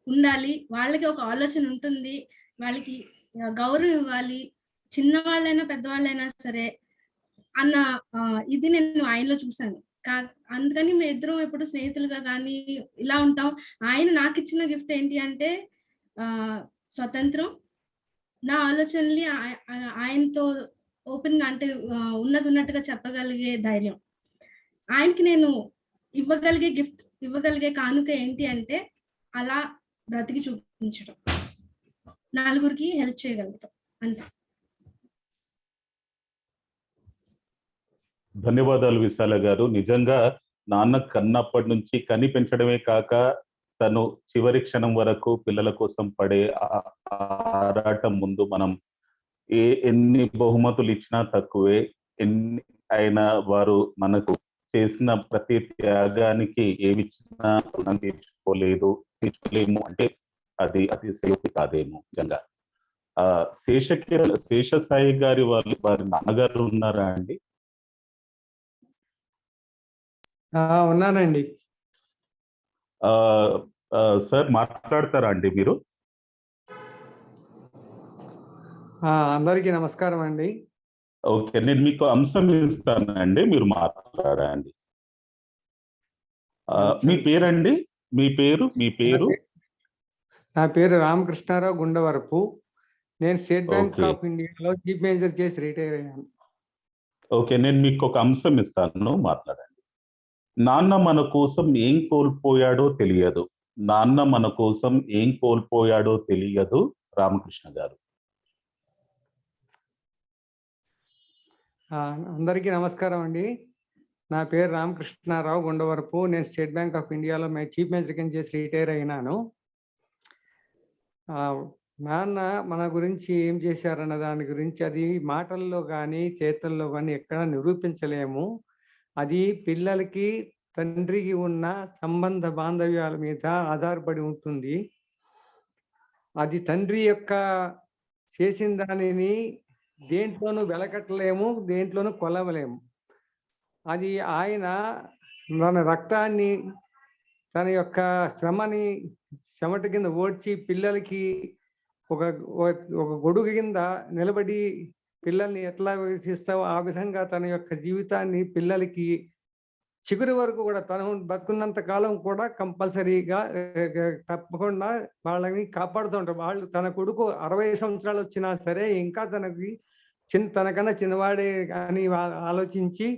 ఉండాలి, వాళ్ళకి ఒక ఆలోచన ఉంటుంది, వాళ్ళకి గౌరవం ఇవ్వాలి, చిన్నవాళ్ళైనా పెద్దవాళ్ళైనా సరే అన్న ఇది నేను ఆయనలో చూశాను. అందుకని మేము ఇద్దరం ఎప్పుడు స్నేహితులుగా కానీ ఇలా ఉంటాం. ఆయన నాకు ఇచ్చిన గిఫ్ట్ ఏంటి అంటే స్వతంత్రం, నా ఆలోచనల్ని ఆయనతో ఓపెన్ గా అంటే ఉన్నట్టుగా చెప్పగలిగే ధైర్యం. ఆయనకి నేను ఇవ్వగలిగే కానుక ఏంటి అంటే అలా బ్రతికి చూపించడం, నలుగురికి హెల్ప్ చేయగలగటం, అంతే. ధన్యవాదాలు విశాల గారు. నిజంగా నాన్న కన్నప్పటి నుంచి కని పెంచడమే కాక తను చివరి క్షణం వరకు పిల్లల కోసం పడే ఆరాటం ముందు మనం ఎన్ని బహుమతులు ఇచ్చినా తక్కువే. ఎన్ని అయినా వారు మనకు చేసిన ప్రతి త్యాగానికి ఏమిచ్చినా రుణం తీర్చుకోలేము అంటే అది అతిశయోక్తి కాదేమో నిజంగా. శేషసాయి గారి వారి నాన్నగారు ఉన్నారా అండి? ఉన్నానండి. సార్ మాట్లాడతారా అండి మీరు? అందరికీ నమస్కారం అండి. ఓకే, నేను మీకు అంశం ఇస్తానండి, మీరు మాట్లాడండి. మీ పేరండి? మీ పేరు? నా పేరు రామకృష్ణారావు గుండవరపు. నేను స్టేట్ బ్యాంక్ ఆఫ్ ఇండియాలో చీఫ్ మేనేజర్ చేసి రిటైర్ అయ్యాను. ఓకే, నేను మీకు ఒక అంశం ఇస్తాను, మాట్లాడండి. నాన్న మన కోసం ఏం కోల్పోయాడో తెలియదు, నాన్న మన కోసం ఏం కోల్పోయాడో తెలియదు. రామకృష్ణ గారు. అందరికీ నమస్కారం అండి. నా పేరు రామకృష్ణారావు గుండవరపు. నేను స్టేట్ బ్యాంక్ ఆఫ్ ఇండియాలో చీఫ్ మేనేజర్ కింద చేసి రిటైర్ అయినాను. నాన్న మన గురించి ఏం చేశారన్న దాని గురించి అది మాటల్లో కానీ చేతల్లో కానీ ఎక్కడ నిరూపించలేము. అది పిల్లలకి తండ్రికి ఉన్న సంబంధ బాంధవ్యాల మీద ఆధారపడి ఉంటుంది. అది తండ్రి యొక్క చేసిన దానిని దేంట్లోనూ వెలకట్టలేము, దేంట్లోనూ కొలవలేము. అది ఆయన మన రక్తాన్ని, తన యొక్క శ్రమని చెమట కింద ఓడ్చి పిల్లలకి ఒక ఒక గొడుగు కింద నిలబడి పిల్లల్ని ఎట్లా వేసిస్తావో ఆ విధంగా తన యొక్క జీవితాన్ని పిల్లలకి చిగురు వరకు కూడా తను బతుకున్నంత కాలం కూడా కంపల్సరీగా తప్పకుండా వాళ్ళని కాపాడుతూ ఉంటారు. వాళ్ళు తన కొడుకు 60 సంవత్సరాలు వచ్చినా సరే ఇంకా తనకన్నా చిన్నవాడే అని ఆలోచించి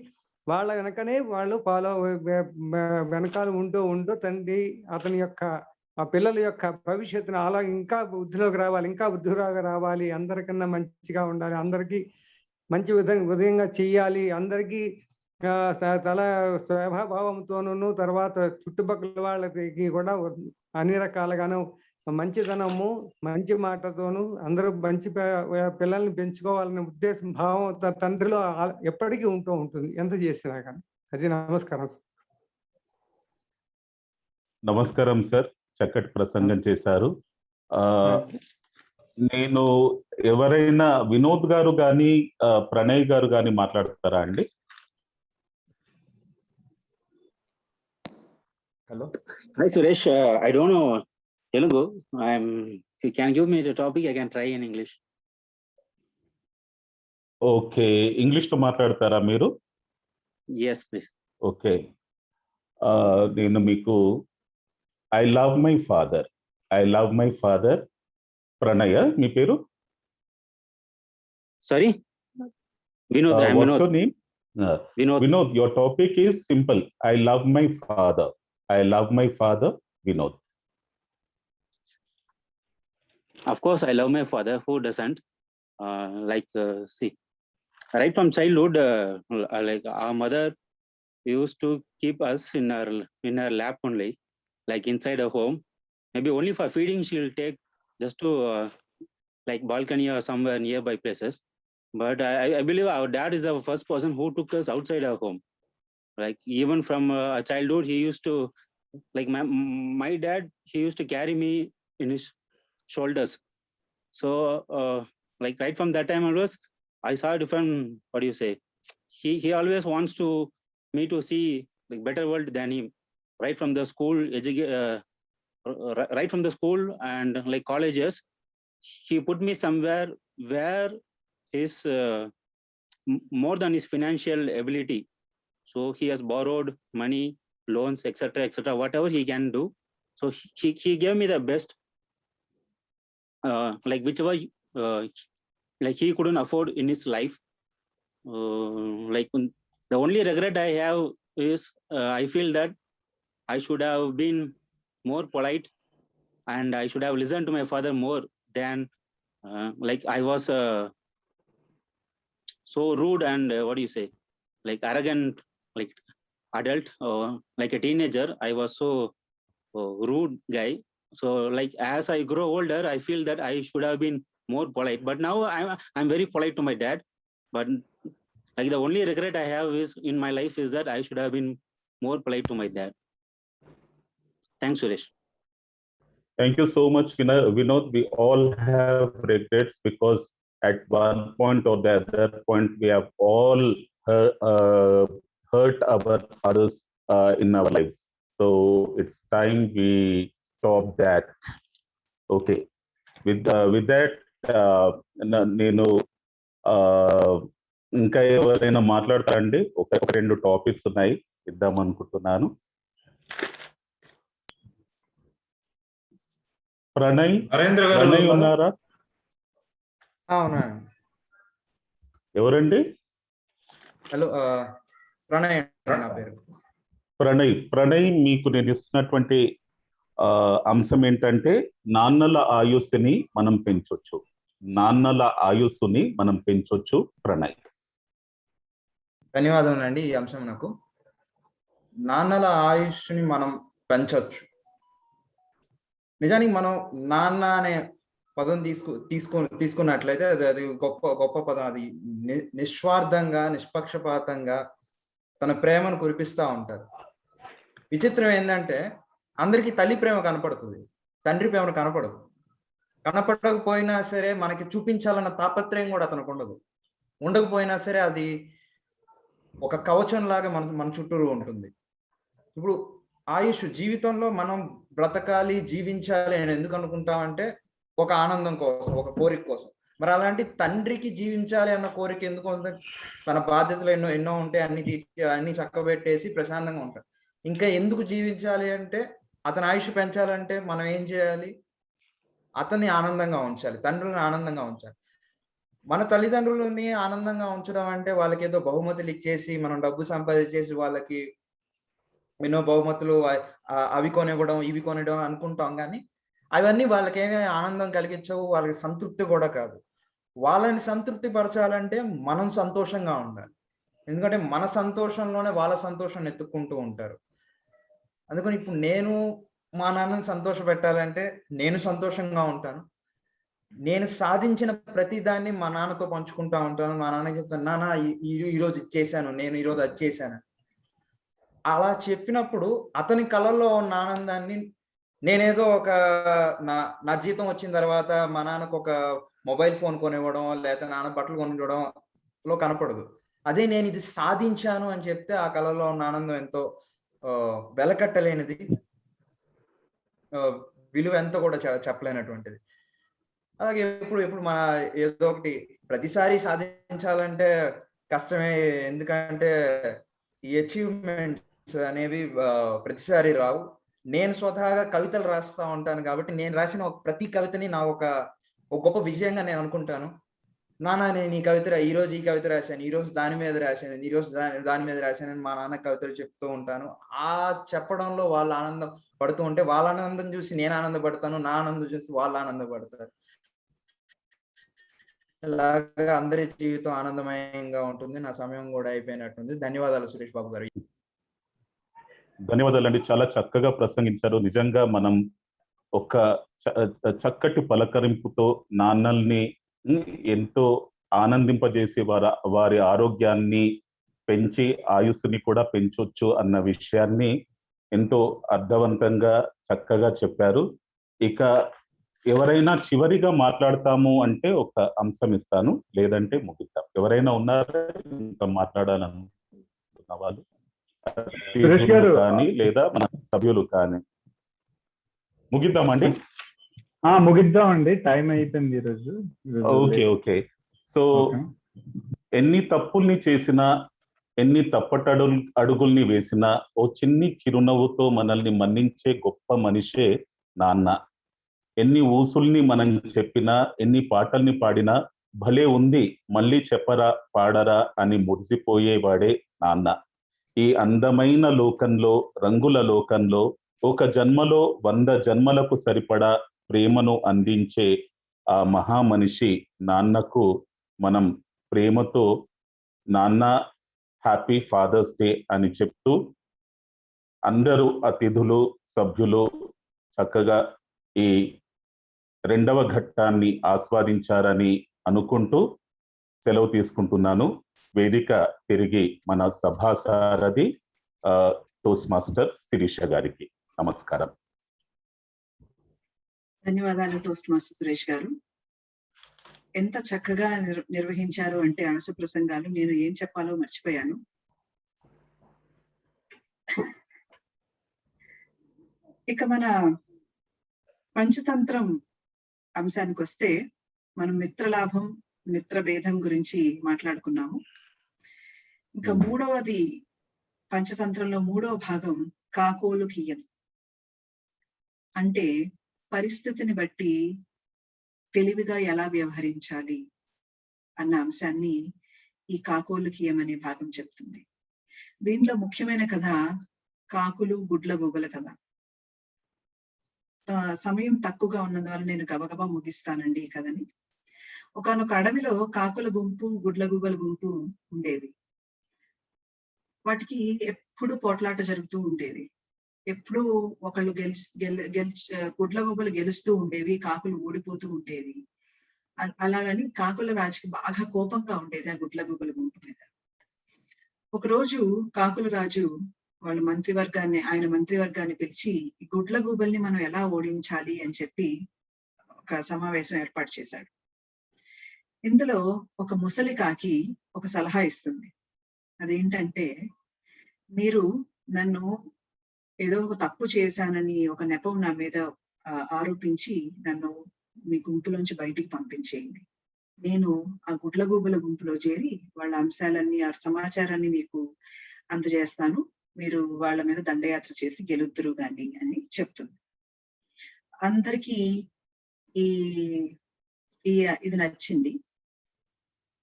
వాళ్ళ వెనకనే వాళ్ళు వెనకాల ఉంటూ తండ్రి అతని యొక్క ఆ పిల్లల యొక్క భవిష్యత్తును అలా ఇంకా వృద్ధిలోకి రావాలి, అందరికన్నా మంచిగా ఉండాలి, అందరికీ మంచి విధంగా చెయ్యాలి, అందరికీ తల స్వభావంతోనూ తర్వాత చుట్టుపక్కల వాళ్ళకి కూడా అన్ని రకాలుగాను మంచితనము, మంచి మాటతోనూ అందరూ మంచి పిల్లల్ని పెంచుకోవాలనే ఉద్దేశం, భావం తండ్రిలో ఎప్పటికీ ఉంటుంది ఎంత చేసినా కానీ. అది నమస్కారం సార్. నమస్కారం సార్, చక్కటి ప్రసంగం చేశారు. నేను ఎవరైనా వినోద్ గారు కానీ ప్రణయ్ గారు కానీ మాట్లాడతారా అండి? Hello. Hi Suresh. I don't know Telugu. If you can give me the topic, I can try in English. Okay, English లో మాట్లాడతారా మీరు? Yes, please. ఓకే, నేను మీకు ఐ లవ్ మై ఫాదర్ ప్రణయ, మీ పేరు? Sorry? Vinod. I am What's Vinod. your name? Vinod, your topic is simple. I love my father, Vinod. Of course, I love my father. Who doesn't? See, right from childhood, like our mother used to keep us in her lap only, like inside her home. Maybe only for feeding she'll take just to like balcony or somewhere nearby places. But I believe our dad is the first person who took us outside our home. Like even from a childhood, he used to, like my dad, he used to carry me in his shoulders. So like right from that time onwards, I saw a different, what do you say? He always wants me to see like better world than him. Right from the school right from the school and like colleges, he put me somewhere where is more than his financial ability. So he has borrowed money, loans, etc., whatever he can do. So he gave me the best, like whichever like he couldn't afford in his life. Like the only regret I have is I feel that I should have been more polite and I should have listened to my father more than like I was so rude and what do you say, like arrogant, like adult or like a teenager. I was so rude guy. So like as I grow older, I feel that I should have been more polite. But now I'm very polite to my dad. But like the only regret I have is in my life is that I should have been more polite to my dad. Thanks, Suresh. Thank you so much, Vinod. We all have regrets because at one point or the other point, we have all hurt our others in our lives. So it's time we stop that. Okay. With that, నేను ఇంకా ఎవరైనా మాట్లాడతారండి? ఒక 2 టాపిక్స్ ఉన్నాయి, ఇద్దాం అనుకుంటున్నాను. ప్రణయ్ ఉన్నారా? అవునా, ఎవరండి? హలో, ప్రణయ్ నా పేరు. ప్రణయ్, మీకు నేను ఇస్తున్నటువంటి అంశం ఏంటంటే నాన్నల ఆయుస్సుని మనం పెంచొచ్చు. ప్రణయ్. ధన్యవాదములు అండి. ఈ అంశం నాకు నాన్నల ఆయుష్ని మనం పెంచొచ్చు. నిజానికి మనం నాన్న అనే పదం తీసుకున్నట్లయితే అది గొప్ప పదం. అది నిస్వార్థంగా, నిష్పక్షపాతంగా తన ప్రేమను కురిపిస్తూ ఉంటారు. విచిత్రం ఏంటంటే అందరికీ తల్లి ప్రేమ కనపడుతుంది, తండ్రి ప్రేమ కనపడదు. కనపడకపోయినా సరే మనకి చూపించాలన్న తాపత్రయం కూడా అతనికి ఉండదు. ఉండకపోయినా సరే అది ఒక కవచం లాగా మన చుట్టూరు ఉంటుంది. ఇప్పుడు ఆయుష్ జీవితంలో మనం బ్రతకాలి, జీవించాలి అని ఎందుకు అనుకుంటామంటే ఒక ఆనందం కోసం, ఒక కోరిక కోసం. మరి అలాంటి తండ్రికి జీవించాలి అన్న కోరిక ఎందుకు ఉంది? తన బాధ్యతలు ఎన్నో ఉంటాయి, అన్ని చక్కబెట్టేసి ప్రశాంతంగా ఉంటాడు. ఇంకా ఎందుకు జీవించాలి అంటే అతని ఆయుష్ పెంచాలంటే మనం ఏం చేయాలి? అతన్ని ఆనందంగా ఉంచాలి, తండ్రులను ఆనందంగా ఉంచాలి. మన తల్లిదండ్రులని ఆనందంగా ఉంచడం అంటే వాళ్ళకి ఏదో బహుమతులు ఇచ్చేసి మనం డబ్బు సంపాదించేసి వాళ్ళకి ఎన్నో బహుమతులు అవి కొనివ్వడం, ఇవి కొనడం అనుకుంటాం. కానీ అవన్నీ వాళ్ళకేమీ ఆనందం కలిగించవు, వాళ్ళకి సంతృప్తి కూడా కాదు. వాళ్ళని సంతృప్తి పరచాలంటే మనం సంతోషంగా ఉండాలి. ఎందుకంటే మన సంతోషంలోనే వాళ్ళ సంతోషం ఎత్తుక్కుంటూ ఉంటారు. అందుకని ఇప్పుడు నేను మా నాన్నని సంతోష పెట్టాలంటే నేను సంతోషంగా ఉంటాను. నేను సాధించిన ప్రతి దాన్ని మా నాన్నతో పంచుకుంటా ఉంటాను. మా నాన్నకి చెప్తాను, నాన్న ఈరోజు ఇది చేశాను, నేను ఈరోజు అది చేశాను. అలా చెప్పినప్పుడు అతని కళల్లో ఉన్న ఆనందాన్ని నేనేదో ఒక నా జీతం వచ్చిన తర్వాత మా నాన్నకు ఒక మొబైల్ ఫోన్ కొనివ్వడం, లేకపోతే నాన్న బట్టలు కొనివ్వడంలో కనపడదు. అదే నేను ఇది సాధించాను అని చెప్తే ఆ కళలో ఉన్న ఆనందం ఎంతో వెలకట్టలేనిది, విలువ ఎంతో కూడా చెప్పలేనటువంటిది. అలాగే ఎప్పుడు మన ఏదో ఒకటి ప్రతిసారి సాధించాలంటే కష్టమే. ఎందుకంటే ఈ అచీవ్మెంట్స్ అనేవి ప్రతిసారి రావు. నేను స్వతహాగా కవితలు రాస్తా ఉంటాను కాబట్టి నేను రాసిన ప్రతి కవితని నా ఒక గొప్ప విజయంగా నేను అనుకుంటాను. నాన్న నేను ఈ కవిత ఈరోజు ఈ కవిత రాశాను, ఈరోజు దాని మీద రాశాను, ఈరోజు దాని మీద రాశానని మా నాన్న కవితలు చెప్తూ ఉంటాను. ఆ చెప్పడంలో వాళ్ళు ఆనందం పడుతూ ఉంటే వాళ్ళ ఆనందం చూసి నేను ఆనందపడతాను, నా ఆనందం చూసి వాళ్ళు ఆనందపడతారు. ఇలాగా అందరి జీవితం ఆనందమయంగా ఉంటుంది. నా సమయం కూడా అయిపోయినట్టుంది. ధన్యవాదాలు సురేష్ బాబు గారు. ధన్యవాదాలండి, చాలా చక్కగా ప్రసంగించారు. నిజంగా మనం ఒక చక్కటి పలకరింపుతో నాన్నల్ని ఎంతో ఆనందింపజేసి వారి ఆరోగ్యాన్ని పెంచి ఆయుస్సుని కూడా పెంచొచ్చు అన్న విషయాన్ని ఎంతో అర్థవంతంగా చక్కగా చెప్పారు. ఇక ఎవరైనా చివరిగా మాట్లాడతాము అంటే ఒక అంశం ఇస్తాను, లేదంటే ముగిద్దాం. ఎవరైనా ఉన్నారా ఇంకా మాట్లాడాలనుకున్న వాళ్ళు? కానీ లేదా మన సభ్యులు కానీ ముగిద్దామండి. ముగిద్దామండి, టైం అయిపోయింది ఈరోజు. ఓకే. సో ఎన్ని తప్పుల్ని చేసినా, ఎన్ని అడుగుల్ని వేసినా ఓ చిన్ని చిరునవ్వుతో మనల్ని మన్నించే గొప్ప మనిషే నాన్న. ఎన్ని ఊసుల్ని మనం చెప్పినా, ఎన్ని పాటల్ని పాడినా భలే ఉంది మళ్ళీ చెప్పరా పాడరా అని మురిసిపోయేవాడే నాన్న. ఈ అందమైన లోకంలో, రంగుల లోకంలో ఒక జన్మలో 100 జన్మలకు సరిపడా ప్రేమను అందించే ఆ మహామనిషి నాన్నకు మనం ప్రేమతో నాన్న హ్యాపీ ఫాదర్స్ డే అని చెప్తూ అందరూ అతిథులు, సభ్యులు చక్కగా ఈ 2వ ఘట్టాన్ని ఆస్వాదించారని అనుకుంటూ సెలవు తీసుకుంటున్నాను. వేదిక తిరిగి మన సభాసారథి టోస్ట్ మాస్టర్ శిరీష గారికి. నమస్కారం. ధన్యవాదాలు టోస్ట్ మాస్టర్ సురేష్ గారు. ఎంత చక్కగా నిర్వహించారు అంటే ఆశ ప్రసంగాలు. నేను ఏం చెప్పాలో మర్చిపోయాను. ఇక మన పంచతంత్రం అంశానికి వస్తే మనం మిత్రలాభం, మిత్రభేదం గురించి మాట్లాడుకున్నాము. ఇంకా 3వది పంచతంత్రంలో 3వ భాగం కాకోలు కియ్యం. అంటే పరిస్థితిని బట్టి తెలివిగా ఎలా వ్యవహరించాలి అన్న అంశాన్ని ఈ కాకోలు కియ్యం అనే భాగం చెప్తుంది. దీంట్లో ముఖ్యమైన కథ కాకులు గుడ్ల గూబల కథ. సమయం తక్కువగా ఉన్నందువల్ల నేను గబగబా ముగిస్తానండి ఈ కథని. ఒకానొక అడవిలో కాకుల గుంపు, గుడ్ల గూబల గుంపు ఉండేవి. వాటికి ఎప్పుడు పోట్లాట జరుగుతూ ఉండేది. ఎప్పుడు ఒకళ్ళు గుడ్ల గూబలు గెలుస్తూ ఉండేవి, కాకులు ఓడిపోతూ ఉండేవి. అలాగని కాకుల రాజుకి బాగా కోపంగా ఉండేది ఆ గుడ్ల గూబల గుంపు మీద. ఒకరోజు కాకుల రాజు ఆయన మంత్రివర్గాన్ని పిలిచి ఈ గుడ్ల గూబల్ని మనం ఎలా ఓడించాలి అని చెప్పి ఒక ఒక సమావేశం ఏర్పాటు చేశాడు. ఇందులో ఒక ముసలి కాకి ఒక సలహా ఇస్తుంది. అదేంటంటే, మీరు నన్ను ఏదో ఒక తప్పు చేశానని ఒక నెపం నా మీద ఆరోపించి నన్ను మీ గుంపులోంచి బయటికి పంపించేయండి. నేను ఆ గుడ్లగూబల గుంపులో చేరి వాళ్ళ అంశాలన్నీ, ఆ సమాచారాన్ని మీకు అందజేస్తాను. మీరు వాళ్ళ మీద దండయాత్ర చేసి గెలుద్దురు గాని అని చెప్తుంది. అందరికీ ఈ ఇది నచ్చింది.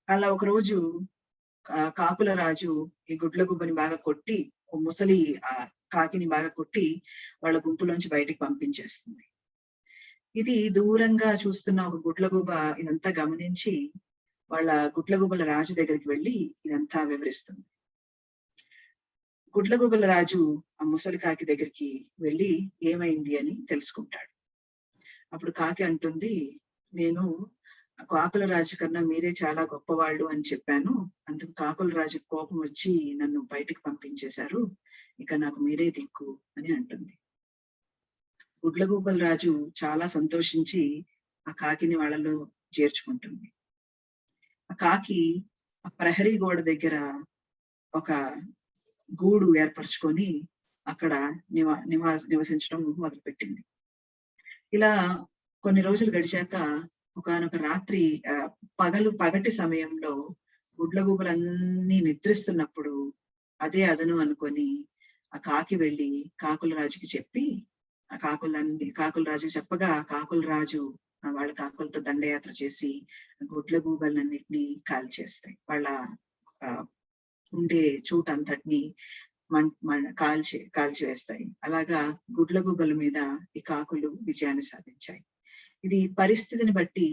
అలా ఒక రోజు కాకుల రాజు ఈ గుడ్లగూబని బాగా కొట్టి, ఓ ముసలి కాకిని బాగా కొట్టి వాళ్ళ గుంపులోంచి బయటికి పంపించేస్తుంది. ఇది దూరంగా చూస్తున్న ఒక గుడ్లగూబ ఇదంతా గమనించి వాళ్ళ గుడ్లగూబల రాజు దగ్గరికి వెళ్ళి ఇదంతా వివరిస్తుంది. గుడ్లగూబల రాజు ఆ ముసలి కాకి దగ్గరికి వెళ్ళి ఏమైంది అని తెలుసుకుంటాడు. అప్పుడు కాకి అంటుంది, నేను కాకుల రాజు కన్నా మీరే చాలా గొప్పవాళ్ళు అని చెప్పాను. అందుకు కాకుల రాజు కోపం వచ్చి నన్ను బయటికి పంపించేశారు. ఇక నాకు మీరే దిక్కు అని అంటుంది. గుడ్లగూబల రాజు చాలా సంతోషించి ఆ కాకిని వాళ్ళలో చేర్చుకుంటుంది. ఆ కాకి ఆ ప్రహరీ గోడ దగ్గర ఒక గూడు ఏర్పరచుకొని అక్కడ నివసించడం మొదలుపెట్టింది. ఇలా కొన్ని రోజులు గడిచాక ఒకానొక రాత్రి పగటి సమయంలో గుడ్లగూబలన్నీ నిద్రిస్తున్నప్పుడు అదే అదను అనుకొని ఆ కాకి వెళ్ళి కాకుల రాజుకి చెప్పి, కాకుల రాజుకి చెప్పగా కాకుల రాజు వాళ్ళ కాకులతో దండయాత్ర చేసి గుడ్లగూబలన్నిటినీ కాల్చేస్తాయి. వాళ్ళ ఉండే చోటంతటిని కాల్చివేస్తాయి. అలాగా గుడ్లగూబల మీద ఈ కాకులు విజయాన్ని సాధించాయి. ఇది పరిస్థితిని బట్టి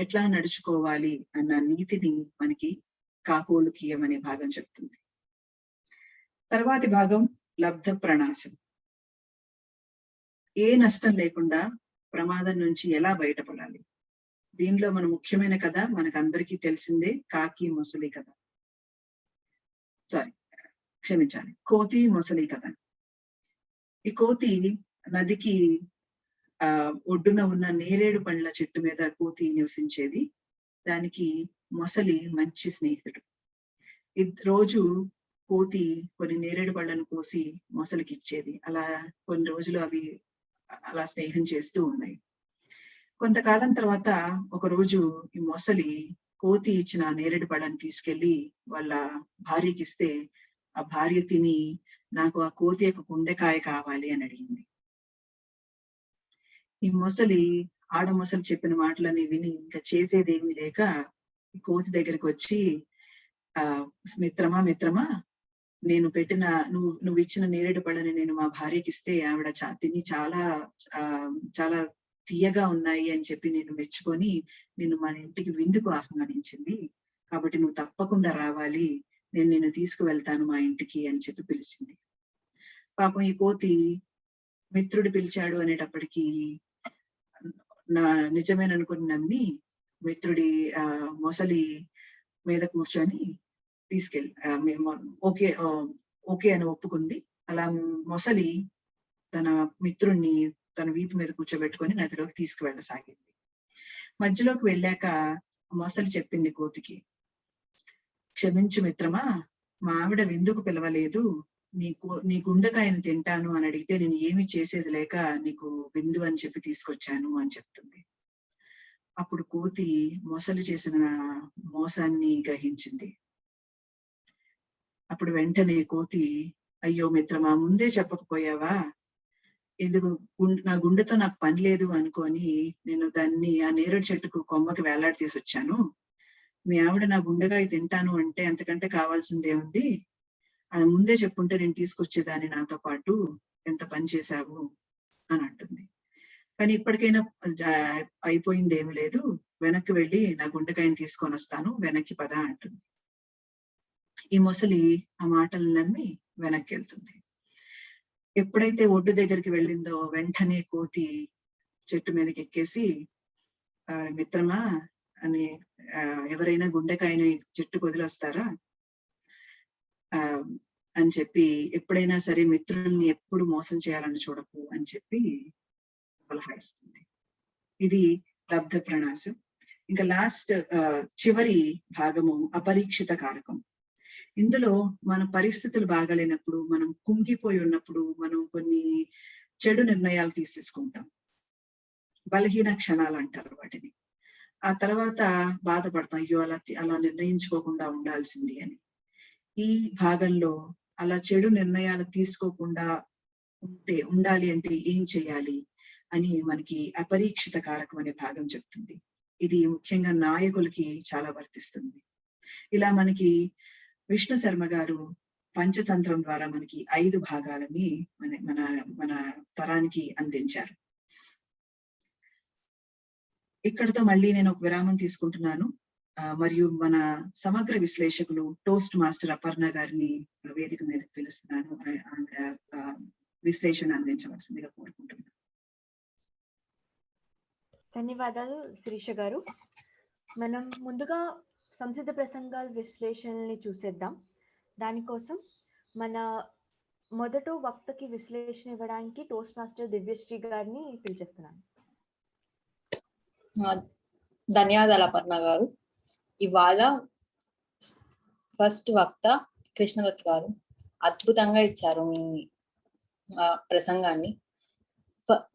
ఎట్లా నడుచుకోవాలి అన్న నీతిని మనకి కాకోలుకీయం అనే భాగం చెప్తుంది. తర్వాతి భాగం లబ్ధ ప్రణాశం. ఏ నష్టం లేకుండా ప్రమాదం నుంచి ఎలా బయటపడాలి. దీనిలో మన ముఖ్యమైన కథ మనకందరికీ తెలిసిందే, కాకి మొసలి కథ. క్షమించాలి, కోతి మొసలి కథ. ఈ కోతి నదికి ఒడ్డున ఉన్న నేరేడు పండ్ల చెట్టు మీద కోతి నివసించేది. దానికి మొసలి మంచి స్నేహితుడు. రోజు కోతి కొన్ని నేరేడు పళ్ళను కోసి మొసలికి ఇచ్చేది. అలా కొన్ని రోజులు అవి అలా స్నేహం చేస్తూ ఉన్నాయి. కొంతకాలం తర్వాత ఒక రోజు ఈ మొసలి కోతి ఇచ్చిన నేరేడు పళ్ళను తీసుకెళ్లి వాళ్ళ భార్యకి ఇస్తే ఆ భార్య తిని, నాకు ఆ కోతి యొక్క గుండెకాయ కావాలి అని అడిగింది. ఈ మొసలి ఆడ మొసలి చెప్పిన మాటలని విని ఇంకా చేసేదేమీ లేక కోతి దగ్గరికి వచ్చి, మిత్రమా నేను పెట్టిన నువ్వు ఇచ్చిన నేరేడు పళ్ళని నేను మా భార్యకి ఇస్తే ఆవిడ తిని చాలా తీయగా ఉన్నాయి అని చెప్పి నేను మెచ్చుకొని నిన్ను మన ఇంటికి విందుకు ఆహ్వానించింది. కాబట్టి నువ్వు తప్పకుండా రావాలి, నేను నిన్ను తీసుకువెళ్తాను మా ఇంటికి అని చెప్పి పిలిచింది. పాపం ఈ కోతి మిత్రుడు పిలిచాడు అనేటప్పటికీ నిజమేననుకుని నమ్మి మిత్రుడి మొసలి మీద కూర్చొని ఓకే అని ఒప్పుకుంది. అలా మొసలి తన మిత్రుణ్ణి తన వీపు మీద కూర్చోబెట్టుకొని నదిలోకి తీసుకువెళ్ళసాగింది. మధ్యలోకి వెళ్ళాక మొసలి చెప్పింది కోతికి, క్షమించు మిత్రమా, మా ఆవిడ విందుకు పిలవలేదు, నీ గుండెకాయను తింటాను అని అడిగితే నేను ఏమి చేసేది లేక నీకు విందు అని చెప్పి తీసుకొచ్చాను అని చెప్తుంది. అప్పుడు కోతి మొసలి చేసిన మోసాన్ని గ్రహించింది. అప్పుడు వెంటనే కోతి, అయ్యో మిత్రమా, ముందే చెప్పకపోయావా, ఎందుకు నా గుండెతో నాకు పని లేదు అనుకొని నేను దాన్ని ఆ నేరేడు చెట్టుకు కొమ్మకి వేలాడి తీసుకొచ్చాను. మీ ఆవిడ నా గుండెకాయ తింటాను అంటే అంతకంటే కావాల్సిందే ఉంది, అది ముందే చెప్పుంటే నేను తీసుకొచ్చేదాన్ని నాతో పాటు, ఎంత పని చేశావు అని అంటుంది. కానీ ఇప్పటికైనా అయిపోయింది ఏమి లేదు, వెనక్కి వెళ్ళి నా గుండెకాయని తీసుకొని వస్తాను, వెనక్కి పద అంటుంది. ఈ మొసలి ఆ మాటలు నమ్మి వెనక్కి వెళ్తుంది. ఎప్పుడైతే ఒడ్డు దగ్గరికి వెళ్ళిందో వెంటనే కోతి చెట్టు మీదకి ఎక్కేసి, మిత్రమా అని, ఎవరైనా గుండెకాయని చెట్టుకు వదిలేస్తారా అని చెప్పి, ఎప్పుడైనా సరే మిత్రుల్ని ఎప్పుడు మోసం చేయాలని చూడకు అని చెప్పి సలహా ఇస్తుంది. ఇది లబ్ధ ప్రణాశం. ఇంకా లాస్ట్ చివరి భాగము అపరీక్షిత కారకం. ఇందులో మన పరిస్థితులు బాగాలేనప్పుడు, మనం కుంగిపోయి ఉన్నప్పుడు మనం కొన్ని చెడు నిర్ణయాలు తీసేసుకుంటాం. బలహీన క్షణాలు అంటారు వాటిని. ఆ తర్వాత బాధపడతాం, అయ్యో అలా నిర్ణయించుకోకుండా ఉండాల్సింది అని. ఈ భాగంలో అలా చెడు నిర్ణయాలు తీసుకోకుండా ఉండాలి అంటే ఏం చేయాలి అని మనకి అపరీక్షిత కారకం అనే భాగం చెప్తుంది. ఇది ముఖ్యంగా నాయకులకి చాలా వర్తిస్తుంది. ఇలా మనకి విష్ణు శర్మ గారు పంచతంత్రం ద్వారా మనకి 5 భాగాలని మన మన తరానికి అందించారు. ఇక్కడతో మళ్ళీ నేను ఒక విరామం తీసుకుంటున్నాను. మరియు మన సమగ్ర విశ్లేషకులు టోస్ట్ మాస్టర్ అపర్ణ గారిని వేదిక మీదకి పిలుస్తున్నాను. ఆవిడ విశ్లేషణ అందించవలసిందిగా కోరుకుంటున్నాను. ధన్యవాదాలు శిరీష గారు. మనం ముందుగా సంసిద్ధ ప్రసంగాల విశ్లేషణని చూసేద్దాం. దానికోసం మన మొదట వక్తకి విశ్లేషణ ఇవ్వడానికి టోస్ట్ మాస్టర్ దివ్యశ్రీ గారిని పిలిచేస్తున్నాను. ధన్యవాదాలు అపర్ణ గారు. ఇవాళ ఫస్ట్ వక్త కృష్ణదత్ గారు అద్భుతంగా ఇచ్చారు మీ ప్రసంగాన్ని.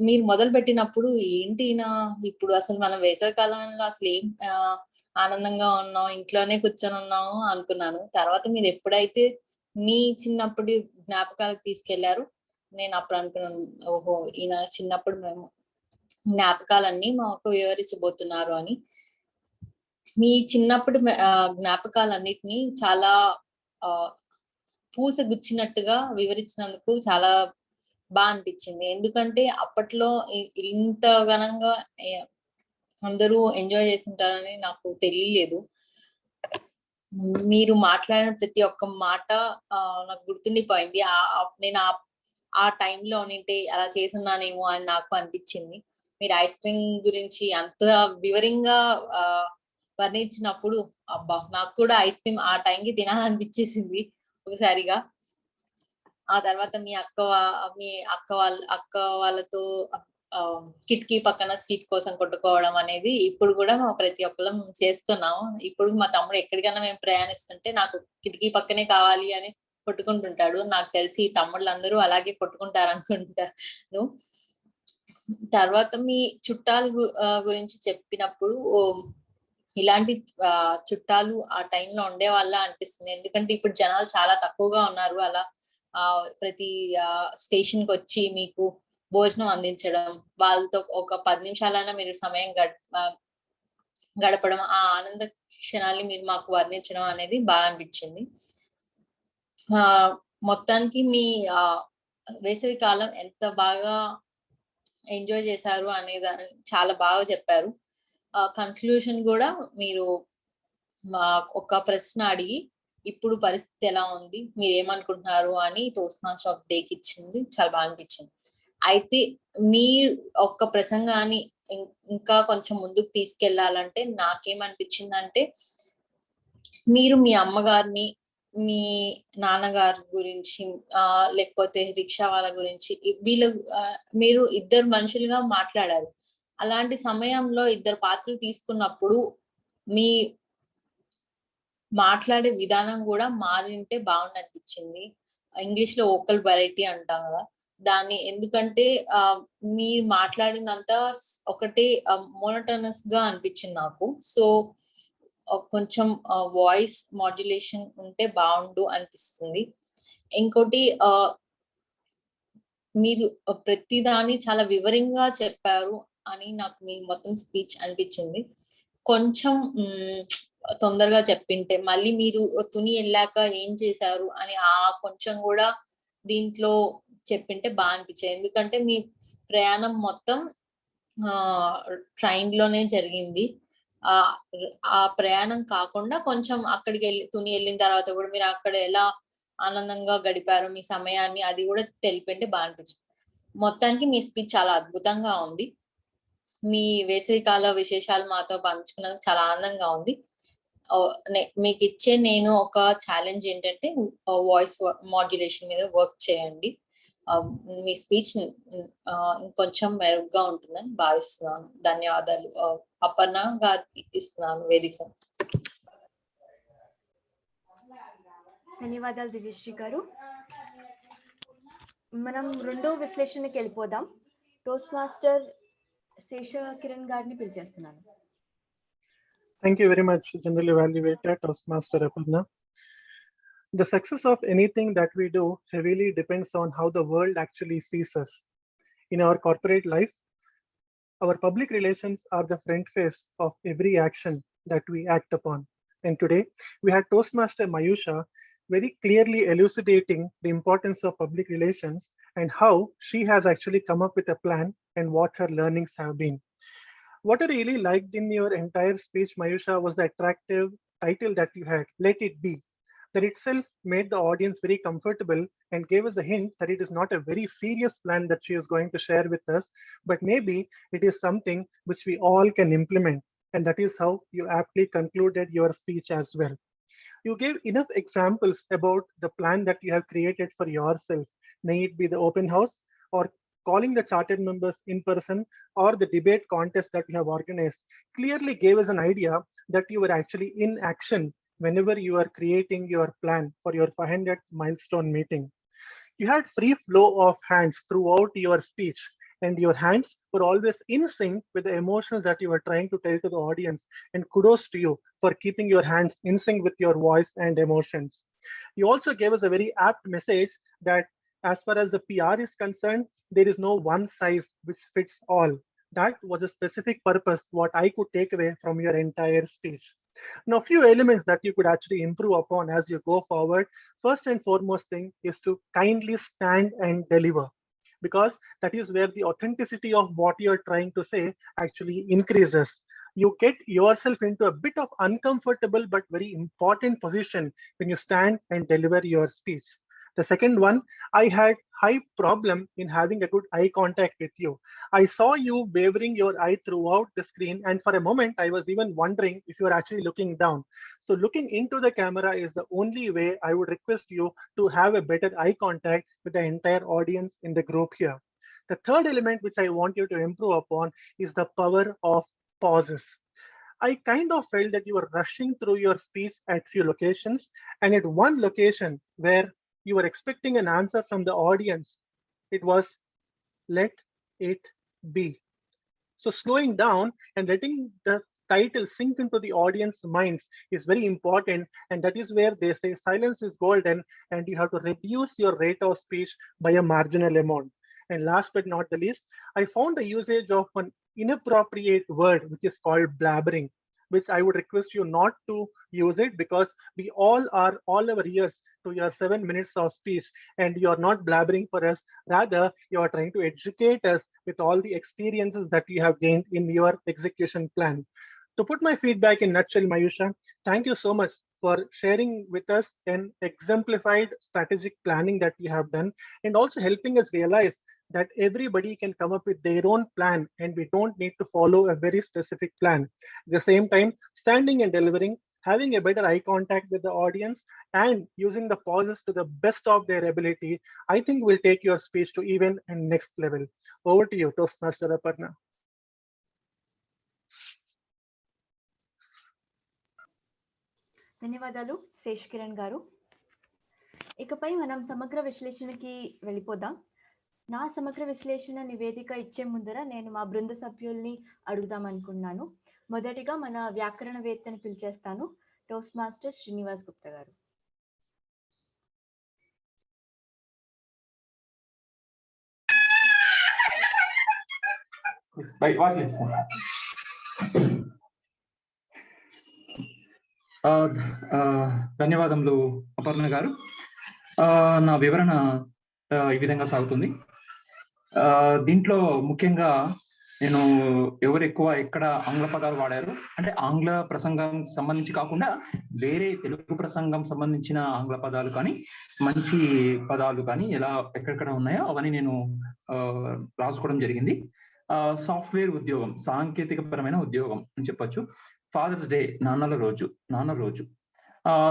మీరు మొదలు పెట్టినప్పుడు ఏంటినా ఇప్పుడు అసలు మనం వేసవికాలంలో అసలు ఏం ఆనందంగా ఉన్నాం, ఇంట్లోనే కూర్చొని ఉన్నాము అనుకున్నాను. తర్వాత మీరు ఎప్పుడైతే మీ చిన్నప్పటి జ్ఞాపకాలకు తీసుకెళ్లారు, నేను అప్పుడు అనుకున్నాను, ఓహో ఈయన చిన్నప్పుడు మేము జ్ఞాపకాలన్నీ మాకు వివరించబోతున్నారు అని. మీ చిన్నప్పటి జ్ఞాపకాలన్నిటినీ చాలా పూసగుచ్చినట్టుగా వివరించినందుకు చాలా బాగా అనిపించింది. ఎందుకంటే అప్పట్లో ఇంత ఘనంగా అందరూ ఎంజాయ్ చేస్తుంటారని నాకు తెలియలేదు. మీరు మాట్లాడిన ప్రతి ఒక్క మాట నాకు గుర్తుండిపోయింది. నేను ఆ టైంలో నింటే అలా చేసున్నానేమో అని నాకు అనిపించింది. మీరు ఐస్ క్రీమ్ గురించి అంత వివరంగా వర్ణించినప్పుడు అబ్బా నాకు కూడా ఐస్ క్రీమ్ ఆ టైంకి తినాలనిపించేసింది ఒకసారిగా. ఆ తర్వాత మీ అక్క వాళ్ళతో కిటికీ పక్కన సీట్ కోసం కొట్టుకోవడం అనేది ఇప్పుడు కూడా మా ప్రతి ఒక్కరం చేస్తున్నాము. ఇప్పుడు మా తమ్ముడు ఎక్కడికైనా మేము ప్రయాణిస్తుంటే నాకు కిటికీ పక్కనే కావాలి అని కొట్టుకుంటుంటాడు. నాకు తెలిసి తమ్ముళ్ళందరూ అలాగే కొట్టుకుంటారు అనుకుంటాను. తర్వాత మీ చుట్టాలు గురించి చెప్పినప్పుడు ఇలాంటి చుట్టాలు ఆ టైంలో ఉండే వాళ్ళ అనిపిస్తుంది. ఎందుకంటే ఇప్పుడు జనాలు చాలా తక్కువగా ఉన్నారు. అలా ప్రతి స్టేషన్ కి వచ్చి మీకు భోజనం అందించడం, వాళ్ళతో ఒక 10 నిమిషాలైనా మీరు సమయం గడపడం, ఆ ఆనంద క్షణాన్ని మీరు మాకు వర్ణించడం అనేది బాగా అనిపించింది. మొత్తానికి మీ వేసవి కాలం ఎంత బాగా ఎంజాయ్ చేశారు అనేది చాలా బాగా చెప్పారు. కన్క్లూషన్ కూడా మీరు ఒక ప్రశ్న అడిగి ఇప్పుడు పరిస్థితి ఎలా ఉంది, మీరు ఏమనుకుంటున్నారు అని టోస్ట్ మాస్టర్ ఆఫ్ డేకి ఇచ్చింది చాలా బాగా అనిపించింది. అయితే మీ ఒక్క ప్రసంగాన్ని ఇంకా కొంచెం ముందుకు తీసుకెళ్లాలంటే నాకేమనిపించింది అంటే, మీరు మీ అమ్మగారిని, మీ నాన్నగారి గురించి లేకపోతే రిక్షా వాళ్ళ గురించి మీరు ఇద్దరు మనుషులుగా మాట్లాడారు. అలాంటి సమయంలో ఇద్దరు పాత్రలు తీసుకున్నప్పుడు మీ మాట్లాడే విధానం కూడా మారింటే బాగుండనిపించింది. ఇంగ్లీష్ లో ఓకల్ వెరైటీ అంటాం కదా దాన్ని. ఎందుకంటే మీరు మాట్లాడినంత ఒకటే మోనోటోనస్ గా అనిపించింది నాకు. సో కొంచెం వాయిస్ మాడ్యులేషన్ ఉంటే బాగుండు అనిపిస్తుంది. ఇంకోటి మీరు ప్రతిదాన్ని చాలా వివరంగా చెప్పారు అని నాకు మీ మొత్తం స్పీచ్ అనిపించింది. కొంచెం తొందరగా చెప్పింటే మళ్ళీ మీరు తుని వెళ్ళాక ఏం చేశారు అని కొంచెం కూడా దీంట్లో చెప్పింటే బాగా అనిపించేది. ఎందుకంటే మీ ప్రయాణం మొత్తం ట్రైన్ లోనే జరిగింది. ఆ ప్రయాణం కాకుండా కొంచెం అక్కడికి తుని వెళ్ళిన తర్వాత కూడా మీరు అక్కడ ఎలా ఆనందంగా గడిపారు మీ సమయాన్ని, అది కూడా తెలిపింటే బాగా అనిపించింది. మొత్తానికి మీ స్పీచ్ చాలా అద్భుతంగా ఉంది. మీ వేసవికాల విశేషాలు మాతో పంచుకున్నందుకు చాలా ఆనందంగా ఉంది. మీకు ఇచ్చే నేను ఒక ఛాలెంజ్ ఏంటంటే వాయిస్ మాడ్యులేషన్ మీద వర్క్ చేయండి. మీ స్పీచ్ ఇంకొంచెం మెరుగ్గా ఉంటుందని భావిస్తున్నాను. ధన్యవాదాలు. అపర్ణ గారికి ఇస్తున్నాను వేదిక. ధన్యవాదాలు దివ్యశ్రీ గారు. మనం రెండో విశ్లేషణకి వెళ్ళిపోదాం. టోస్ట్ మాస్టర్ శేష కిరణ్ గారిని పిలిచేస్తున్నాను. Thank you very much, General Evaluator Toastmaster Aparna. The success of anything that we do heavily depends on how the world actually sees us. In our corporate life, our public relations are the front face of every action that we act upon. And today, we had Toastmaster Mayusha very clearly elucidating the importance of public relations and how she has actually come up with a plan and what her learnings have been. What I really liked in your entire speech, Mayusha, was the attractive title that you had, Let It Be. That itself made the audience very comfortable and gave us a hint that it is not a very serious plan that she is going to share with us, but maybe it is something which we all can implement. And that is how you aptly concluded your speech as well. You gave enough examples about the plan that you have created for yourself, may it be the open house or calling the chartered members in person or the debate contest that you have organized, clearly gave us an idea that you were actually in action whenever you are creating your plan for your 500th milestone meeting. You had free flow of hands throughout your speech, and your hands were always in sync with the emotions that you were trying to tell to the audience. And kudos to you for keeping your hands in sync with your voice and emotions. You also gave us a very apt message that as far as the PR is concerned, there is no one size which fits all. That was a specific purpose what I could take away from your entire speech. Now, few elements that you could actually improve upon as you go forward. First and foremost thing is to kindly stand and deliver, because that is where the authenticity of what you're trying to say actually increases. You get yourself into a bit of uncomfortable but very important position when you stand and deliver your speech. The second one, I had high problem in having a good eye contact with you. I saw you wavering your eye throughout the screen, and for a moment I was even wondering if you are actually looking down. So looking into the camera is the only way I would request you to have a better eye contact with the entire audience in the group here. The third element which I want you to improve upon is the power of pauses. I kind of felt that you were rushing through your speech at few locations, and at one location where you were expecting an answer from the audience, it was let it be. So slowing down and letting the title sink into the audience minds is very important, and that is where they say silence is golden and you have to reduce your rate of speech by a marginal amount. And last but not the least, I found the usage of an inappropriate word which is called blabbering, which I would request you not to use it, because we all are all our ears to your 7 minutes of speech, and you are not blabbering for us. Rather, you are trying to educate us with all the experiences that you have gained in your execution plan. To put my feedback in nutshell, Mayusha, thank you so much for sharing with us an exemplified strategic planning that you have done, and also helping us realize that everybody can come up with their own plan and we don't need to follow a very specific plan. At the same time, standing and delivering, having a better eye contact with the audience, and using the pauses to the best of their ability, I think will take your speech to even and next level. Over to you, Toastmaster Aparna. ధన్యవాదాలు శేష్ కిరణ్ గారు. ఇకపై మనం సమగ్ర విశ్లేషణకి వెళ్ళిపోదాం. నా సమగ్ర విశ్లేషణ నివేదిక ఇచ్చే ముందర నేను మా బృంద సభ్యుల్ని అడుగుదాం అనుకున్నాను. మొదటిగా మన వ్యాకరణవేత్తని పిలిచేస్తాను, టోస్ట్ మాస్టర్ శ్రీనివాస్ గుప్తా గారు. ధన్యవాదములు అపర్ణ గారు. నా వివరణ ఈ విధంగా సాగుతుంది. దీంట్లో ముఖ్యంగా నేను ఎవరు ఎక్కువ ఎక్కడ ఆంగ్ల పదాలు వాడారు అంటే ఆంగ్ల ప్రసంగం సంబంధించి కాకుండా వేరే తెలుగు ప్రసంగం సంబంధించిన ఆంగ్ల పదాలు కానీ మంచి పదాలు కానీ ఎలా ఎక్కడెక్కడ ఉన్నాయో అవన్నీ నేను రాసుకోవడం జరిగింది. సాఫ్ట్వేర్ ఉద్యోగం, సాంకేతిక పరమైన ఉద్యోగం అని చెప్పొచ్చు. ఫాదర్స్ డే, నాన్న రోజు,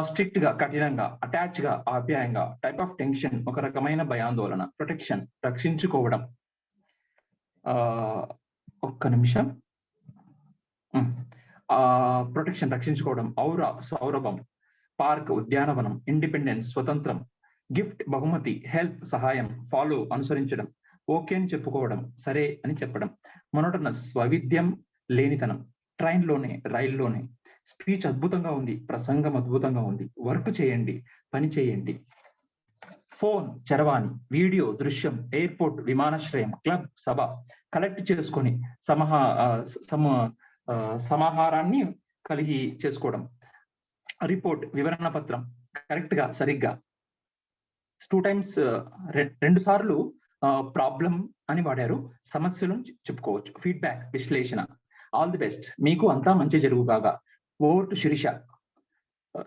స్ట్రిక్ట్ గా, కఠినంగా, అటాచ్ గా, ఆప్యాయంగా, టైప్ ఆఫ్ టెన్షన్, ఒక రకమైన భయాందోళన, ప్రొటెక్షన్, రక్షించుకోవడం. ఒక్క నిమిషం. ప్రొటెక్షన్, రక్షించుకోవడం. ఔరా, సౌరభం. పార్క్, ఉద్యానవనం. ఇండిపెండెన్స్, స్వతంత్రం. గిఫ్ట్, బహుమతి. హెల్ప్, సహాయం. ఫాలో, అనుసరించడం. ఓకే అని చెప్పుకోవడం, సరే అని చెప్పడం. మొనోటనస్, వైవిధ్యం, లేనితనం. ట్రైన్లోనే, రైల్లోనే. స్పీచ్ అద్భుతంగా ఉంది, ప్రసంగం అద్భుతంగా ఉంది. వర్క్ చేయండి, పని చేయండి. ఫోన్, చరవాణి. వీడియో, దృశ్యం. ఎయిర్పోర్ట్, విమానాశ్రయం. క్లబ్, సభ. కలెక్ట్ చేసుకొని సమాహారాన్ని కలిగి చేసుకోవడం. రిపోర్ట్, వివరణ పత్రం. కరెక్ట్ గా, సరిగ్గా. 2 times, 2 సార్లు ప్రాబ్లం అని వాడారు. సమస్యలను చెప్పుకోవచ్చు. ఫీడ్బ్యాక్, విశ్లేషణ. ఆల్ ది బెస్ట్, మీకు అంతా మంచి జరుగుగాక. ఓవర్ టు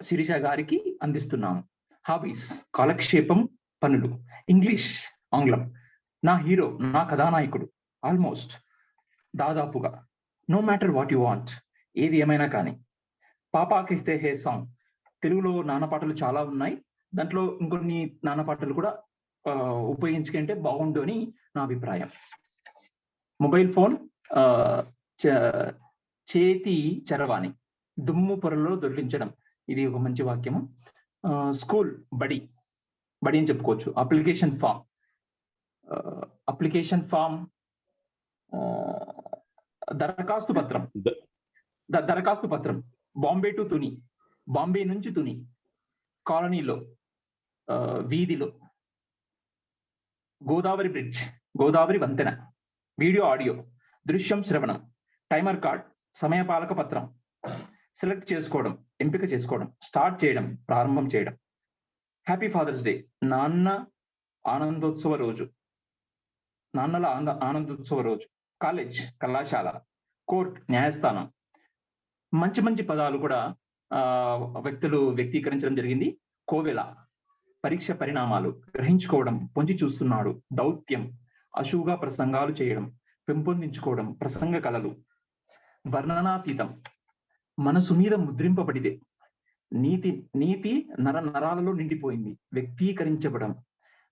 శిరీష గారికి అందిస్తున్నాము. హాబీస్, కాలక్షేపం, పనులు. ఇంగ్లీష్, ఆంగ్లం. నా హీరో, నా కథానాయకుడు. ఆల్మోస్ట్, దాదాపుగా. No matter what you want, ఏది ఏమైనా కానీ. పాపా కెహ్తే హే సాంగ్. తెలుగులో నాన్న పాటలు చాలా ఉన్నాయి, దాంట్లో ఇంకొన్ని నాన్న పాటలు కూడా ఉపయోగించుకుంటే బాగుండు అని నా అభిప్రాయం. మొబైల్ ఫోన్, చేతి చరవాణి. దుమ్ము పొరలో దొర్లించడం, ఇది ఒక మంచి వాక్యము. స్కూల్, బడి అని చెప్పుకోవచ్చు. Application form. దరఖాస్తు పత్రం. బాంబే టు తుని, బాంబే నుంచి తుని. కాలనీలో, వీధిలో. గోదావరి బ్రిడ్జ్, గోదావరి వంతెన. Video, audio. దృశ్యం, శ్రవణం. టైమర్ కార్డ్, సమయపాలక పత్రం. సెలెక్ట్ చేసుకోవడం, ఎంపిక చేసుకోవడం. స్టార్ట్ చేయడం, ప్రారంభం చేయడం. Happy father's day. నాన్నల ఆనందోత్సవ రోజు. కాలేజ్, కళాశాల. కోర్ట్, న్యాయస్థానం. మంచి పదాలు కూడా వ్యక్తులు వ్యక్తీకరించడం జరిగింది. కోవెల, పరీక్ష పరిణామాలు. గ్రహించుకోవడం, పొంచి చూస్తున్నాడు. దౌత్యం, అశువుగా ప్రసంగాలు చేయడం, పెంపొందించుకోవడం. ప్రసంగ కళలు. వర్ణనాతీతం, మనసు మీద ముద్రింపబడిదే. నీతి నరాలలో నిండిపోయింది. వ్యక్తీకరించబడం,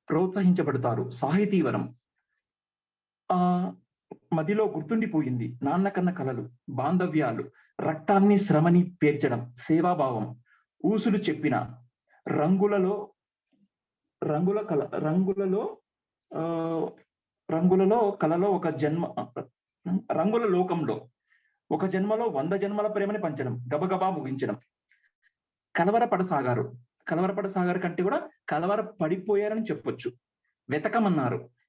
ప్రోత్సహించబడతారు. సాహితీవరం, మదిలో గుర్తుండిపోయింది. నాన్న కన్న కళలు. బాంధవ్యాలు, రక్తాన్ని శ్రమని పేర్చడం. సేవాభావం, ఊసులు చెప్పిన. రంగులలో కలలో ఒక జన్మ. రంగుల లోకంలో ఒక జన్మలో 100 జన్మల ప్రేమని పంచడం. గబగబా ముగించడం. కలవరపడసాగారు కంటే కూడా కలవర పడిపోయారని చెప్పొచ్చు.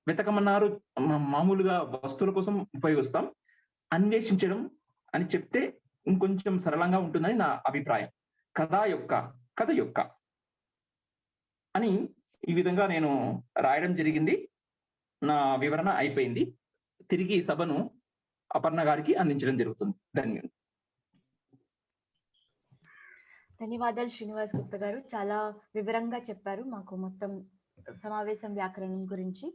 వెతకమన్నారు మామూలుగా వస్తువుల కోసం ఉపయోగిస్తాం. అన్వేషించడం అని చెప్తే ఇంకొంచెం సరళంగా ఉంటుందని నా అభిప్రాయం. కథ యొక్క అని ఈ విధంగా నేను రాయడం జరిగింది. నా వివరణ అయిపోయింది. తిరిగి సభను అపర్ణ గారికి అందించడం జరుగుతుంది. ధన్యవాదాలు శ్రీనివాస్ గుప్తా గారు, చాలా వివరంగా చెప్పారు మాకు మొత్తం సమావేశం వ్యాకరణం గురించి.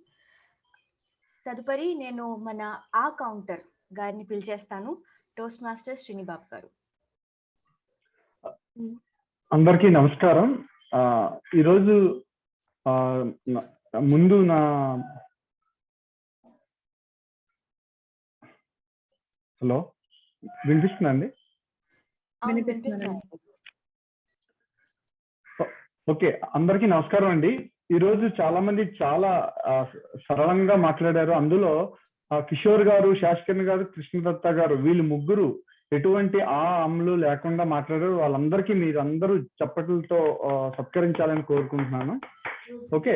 తదుపరి నేను మన కౌంటర్ గారిని పిలిచేస్తాను. టోస్ట్ మాస్టర్ శ్రీనిబాబు గారు. అందరికీ నమస్కారం. ఈరోజు ముందు హలో, వినిపిస్తుందండి? ఓకే, అందరికీ నమస్కారం అండి. ఈరోజు చాలా మంది చాలా సరళంగా మాట్లాడారు. అందులో కిషోర్ గారు, శాస్కర్ గారు, కృష్ణదత్త గారు, వీళ్ళు ముగ్గురు ఎటువంటి అమలు లేకుండా మాట్లాడారు. వాళ్ళందరికీ మీరందరూ చప్పట్లతో సత్కరించాలని కోరుకుంటున్నాను. ఓకే,